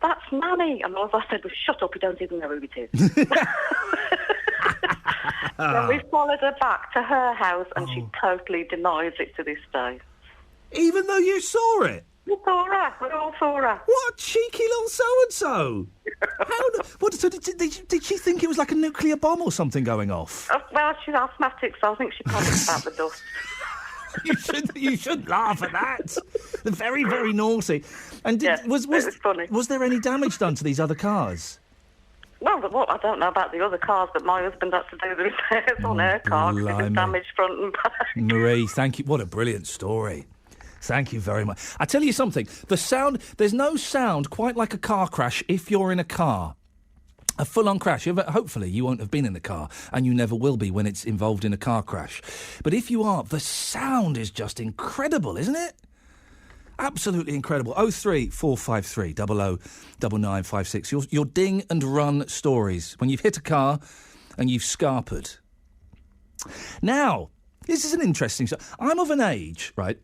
"That's Nanny." And all I said was, "Shut up, you don't even know who it is." Then we followed her back to her house, and she totally denies it to this day. Even though you saw it? We saw her. We all saw her. What a cheeky little so-and-so. So did she think it was like a nuclear bomb or something going off? Well, she's asthmatic, so I think she panicked about the dust. You should laugh at that. Very, very naughty. And it was funny. Was there any damage done to these other cars? Well, I don't know about the other cars, but my husband had to do the repairs on her car because it was damaged front and back. Marie, thank you. What a brilliant story. Thank you very much. I tell you something, there's no sound quite like a car crash if you're in a car. A full-on crash. Hopefully you won't have been in the car, and you never will be when it's involved in a car crash. But if you are, the sound is just incredible, isn't it? Absolutely incredible. 03453 009956. Your ding and run stories when you've hit a car and you've scarpered. Now, this is an interesting story. I'm of an age, right?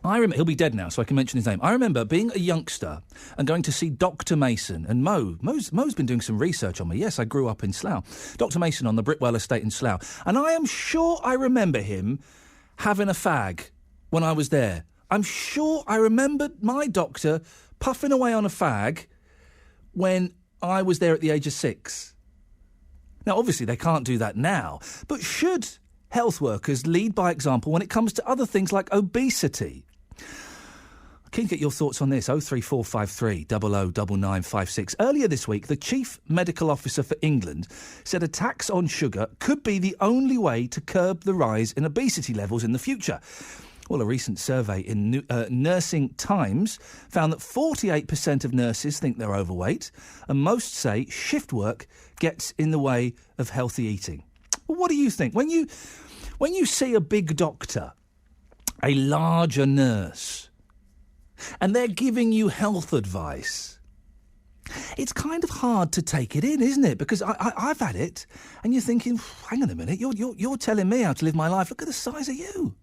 I remember, he'll be dead now, so I can mention his name. I remember being a youngster and going to see Dr. Mason. And Mo's been doing some research on me. Yes, I grew up in Slough. Dr. Mason on the Britwell estate in Slough. And I am sure I remember him having a fag when I was there. I'm sure I remembered my doctor puffing away on a fag when I was there at the age of 6. Now, obviously, they can't do that now. But should health workers lead by example when it comes to other things like obesity? Keen to get your thoughts on this. 03453 009956. Earlier this week, the Chief Medical Officer for England said a tax on sugar could be the only way to curb the rise in obesity levels in the future. Well, a recent survey in Nursing Times found that 48% of nurses think they're overweight, and most say shift work gets in the way of healthy eating. Well, what do you think? When you see a big doctor, a larger nurse, and they're giving you health advice, it's kind of hard to take it in, isn't it? Because I've had it, and you're thinking, hang on a minute, you're telling me how to live my life. Look at the size of you.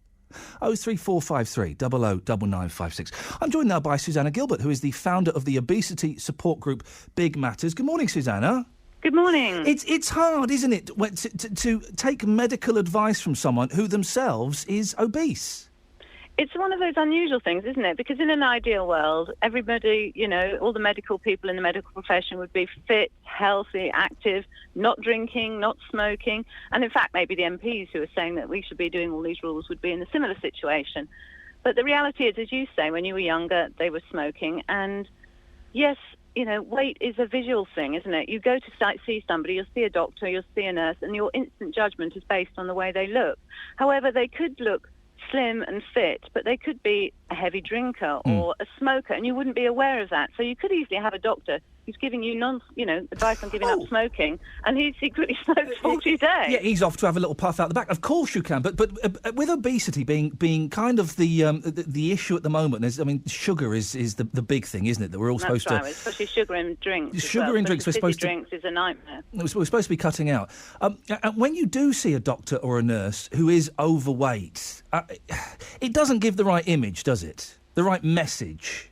03453 009956. I'm joined now by Susanna Gilbert, who is the founder of the obesity support group Big Matters. Good morning, Susanna. Good morning. It's hard, isn't it, to take medical advice from someone who themselves is obese? It's one of those unusual things, isn't it? Because in an ideal world, everybody, all the medical people in the medical profession would be fit, healthy, active, not drinking, not smoking. And in fact, maybe the MPs who are saying that we should be doing all these rules would be in a similar situation. But the reality is, as you say, when you were younger, they were smoking. And yes, weight is a visual thing, isn't it? You go to see somebody, you'll see a doctor, you'll see a nurse, and your instant judgment is based on the way they look. However, they could look slim and fit, but they could be a heavy drinker or a smoker, and you wouldn't be aware of that. So you could easily have a doctor who's giving you advice on giving up smoking, and he secretly smokes 40 a day. Yeah, he's off to have a little puff out the back. Of course you can, but with obesity being kind of the issue at the moment, sugar is the big thing, isn't it? That we're all supposed to, especially sugar in drinks. Sugar in drinks, we're supposed to. Drinks is a nightmare. We're supposed to be cutting out. And when you do see a doctor or a nurse who is overweight, it doesn't give the right image, does it? The right message.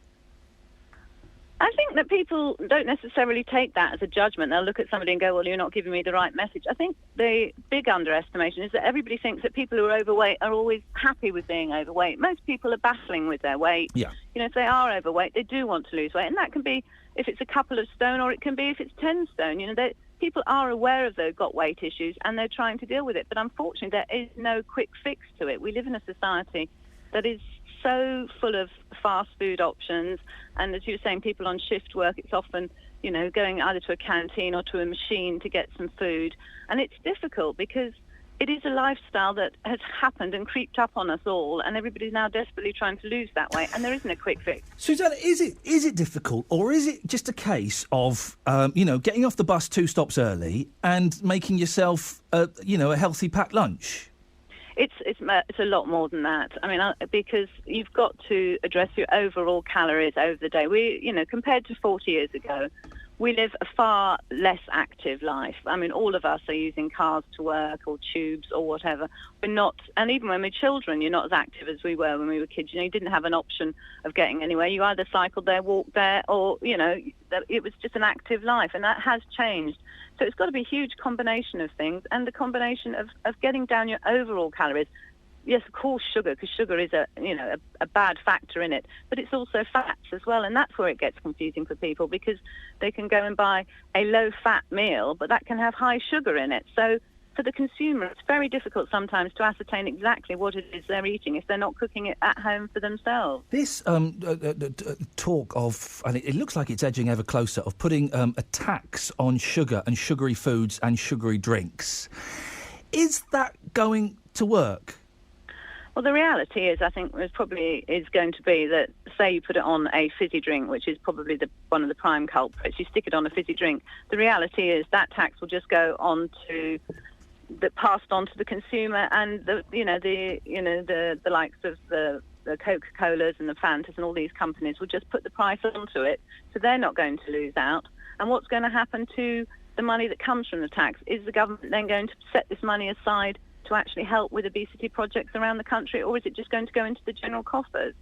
I think that people don't necessarily take that as a judgment. They'll look at somebody and go, well, you're not giving me the right message. I think the big underestimation is that everybody thinks that people who are overweight are always happy with being overweight. Most people are battling with their weight. Yeah. If they are overweight, they do want to lose weight. And that can be if it's a couple of stone or it can be if it's 10 stone. People are aware of they've got weight issues and they're trying to deal with it. But unfortunately, there is no quick fix to it. We live in a society that is so full of fast food options, and as you were saying, people on shift work, it's often, going either to a canteen or to a machine to get some food, and it's difficult because it is a lifestyle that has happened and creeped up on us all, and everybody's now desperately trying to lose that weight, and there isn't a quick fix. Susanna, is it difficult, or is it just a case of, getting off the bus 2 stops early and making yourself, a healthy packed lunch? It's a lot more than that. Because you've got to address your overall calories over the day. Compared to 40 years ago, we live a far less active life. I mean, all of us are using cars to work or tubes or whatever. We're not, and even when we're children, you're not as active as we were when we were kids. You didn't have an option of getting anywhere. You either cycled there, walked there, or, it was just an active life, and that has changed. So it's got to be a huge combination of things, and the combination of getting down your overall calories. Yes, of course, sugar, because sugar is a bad factor in it, but it's also fats as well, and that's where it gets confusing for people, because they can go and buy a low-fat meal, but that can have high sugar in it. So for the consumer, it's very difficult sometimes to ascertain exactly what it is they're eating if they're not cooking it at home for themselves. This talk of, and it looks like it's edging ever closer, of putting a tax on sugar and sugary foods and sugary drinks. Is that going to work? Well, the reality is, I think, is going to be that, say you put it on a fizzy drink, which is probably one of the prime culprits, you stick it on a fizzy drink. The reality is that tax will just go on to passed on to the consumer, and the likes of the Coca-Colas and the Fantas and all these companies will just put the price onto it, so they're not going to lose out. And what's going to happen to the money that comes from the tax? Is the government then going to set this money aside to actually help with obesity projects around the country, or is it just going to go into the general coffers?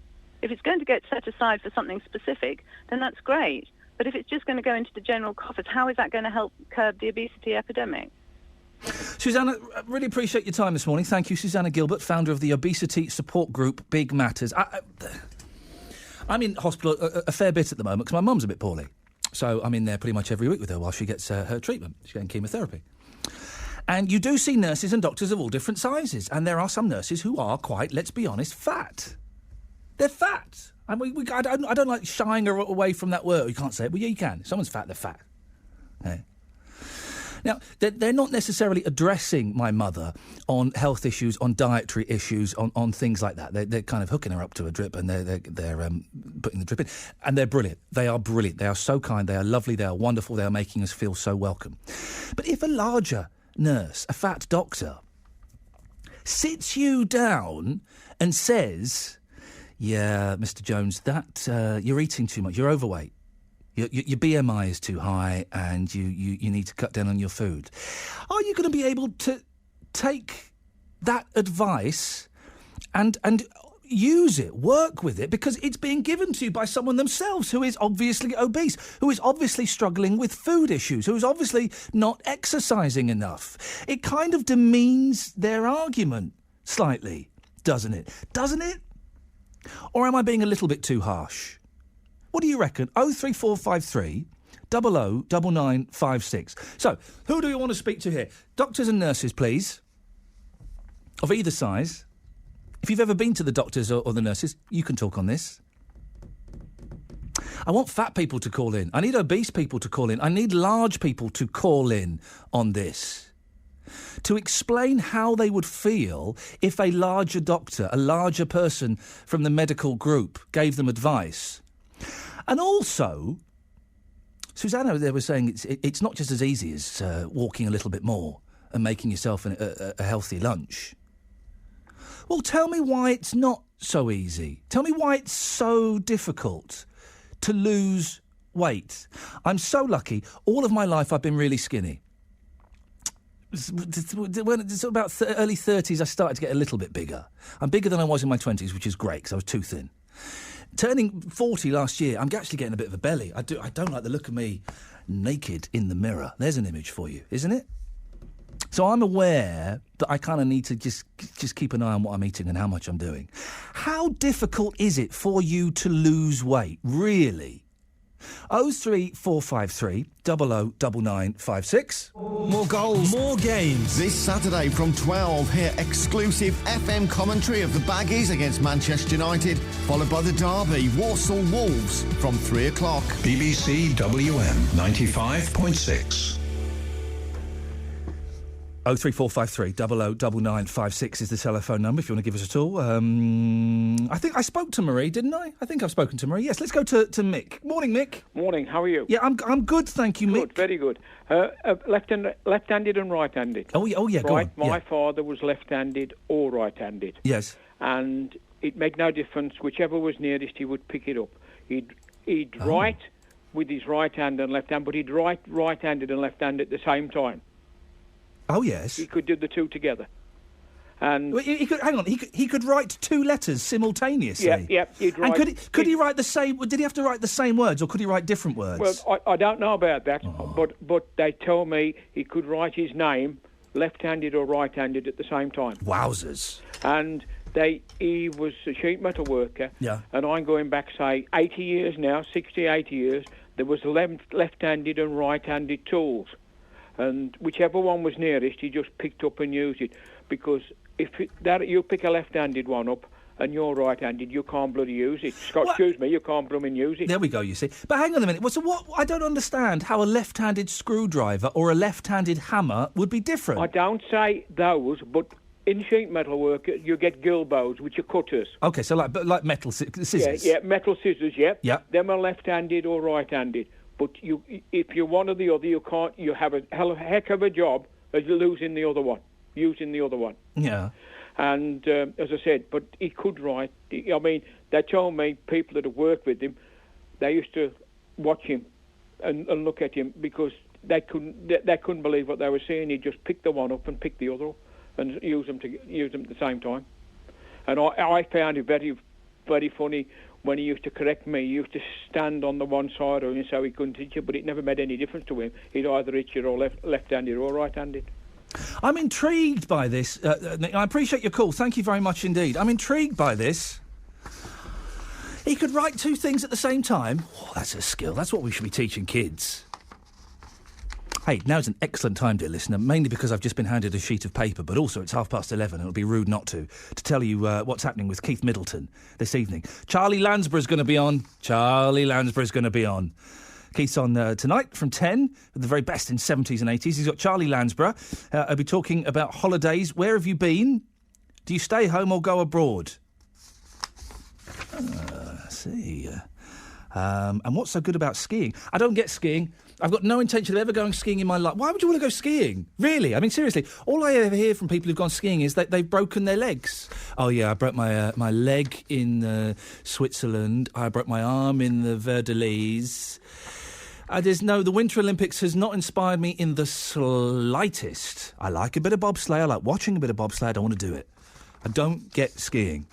If it's going to get set aside for something specific, then that's great. But if it's just going to go into the general coffers, how is that going to help curb the obesity epidemic? Susanna, I really appreciate your time this morning. Thank you, Susanna Gilbert, founder of the obesity support group Big Matters. I'm in hospital a fair bit at the moment because my mum's a bit poorly. So I'm in there pretty much every week with her while she gets her treatment. She's getting chemotherapy. And you do see nurses and doctors of all different sizes. And there are some nurses who are quite, let's be honest, fat. They're fat. And I don't like shying away from that word. You can't say it. Well, yeah, you can. If someone's fat, they're fat. Okay. Now, they're not necessarily addressing my mother on health issues, on dietary issues, on things like that. They're kind of hooking her up to a drip, and they're putting the drip in. And they're brilliant. They are brilliant. They are so kind. They are lovely. They are wonderful. They are making us feel so welcome. But if a larger nurse, a fat doctor, sits you down and says, yeah, Mr. Jones, that you're eating too much, you're overweight, your BMI is too high, and you need to cut down on your food, are you going to be able to take that advice and use it, work with it, because it's being given to you by someone themselves who is obviously obese, who is obviously struggling with food issues, who is obviously not exercising enough? It kind of demeans their argument slightly, doesn't it? Doesn't it? Or am I being a little bit too harsh? What do you reckon? 03453 009956. So, who do you want to speak to here? Doctors and nurses, please, of either size. If you've ever been to the doctors or the nurses, you can talk on this. I want fat people to call in. I need obese people to call in. I need large people to call in on this, to explain how they would feel if a larger doctor, a larger person from the medical group gave them advice. And also, Susanna, they were saying it's not just as easy as walking a little bit more and making yourself a healthy lunch. Well, tell me why it's not so easy. Tell me why it's so difficult to lose weight. I'm so lucky. All of my life I've been really skinny. When it's about early 30s, I started to get a little bit bigger. I'm bigger than I was in my 20s, which is great because I was too thin. Turning 40 last year, I'm actually getting a bit of a belly. I don't like the look of me naked in the mirror. There's an image for you, isn't it? So I'm aware that I kind of need to just keep an eye on what I'm eating and how much I'm doing. How difficult is it for you to lose weight, really? 03453 009956. More goals, more games. This Saturday from 12, hear exclusive FM commentary of the Baggies against Manchester United, followed by the derby, Walsall Wolves, from 3 o'clock. BBC WM 95.6. 03453 009956 is the telephone number if you want to give us a call. I think I spoke to Marie, didn't I? I think I've spoken to Marie. Yes, let's go to Mick. Morning, Mick. Morning, how are you? Yeah, I'm good, thank you, Mick. Good, very good. Left-handed and right-handed. Oh yeah, go on. My father was left-handed or right-handed. Yes. And it made no difference. Whichever was nearest, he would pick it up. He'd write with his right hand and left hand, but he'd write right-handed and left-handed at the same time. Oh, yes. He could do the two together. And well, he could, hang on, he could write two letters simultaneously. Yeah, he'd write. And could he write the same? Did he have to write the same words, or could he write different words? Well, I don't know about that, but they told me he could write his name left-handed or right-handed at the same time. Wowzers! And he was a sheet metal worker. Yeah. And I'm going back, say, 80 years now, 60, 80 years. There was left-handed and right-handed tools, and whichever one was nearest, he just picked up and used it, because if you pick a left-handed one up and you're right-handed, you can't bloody use it. Excuse me, you can't blooming use it. There we go, you see. But hang on a minute. So what? I don't understand how a left-handed screwdriver or a left-handed hammer would be different. I don't say those, but in sheet metal work, you get gilbows, which are cutters. Okay, so like metal scissors. Yeah, metal scissors, yeah. Yeah. Them are left-handed or right-handed. But if you're one or the other, you can't. You have a heck of a job of using the other one. Yeah. And as I said, but he could write. I mean, they told me people that have worked with him, they used to watch him and look at him because they couldn't believe what they were seeing. He'd just pick the one up and pick the other up and use them at the same time. And I found it very, very funny when he used to correct me. He used to stand on the one side of him so he couldn't hit you, but it never made any difference to him. He'd either hit you or left-handed or right-handed. I'm intrigued by this. I appreciate your call. Thank you very much indeed. I'm intrigued by this. He could write two things at the same time. Oh, that's a skill. That's what we should be teaching kids. Hey, now's an excellent time, dear listener, mainly because I've just been handed a sheet of paper, but also it's 11:30 and it would be rude not to tell you what's happening with Keith Middleton this evening. Charlie Lansborough's going to be on. Keith's on tonight from 10, with the very best in 70s and 80s. He's got Charlie Lansborough. I'll be talking about holidays. Where have you been? Do you stay home or go abroad? See. And what's so good about skiing? I don't get skiing. I've got no intention of ever going skiing in my life. Why would you want to go skiing? Really? I mean, seriously. All I ever hear from people who've gone skiing is that they've broken their legs. Oh, yeah, I broke my leg in Switzerland. I broke my arm in the Verdelys. The Winter Olympics has not inspired me in the slightest. I like a bit of bobsleigh. I like watching a bit of bobsleigh. I don't want to do it. I don't get skiing.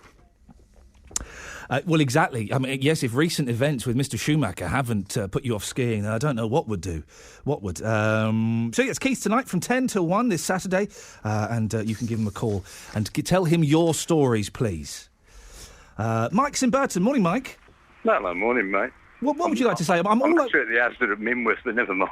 Well, exactly. I mean, yes, if recent events with Mr. Schumacher haven't put you off skiing, then I don't know what would do. What would? So, it's Keith tonight from 10 till 1 this Saturday, and you can give him a call and tell him your stories, please. Mike's in Burton. Morning, Mike. Hello, morning, mate. What would you like to say? I'm actually at the Asda at Minworth, but never mind.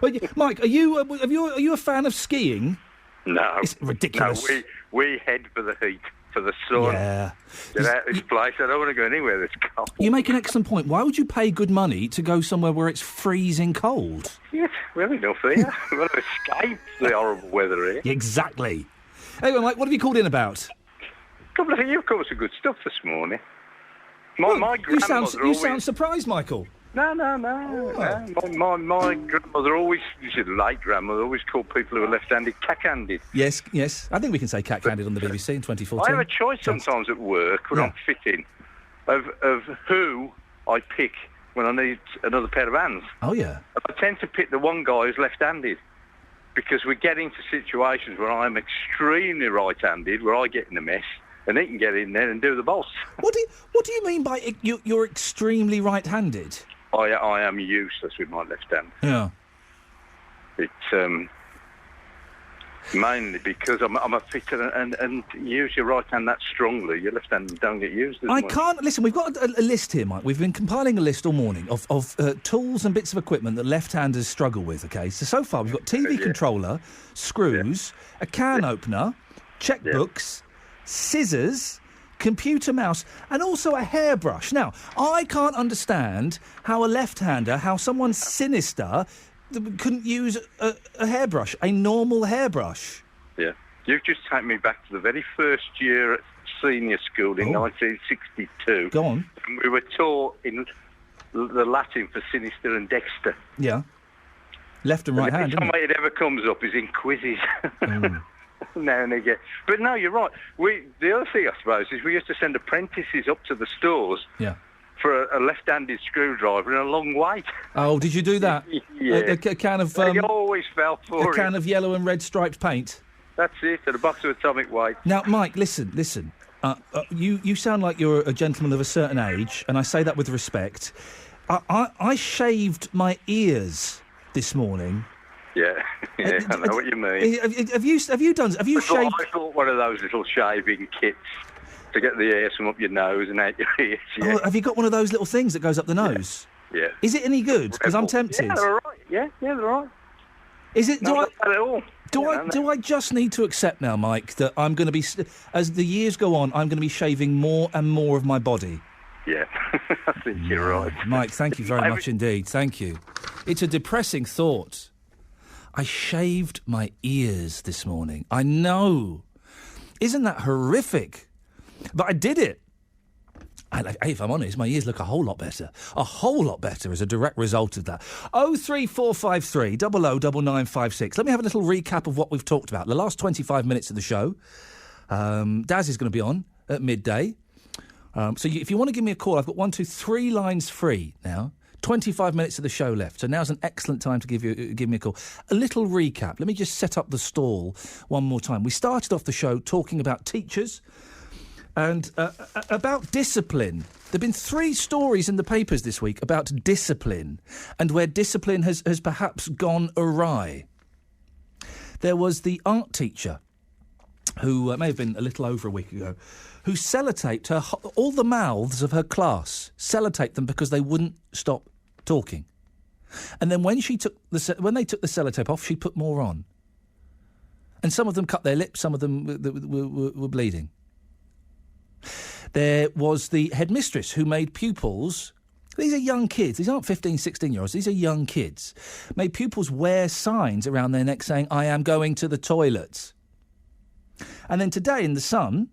Well, Mike, are you a fan of skiing? No. It's ridiculous. No, we head for the heat, for the sun. Yeah. Get out of this place. I don't want to go anywhere that's cold. You make an excellent point. Why would you pay good money to go somewhere where it's freezing cold? Yes, well enough here. We've got to escape the horrible weather here. Exactly. Anyway, Mike, what have you called in about? You've covered some good stuff this morning. My you sound surprised, Michael. No. My grandmother always, she's a late grandmother, always called people who are left-handed cack-handed. Yes. I think we can say cack-handed on the BBC in 2014. I have a choice sometimes at work when I'm fitting of who I pick when I need another pair of hands. Oh, yeah. I tend to pick the one guy who's left-handed because we get into situations where I'm extremely right-handed, where I get in a mess, and he can get in there and do the boss. What do you mean by you're extremely right-handed? I am useless with my left hand. Yeah. It's mainly because I'm a fitter and use your right hand that strongly. Your left hand don't get used as much. I can't... Listen, we've got a list here, Mike. We've been compiling a list all morning of tools and bits of equipment that left-handers struggle with, OK? So far, we've got TV controller, screws, a can opener, checkbooks, scissors, computer mouse, and also a hairbrush. Now, I can't understand how a left-hander, how someone sinister couldn't use a hairbrush, a normal hairbrush. Yeah. You've just taken me back to the very first year at senior school in 1962. Go on. And we were taught in the Latin for sinister and dexter. Yeah. Left and right hand, isn't it? Every time it ever comes up is in quizzes. Now and again. But no, you're right. The other thing, I suppose, is we used to send apprentices up to the stores for a left-handed screwdriver and a long wait. Oh, did you do that? Yeah. A can of... They always fell for a can of yellow and red striped paint? That's it, and a box of atomic weight. Now, Mike, listen. You sound like you're a gentleman of a certain age, and I say that with respect. I shaved my ears this morning. Yeah, I know what you mean. Have you shaved? I got one of those little shaving kits to get the hair from up your nose and out your ears. Yeah. Oh, have you got one of those little things that goes up the nose? Yeah. Is it any good? Because I'm tempted. Yeah, they're all right. Yeah, they're all right. Is it? Not bad at all. Do I just need to accept now, Mike, that I'm going to be, as the years go on, I'm going to be shaving more and more of my body? Yeah, I think you're right. Mike, thank you very much indeed. Thank you. It's a depressing thought. I shaved my ears this morning. I know. Isn't that horrific? But I did it. And if I'm honest, my ears look a whole lot better. A whole lot better as a direct result of that. 03453 009956. Let me have a little recap of what we've talked about. The last 25 minutes of the show. Daz is going to be on at midday. If you want to give me a call, I've got 3 lines free now. 25 minutes of the show left, so now's an excellent time to give me a call. A little recap. Let me just set up the stall one more time. We started off the show talking about teachers and about discipline. There have been 3 stories in the papers this week about discipline and where discipline has perhaps gone awry. There was the art teacher who may have been a little over a week ago, who sellotaped all the mouths of her class, sellotaped them because they wouldn't stop talking. And then when they took the sellotape off, she put more on. And some of them cut their lips, some of them were bleeding. There was the headmistress who made pupils... These are young kids. These aren't 15, 16-year-olds. These are young kids. Made pupils wear signs around their neck saying, "I am going to the toilet." And then today in The Sun...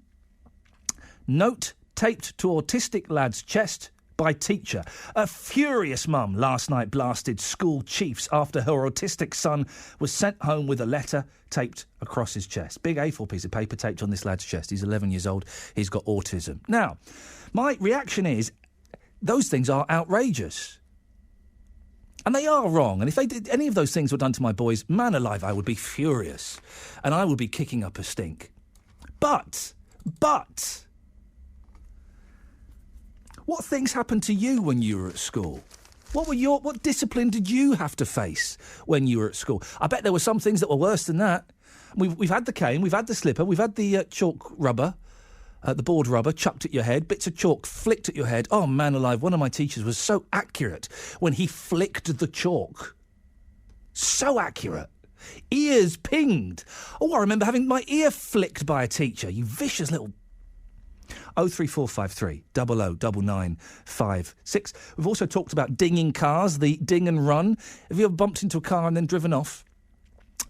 Note taped to autistic lad's chest by teacher. A furious mum last night blasted school chiefs after her autistic son was sent home with a letter taped across his chest. Big A4 piece of paper taped on this lad's chest. He's 11 years old. He's got autism. Now, my reaction is those things are outrageous. And they are wrong. And if any of those things were done to my boys, man alive, I would be furious. And I would be kicking up a stink. But... what things happened to you when you were at school? What discipline did you have to face when you were at school? I bet there were some things that were worse than that. We've had the cane, we've had the slipper, we've had the chalk rubber, the board rubber chucked at your head, bits of chalk flicked at your head. Oh, man alive, one of my teachers was so accurate when he flicked the chalk. So accurate. Ears pinged. Oh, I remember having my ear flicked by a teacher. You vicious little... 03453 009956. We've also talked about dinging cars, the ding and run. Have you ever bumped into a car and then driven off?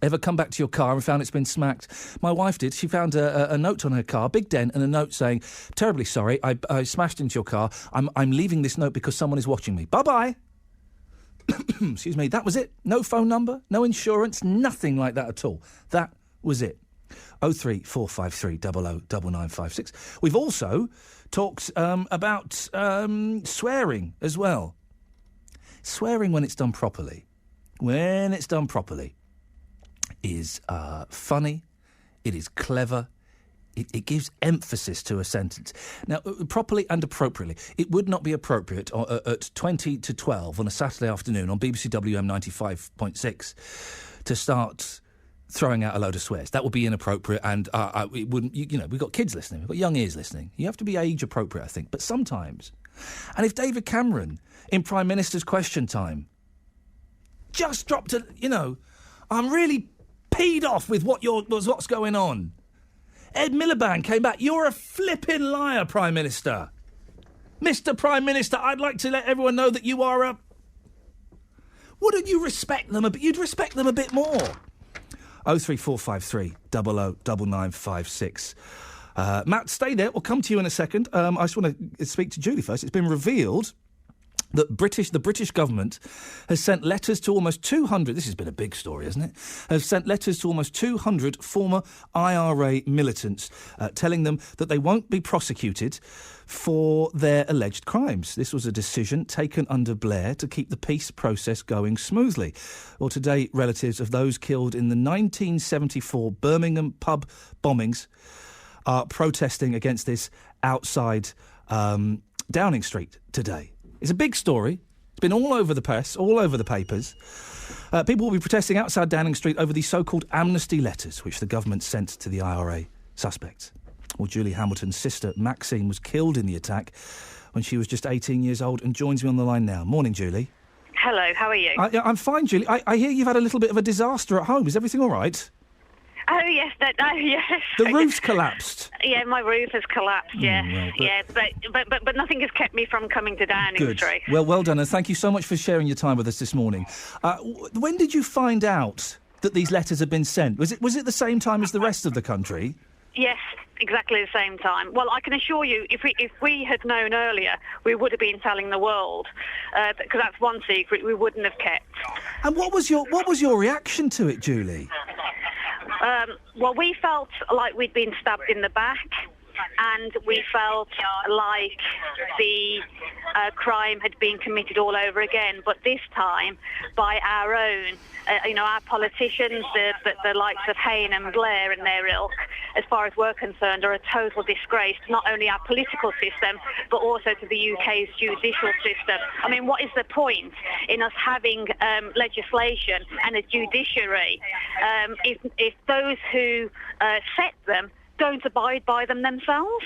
Ever come back to your car and found it's been smacked? My wife did. She found a note on her car, big dent, and a note saying, "Terribly sorry, I smashed into your car. I'm leaving this note because someone is watching me. Bye-bye." Excuse me. That was it. No phone number, no insurance, nothing like that at all. That was it. 03453 009956. We've also talked about swearing as well. Swearing when it's done properly. When it's done properly is funny, it is clever, it gives emphasis to a sentence. Now, properly and appropriately. It would not be appropriate at 20 to 12 on a Saturday afternoon on BBC WM 95.6 to start throwing out a load of swears. That would be inappropriate, and it wouldn't. We've got kids listening, we've got young ears listening. You have to be age appropriate, I think. But sometimes, and if David Cameron in Prime Minister's Question Time just dropped I'm really peed off with what's going on. Ed Miliband came back. You're a flipping liar, Prime Minister. Mr. Prime Minister, I'd like to let everyone know that you are a... Wouldn't you respect them a bit? You'd respect them a bit more. 03453 009956. Matt, stay there. We'll come to you in a second. I just want to speak to Julie first. It's been revealed that the British government has sent letters to almost 200, this has been a big story, hasn't it, has sent letters to almost 200 former IRA militants telling them that they won't be prosecuted for their alleged crimes. This was a decision taken under Blair to keep the peace process going smoothly. Well, today, relatives of those killed in the 1974 Birmingham pub bombings are protesting against this outside Downing Street today. It's a big story. It's been all over the press, all over the papers. People will be protesting outside Downing Street over these so-called amnesty letters which the government sent to the IRA suspects. Well, Julie Hamilton's sister, Maxine, was killed in the attack when she was just 18 years old and joins me on the line now. Morning, Julie. Hello, how are you? I'm fine, Julie. I hear you've had a little bit of a disaster at home. Is everything all right? Oh, yes, yes. The roof's collapsed. Yeah, my roof has collapsed, but nothing has kept me from coming to Downing Good. Street. Well done, and thank you so much for sharing your time with us this morning. When did you find out that these letters had been sent? Was it the same time as the rest of the country? Yes, exactly the same time. Well, I can assure you, if we had known earlier, we would have been telling the world, because that's one secret we wouldn't have kept. And what was your reaction to it, Julie? Well, we felt like we'd been stabbed in the back, and we felt like the crime had been committed all over again, but this time by our own, our politicians, the likes of Iain and Blair and their ilk, as far as we're concerned, are a total disgrace to not only our political system, but also to the UK's judicial system. I mean, what is the point in us having legislation and a judiciary if those who set them don't abide by them themselves?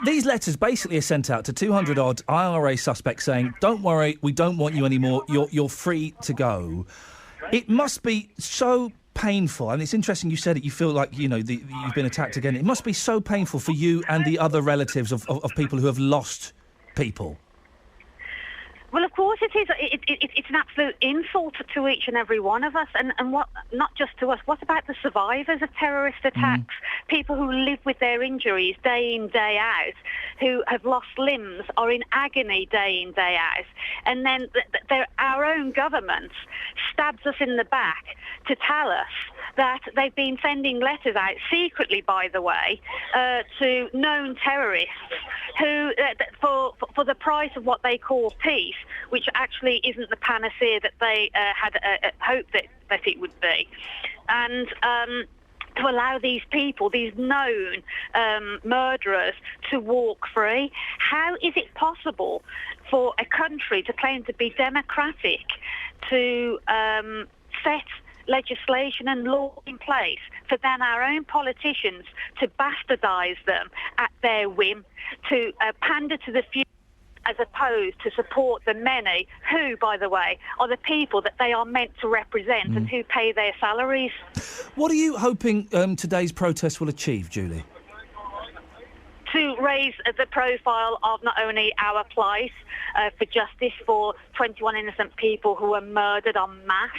These letters basically are sent out to 200-odd IRA suspects saying, don't worry, we don't want you anymore, you're free to go. It must be so painful, and it's interesting you said it, you feel like, you've been attacked again. It must be so painful for you and the other relatives of people who have lost people. Well, of course it is. It's an absolute insult to each and every one of us, and what, not just to us. What about the survivors of terrorist attacks? People who live with their injuries day in, day out, who have lost limbs, are in agony day in, day out, and then our own government stabs us in the back to tell us that they've been sending letters out secretly, by the way, to known terrorists who, for the price of what they call peace, which actually isn't the panacea that they had hoped that it would be. And to allow these people, these known murderers, to walk free. How is it possible for a country to claim to be democratic to set legislation and law in place for then our own politicians to bastardise them at their whim, to pander to the few as opposed to support the many who, by the way, are the people that they are meant to represent and who pay their salaries? What are you hoping today's protest will achieve, Julie? To raise the profile of not only our plight for justice for 21 innocent people who were murdered en masse,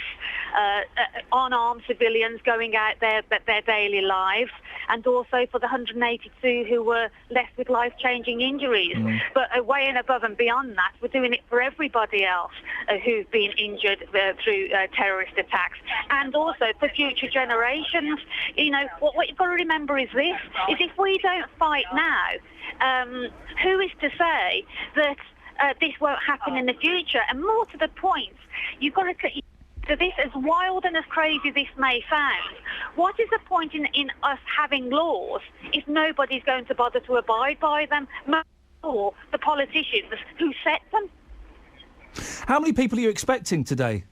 unarmed civilians going out their daily lives, and also for the 182 who were left with life-changing injuries. But away and above and beyond that, we're doing it for everybody else who've been injured through terrorist attacks, and also for future generations. What you've got to remember is this, is if we don't fight now, who is to say that this won't happen in the future? And more to the point, you've got to this, as wild and as crazy this may sound, what is the point in us having laws if nobody's going to bother to abide by them, or the politicians who set them? How many people are you expecting today?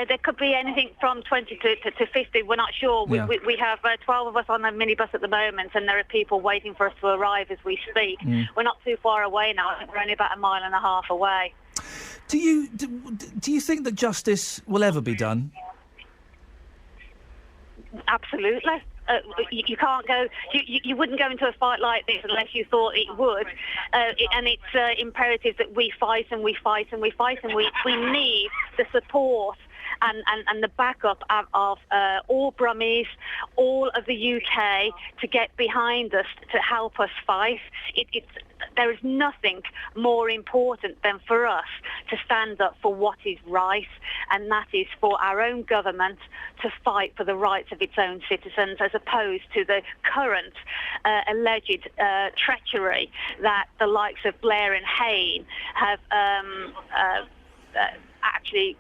There could be anything from 20 to 50. We're not sure. Yeah. We have 12 of us on a minibus at the moment, and there are people waiting for us to arrive as we speak. We're not too far away now. I think we're only about a mile and a half away. Do you think that justice will ever be done? Absolutely. You can't go. You wouldn't go into a fight like this unless you thought it would. And it's imperative that we fight and we fight and we fight, and we need the support and the backup of all Brummies, all of the UK, to get behind us to help us fight. there is nothing more important than for us to stand up for what is right, and that is for our own government to fight for the rights of its own citizens, as opposed to the current alleged treachery that the likes of Blair and Hayne have actually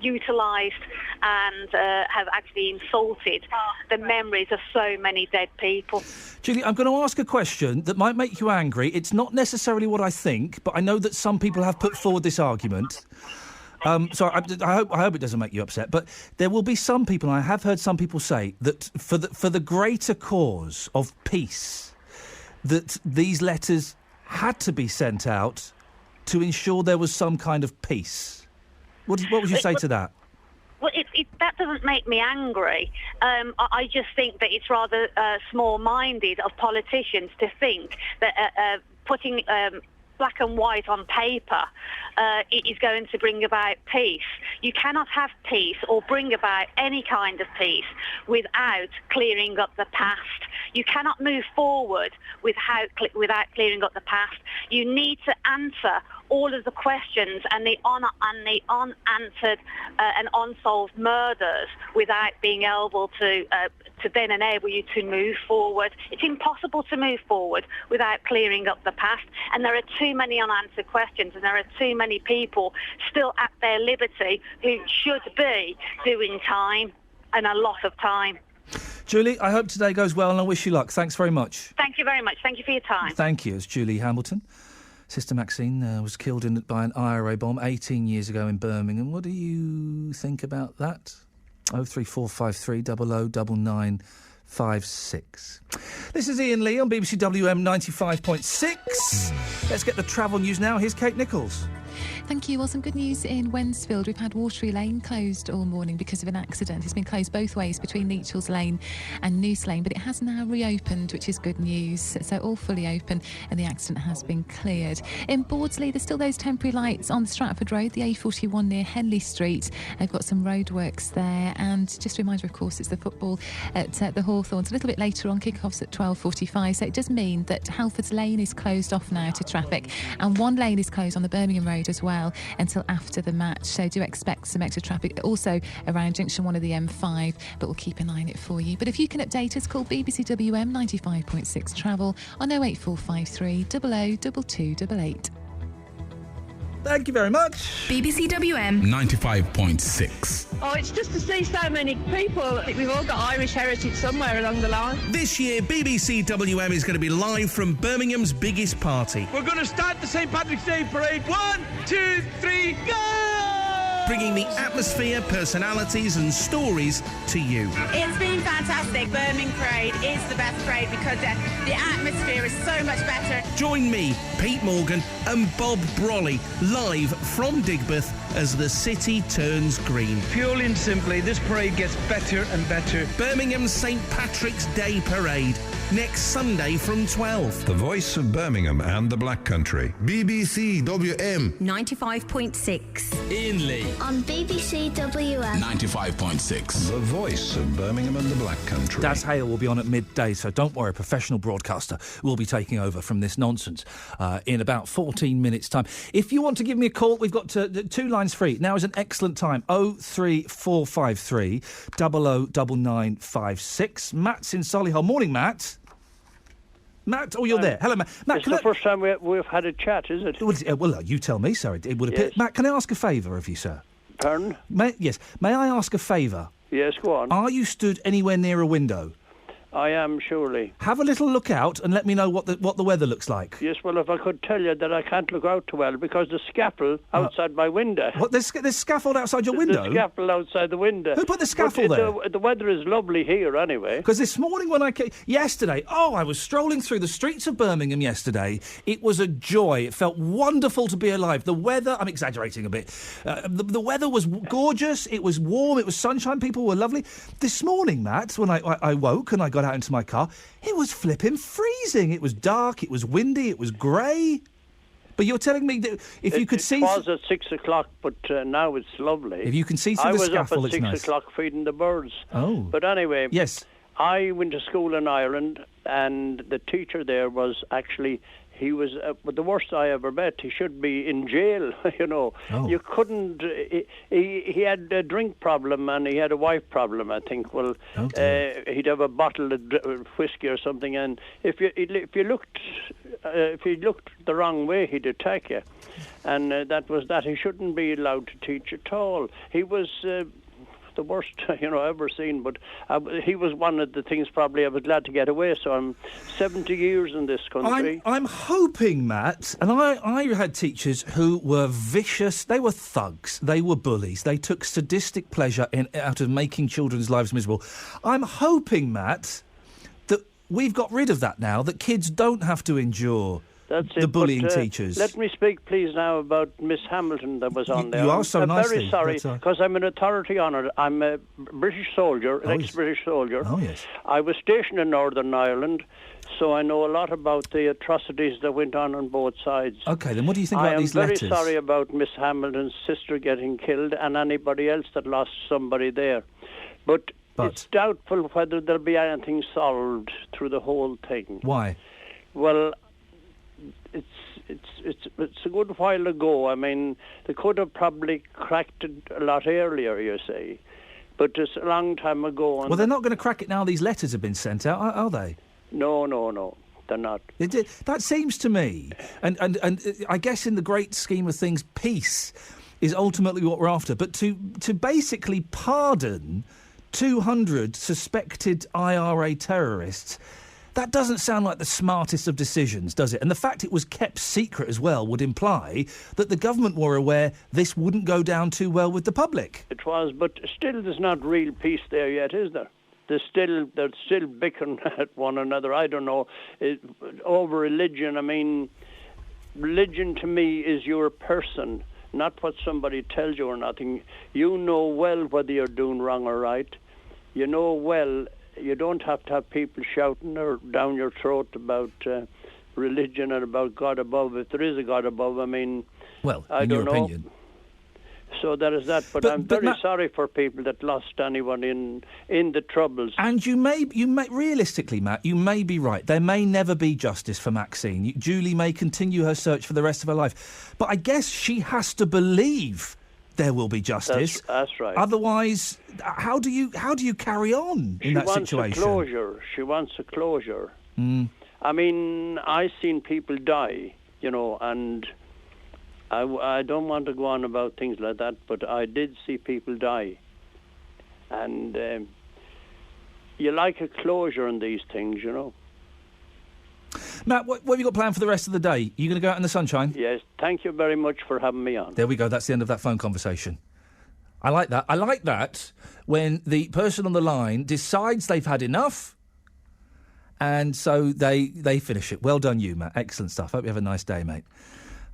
utilised and have actually insulted the memories of so many dead people. Julie, I'm going to ask a question that might make you angry. It's not necessarily what I think, but I know that some people have put forward this argument. So I hope it doesn't make you upset, but there will be some people, and I have heard some people say, that for the greater cause of peace, that these letters had to be sent out to ensure there was some kind of peace. What would you say to that? Well, that doesn't make me angry. I just think that it's rather small-minded of politicians to think that putting black and white on paper it is going to bring about peace. You cannot have peace or bring about any kind of peace without clearing up the past. You cannot move forward without clearing up the past. You need to answer all of the questions and the unanswered and unsolved murders without being able to then enable you to move forward. It's impossible to move forward without clearing up the past, and there are too many unanswered questions, and there are too many people still at their liberty who should be doing time, and a lot of time. Julie, I hope today goes well, and I wish you luck. Thanks very much. Thank you very much. Thank you for your time. Thank you. It's Julie Hamilton. Sister Maxine was killed by an IRA bomb 18 years ago in Birmingham. What do you think about that? 03453 009956. This is Iain Lee on BBC WM 95.6. Let's get the travel news now. Here's Kate Nichols. Thank you. Well, some good news in Wensfield. We've had Watery Lane closed all morning because of an accident. It's been closed both ways between Leachall's Lane and Noose Lane, but it has now reopened, which is good news. So all fully open and the accident has been cleared. In Bawdsley, there's still those temporary lights on Stratford Road, the A41 near Henley Street. They've got some roadworks there. And just a reminder, of course, it's the football at the Hawthorns. A little bit later on, kick-offs at 12:45. So it does mean that Halfords Lane is closed off now to traffic, and one lane is closed on the Birmingham Road as well until after the match, so do expect some extra traffic also around junction 1 of the M5, but we'll keep an eye on it for you. But if you can update us, call BBC WM 95.6 Travel on 08453 002288. Thank you very much. BBC WM 95.6. Oh, it's just to see so many people. We've all got Irish heritage somewhere along the line. This year, BBC WM is going to be live from Birmingham's biggest party. We're going to start the St. Patrick's Day Parade. 1, 2, 3, go! Bringing the atmosphere, personalities and stories to you. It's been fantastic. Birmingham Parade is the best parade because the atmosphere is so much better. Join me, Pete Morgan and Bob Brolly, live from Digbeth as the city turns green. Purely and simply, this parade gets better and better. Birmingham's St. Patrick's Day Parade, next Sunday from 12. The voice of Birmingham and the Black Country. BBC WM 95.6. Iain Lee On BBC WM 95.6. The voice of Birmingham and the Black Country. Daz Hale will be on at midday, so don't worry, a professional broadcaster will be taking over from this nonsense in about 14 minutes' time. If you want to give me a call, we've got two lines free. Now is an excellent time. 03453 009956. Matt's in Solihull. Morning, Matt. Matt, oh, you're there. Hello, Matt. Matt, it's the first time we've had a chat, is it? Well, you tell me, sir. It would appear. Yes. Matt, can I ask a favour of you, sir? Pardon? Yes. May I ask a favour? Yes, go on. Are you stood anywhere near a window? I am, surely. Have a little look out and let me know what the weather looks like. Yes, well, if I could tell you that I can't look out too well because the scaffold outside my window. What, there's scaffold outside your window? The scaffold outside the window. Who put the scaffold there? The weather is lovely here, anyway. Because this morning when I came... Yesterday, I was strolling through the streets of Birmingham yesterday. It was a joy. It felt wonderful to be alive. The weather... I'm exaggerating a bit. The weather was gorgeous. It was warm. It was sunshine. People were lovely. This morning, Matt, when I woke and I got out into my car, it was flipping freezing. It was dark, it was windy, it was grey. But you're telling me that if you could see... It was at 6 o'clock, but now it's lovely. If you can see through the scaffold, it's nice. I was up at 6 o'clock feeding the birds. Oh. But anyway... Yes. I went to school in Ireland, and the teacher there was actually... He was the worst I ever met. He should be in jail, you know. Oh. You couldn't... He had a drink problem and he had a wife problem, I think. Well, he'd have a bottle of whiskey or something, and if you looked the wrong way, he'd attack you. And that was that. He shouldn't be allowed to teach at all. He was... the worst, ever seen, but he was one of the things probably I was glad to get away, so I'm 70 years in this country. I'm hoping, Matt, and I had teachers who were vicious, they were thugs, they were bullies, they took sadistic pleasure out of making children's lives miserable. I'm hoping, Matt, that we've got rid of that now, that kids don't have to endure... That's the bullying teachers. Let me speak, please, now about Miss Hamilton that was on there. You are so I'm nicely. very sorry, because I'm an authority on it. I'm a British soldier, an ex-British soldier. Oh, yes. I was stationed in Northern Ireland, so I know a lot about the atrocities that went on both sides. OK, then what do you think about these letters? I am very sorry about Miss Hamilton's sister getting killed and anybody else that lost somebody there. But it's doubtful whether there'll be anything solved through the whole thing. Why? Well... It's a good while ago. I mean, they could have probably cracked it a lot earlier, you say. But it's a long time ago. Well, they're not going to crack it now these letters have been sent out, are they? No, they're not. That seems to me, and I guess in the great scheme of things, peace is ultimately what we're after. But to basically pardon 200 suspected IRA terrorists... That doesn't sound like the smartest of decisions, does it? And the fact it was kept secret as well would imply that the government were aware this wouldn't go down too well with the public. It was, but still there's not real peace there yet, is there? They're still bickering at one another. I don't know. Over religion, I mean, religion to me is your person, not what somebody tells you or nothing. You know well whether you're doing wrong or right. You know well... You don't have to have people shouting or down your throat about religion and about God above. If there is a God above, I mean, I don't know. Opinion. So there is that. But I'm very sorry for people that lost anyone in the Troubles. And you may realistically, Matt, you may be right. There may never be justice for Maxine. Julie may continue her search for the rest of her life, but I guess she has to believe there will be justice. That's right. Otherwise, how do you carry on in that situation? She wants a closure. Mm. I mean, I've seen people die, and I don't want to go on about things like that, but I did see people die. And you like a closure on these things, Matt, what have you got planned for the rest of the day? Are you going to go out in the sunshine? Yes, thank you very much for having me on. There we go, that's the end of that phone conversation. I like that. I like that when the person on the line decides they've had enough and so they finish it. Well done you, Matt. Excellent stuff. Hope you have a nice day, mate.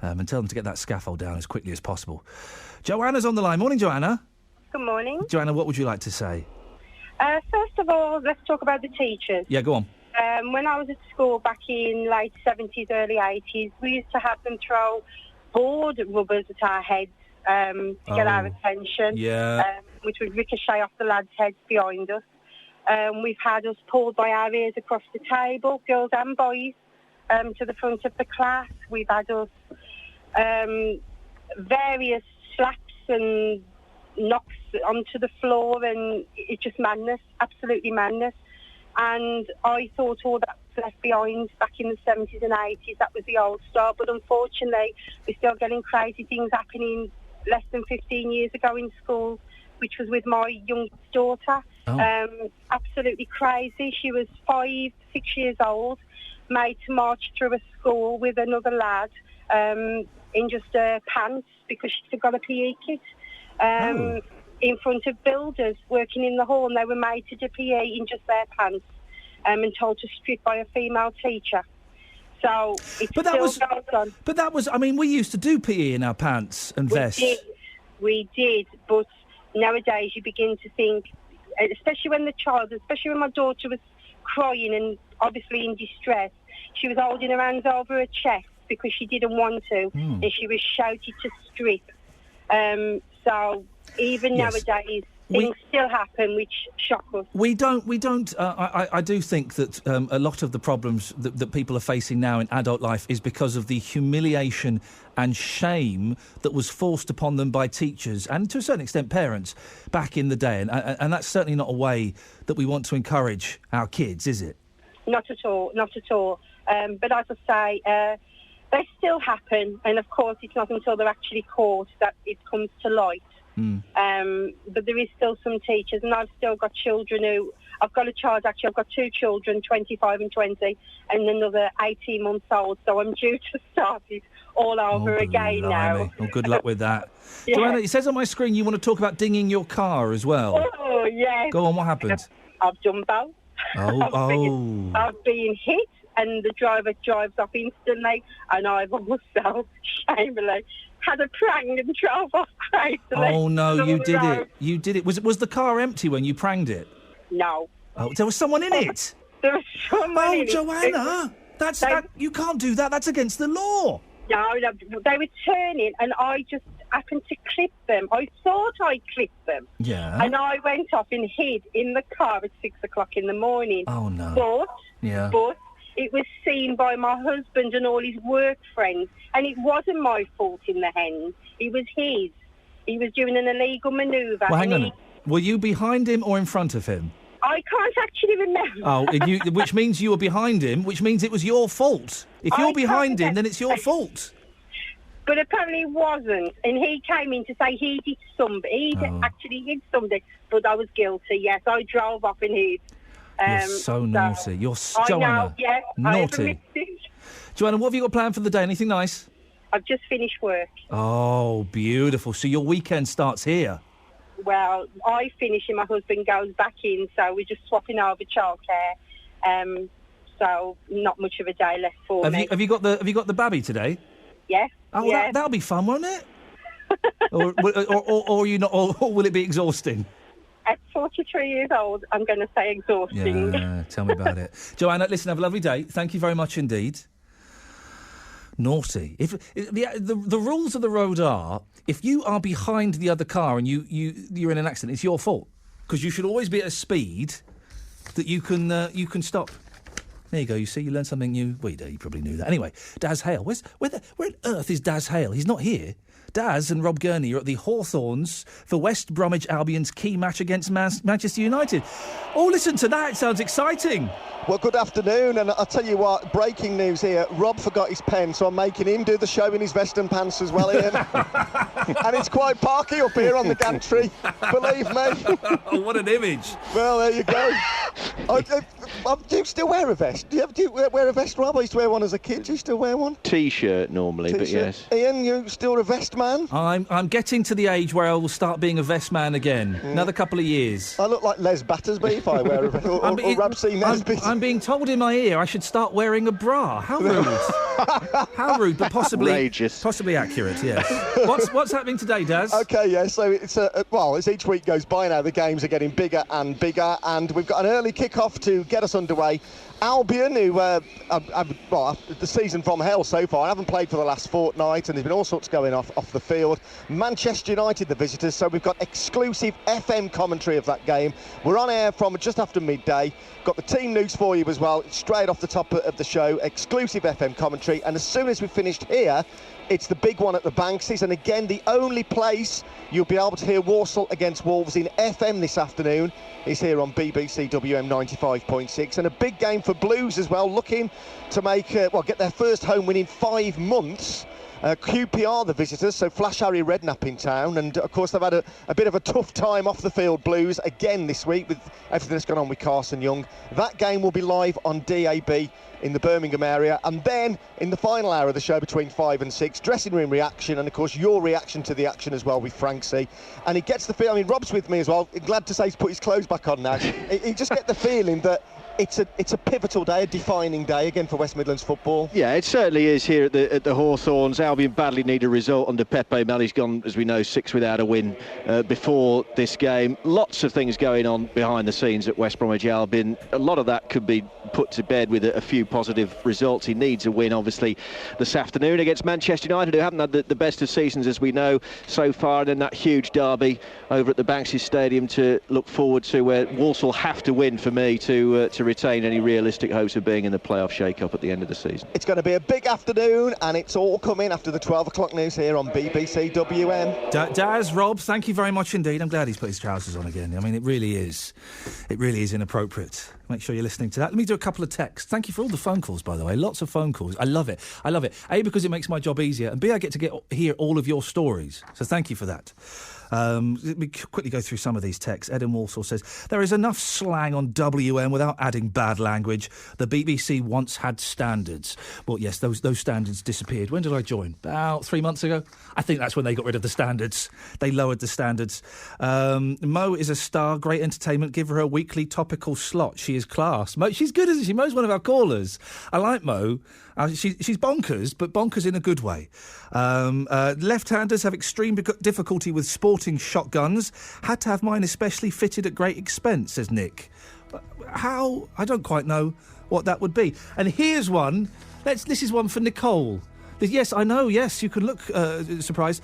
And tell them to get that scaffold down as quickly as possible. Joanna's on the line. Morning, Joanna. Good morning. Joanna, what would you like to say? First of all, let's talk about the teachers. Yeah, go on. When I was at school back in late 70s, early 80s, we used to have them throw board rubbers at our heads to get our attention, which would ricochet off the lads' heads behind us. We've had us pulled by our ears across the table, girls and boys, to the front of the class. We've had us various slaps and knocks onto the floor, and it's just madness, absolutely madness. And I thought all that was left behind back in the 70s and 80s. That was the old style. But unfortunately, we're still getting crazy things happening less than 15 years ago in school, which was with my youngest daughter. Absolutely crazy. She was 5, 6 years old, made to march through a school with another lad in just pants because she forgot a PE kit. In front of builders working in the hall, and they were made to do PE in just their pants and told to strip by a female teacher. So it's still goes on. But that was, I mean, we used to do PE in our pants and vests. We did, but nowadays you begin to think, especially when my daughter was crying and obviously in distress, she was holding her hands over her chest because she didn't want to, and she was shouted to strip. So even nowadays, things still happen which shock us. We don't. I do think that a lot of the problems that people are facing now in adult life is because of the humiliation and shame that was forced upon them by teachers and, to a certain extent, parents back in the day. And that's certainly not a way that we want to encourage our kids, is it? Not at all, not at all. But as I say, they still happen. And, of course, it's not until they're actually caught that it comes to light. But there is still some teachers, and I've still got children who... I've got I've got 2 children, 25 and 20, and another 18 months old, so I'm due to start it all over again now. Well, good luck with that. Yeah. Joanna, it says on my screen you want to talk about dinging your car as well. Oh, yes. Go on, what happened? I've done both. I've been hit, and the driver drives off instantly, and I've also, shamefully, had a prang and drove off crazily. Oh, no, you did it. You did it. Was the car empty when you pranged it? No. Oh, there was someone in it? There was someone in it. Oh, Joanna, you can't do that. That's against the law. No, they were turning, and I just happened to clip them. I thought I clipped them. Yeah. And I went off and hid in the car at 6 o'clock in the morning. Oh, no. But it was seen by my husband and all his work friends, and it wasn't my fault in the end. It was his. He was doing an illegal manoeuvre. Well, hang on. Were you behind him or in front of him? I can't actually remember. Oh, which means you were behind him, which means it was your fault. If you're behind him, then it's your fault. But apparently it wasn't. And he came in to say he did something. Actually hit something. But I was guilty, yes. I drove off and hid. You're so naughty. You're Joanna. I know, yes. Naughty. Joanna, what have you got planned for the day? Anything nice? I've just finished work. Oh, beautiful. So your weekend starts here? Well, I finish and my husband goes back in, so we're just swapping over childcare. So not much of a day left for me. Have you got the babby today? Yes. Oh, yes. That'll be fun, won't it? or you not? Or will it be exhausting? At 43 years old, I'm going to say exhausting. Yeah, tell me about it. Joanna, listen, have a lovely day. Thank you very much indeed. Naughty. If the rules of the road are, if you are behind the other car and you're in an accident, it's your fault, because you should always be at a speed that you can stop. There you go. You see, you learned something new. Well, you probably knew that. Anyway, Daz Hale. Where on earth is Daz Hale? He's not here. Daz and Rob Gurney are at the Hawthorns for West Bromwich Albion's key match against Manchester United. Oh, listen to that. It sounds exciting. Well, good afternoon, and I'll tell you what, breaking news here. Rob forgot his pen, so I'm making him do the show in his vest and pants as well, Ian. And it's quite parky up here on the gantry, believe me. Oh, what an image. Well, there you go. Do you still wear a vest? Do you wear a vest, Rob? I used to wear one as a kid. Do you still wear one? T-shirt normally, but yes. Ian, you still a vest man? I'm getting to the age where I will start being a vest man again. Another couple of years. I look like Les Battersby if I wear a vest, or Rab C. Nesbitt. I'm being told in my ear I should start wearing a bra. How rude. How rude, but possibly accurate, yes. What's happening today, Daz? OK, yeah, so it's as each week goes by now, the games are getting bigger and bigger, and we've got an early kick-off to get us underway. Albion, who the season from hell so far, haven't played for the last fortnight, and there's been all sorts going off the field. Manchester United, the visitors, so we've got exclusive FM commentary of that game. We're on air from just after midday. Got the team news for you as well, straight off the top of the show. Exclusive FM commentary, and as soon as we've finished here, it's the big one at the Banksies, and again, the only place you'll be able to hear Walsall against Wolves in FM this afternoon is here on BBC WM 95.6, and a big game for Blues as well, looking to make get their first home win in 5 months. QPR, the visitors, so Flash Harry Redknapp in town, and of course they've had a bit of a tough time off the field, Blues, again this week with everything that's gone on with Carson Young. That game will be live on DAB in the Birmingham area, and then in the final hour of the show between 5 and 6, dressing room reaction, and of course your reaction to the action as well with Frank C. And he gets the feeling, I mean, Rob's with me as well, glad to say he's put his clothes back on now. He just get the feeling that it's a pivotal day, a defining day again for West Midlands football. Yeah, it certainly is here at the Hawthorns. Albion badly need a result under Pepe Mel. He's gone, as we know, 6 without a win before this game. Lots of things going on behind the scenes at West Bromwich Albion. A lot of that could be put to bed with a few positive results. He needs a win, obviously, this afternoon against Manchester United, who haven't had the best of seasons, as we know, so far. And then that huge derby over at the Banksy Stadium to look forward to, where Walsall have to win for me to retain any realistic hopes of being in the playoff shake-up at the end of the season. It's going to be a big afternoon, and it's all coming after the 12 o'clock news here on BBC WM. Daz, Rob, thank you very much indeed. I'm glad he's put his trousers on again. I mean, it really is inappropriate. Make sure you're listening to that. Let me do a couple of texts. Thank you for all the phone calls, by the way. Lots of phone calls. I love it. A, because it makes my job easier, and B, I get to hear all of your stories. So thank you for that. Let me quickly go through some of these texts. Ed in Walsall says, there is enough slang on WM without adding bad language. The BBC once had standards. Well, yes, those standards disappeared. When did I join? About 3 months ago? I think that's when they got rid of the standards. They lowered the standards. Mo is a star, great entertainment. Give her a weekly topical slot. She is class. Mo, she's good, isn't she? Mo's one of our callers. I like Mo. She's bonkers, but bonkers in a good way. Left-handers have extreme difficulty with sporting shotguns. Had to have mine especially fitted at great expense, says Nick. How? I don't quite know what that would be. And here's one. This is one for Nicole. Yes, I know, yes, you can look surprised.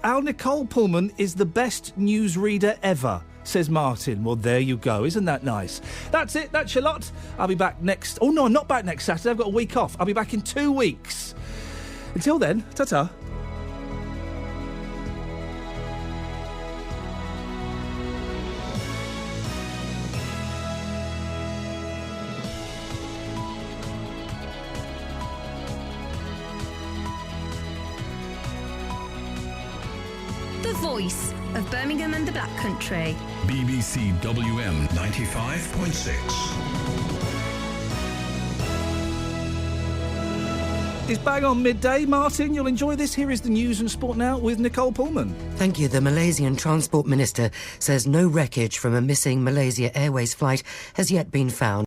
Our Nicole Pullman is the best newsreader ever, says Martin. Well, there you go. Isn't that nice? That's it. That's your lot. I'll be back next... Oh, no, I'm not back next Saturday. I've got a week off. I'll be back in 2 weeks. Until then, ta-ta. The voice of Birmingham and the Black Country. BBC WM 95.6. It's bang on midday. Martin, you'll enjoy this. Here is the news and sport now with Nicole Pullman. Thank you. The Malaysian Transport Minister says no wreckage from a missing Malaysia Airways flight has yet been found.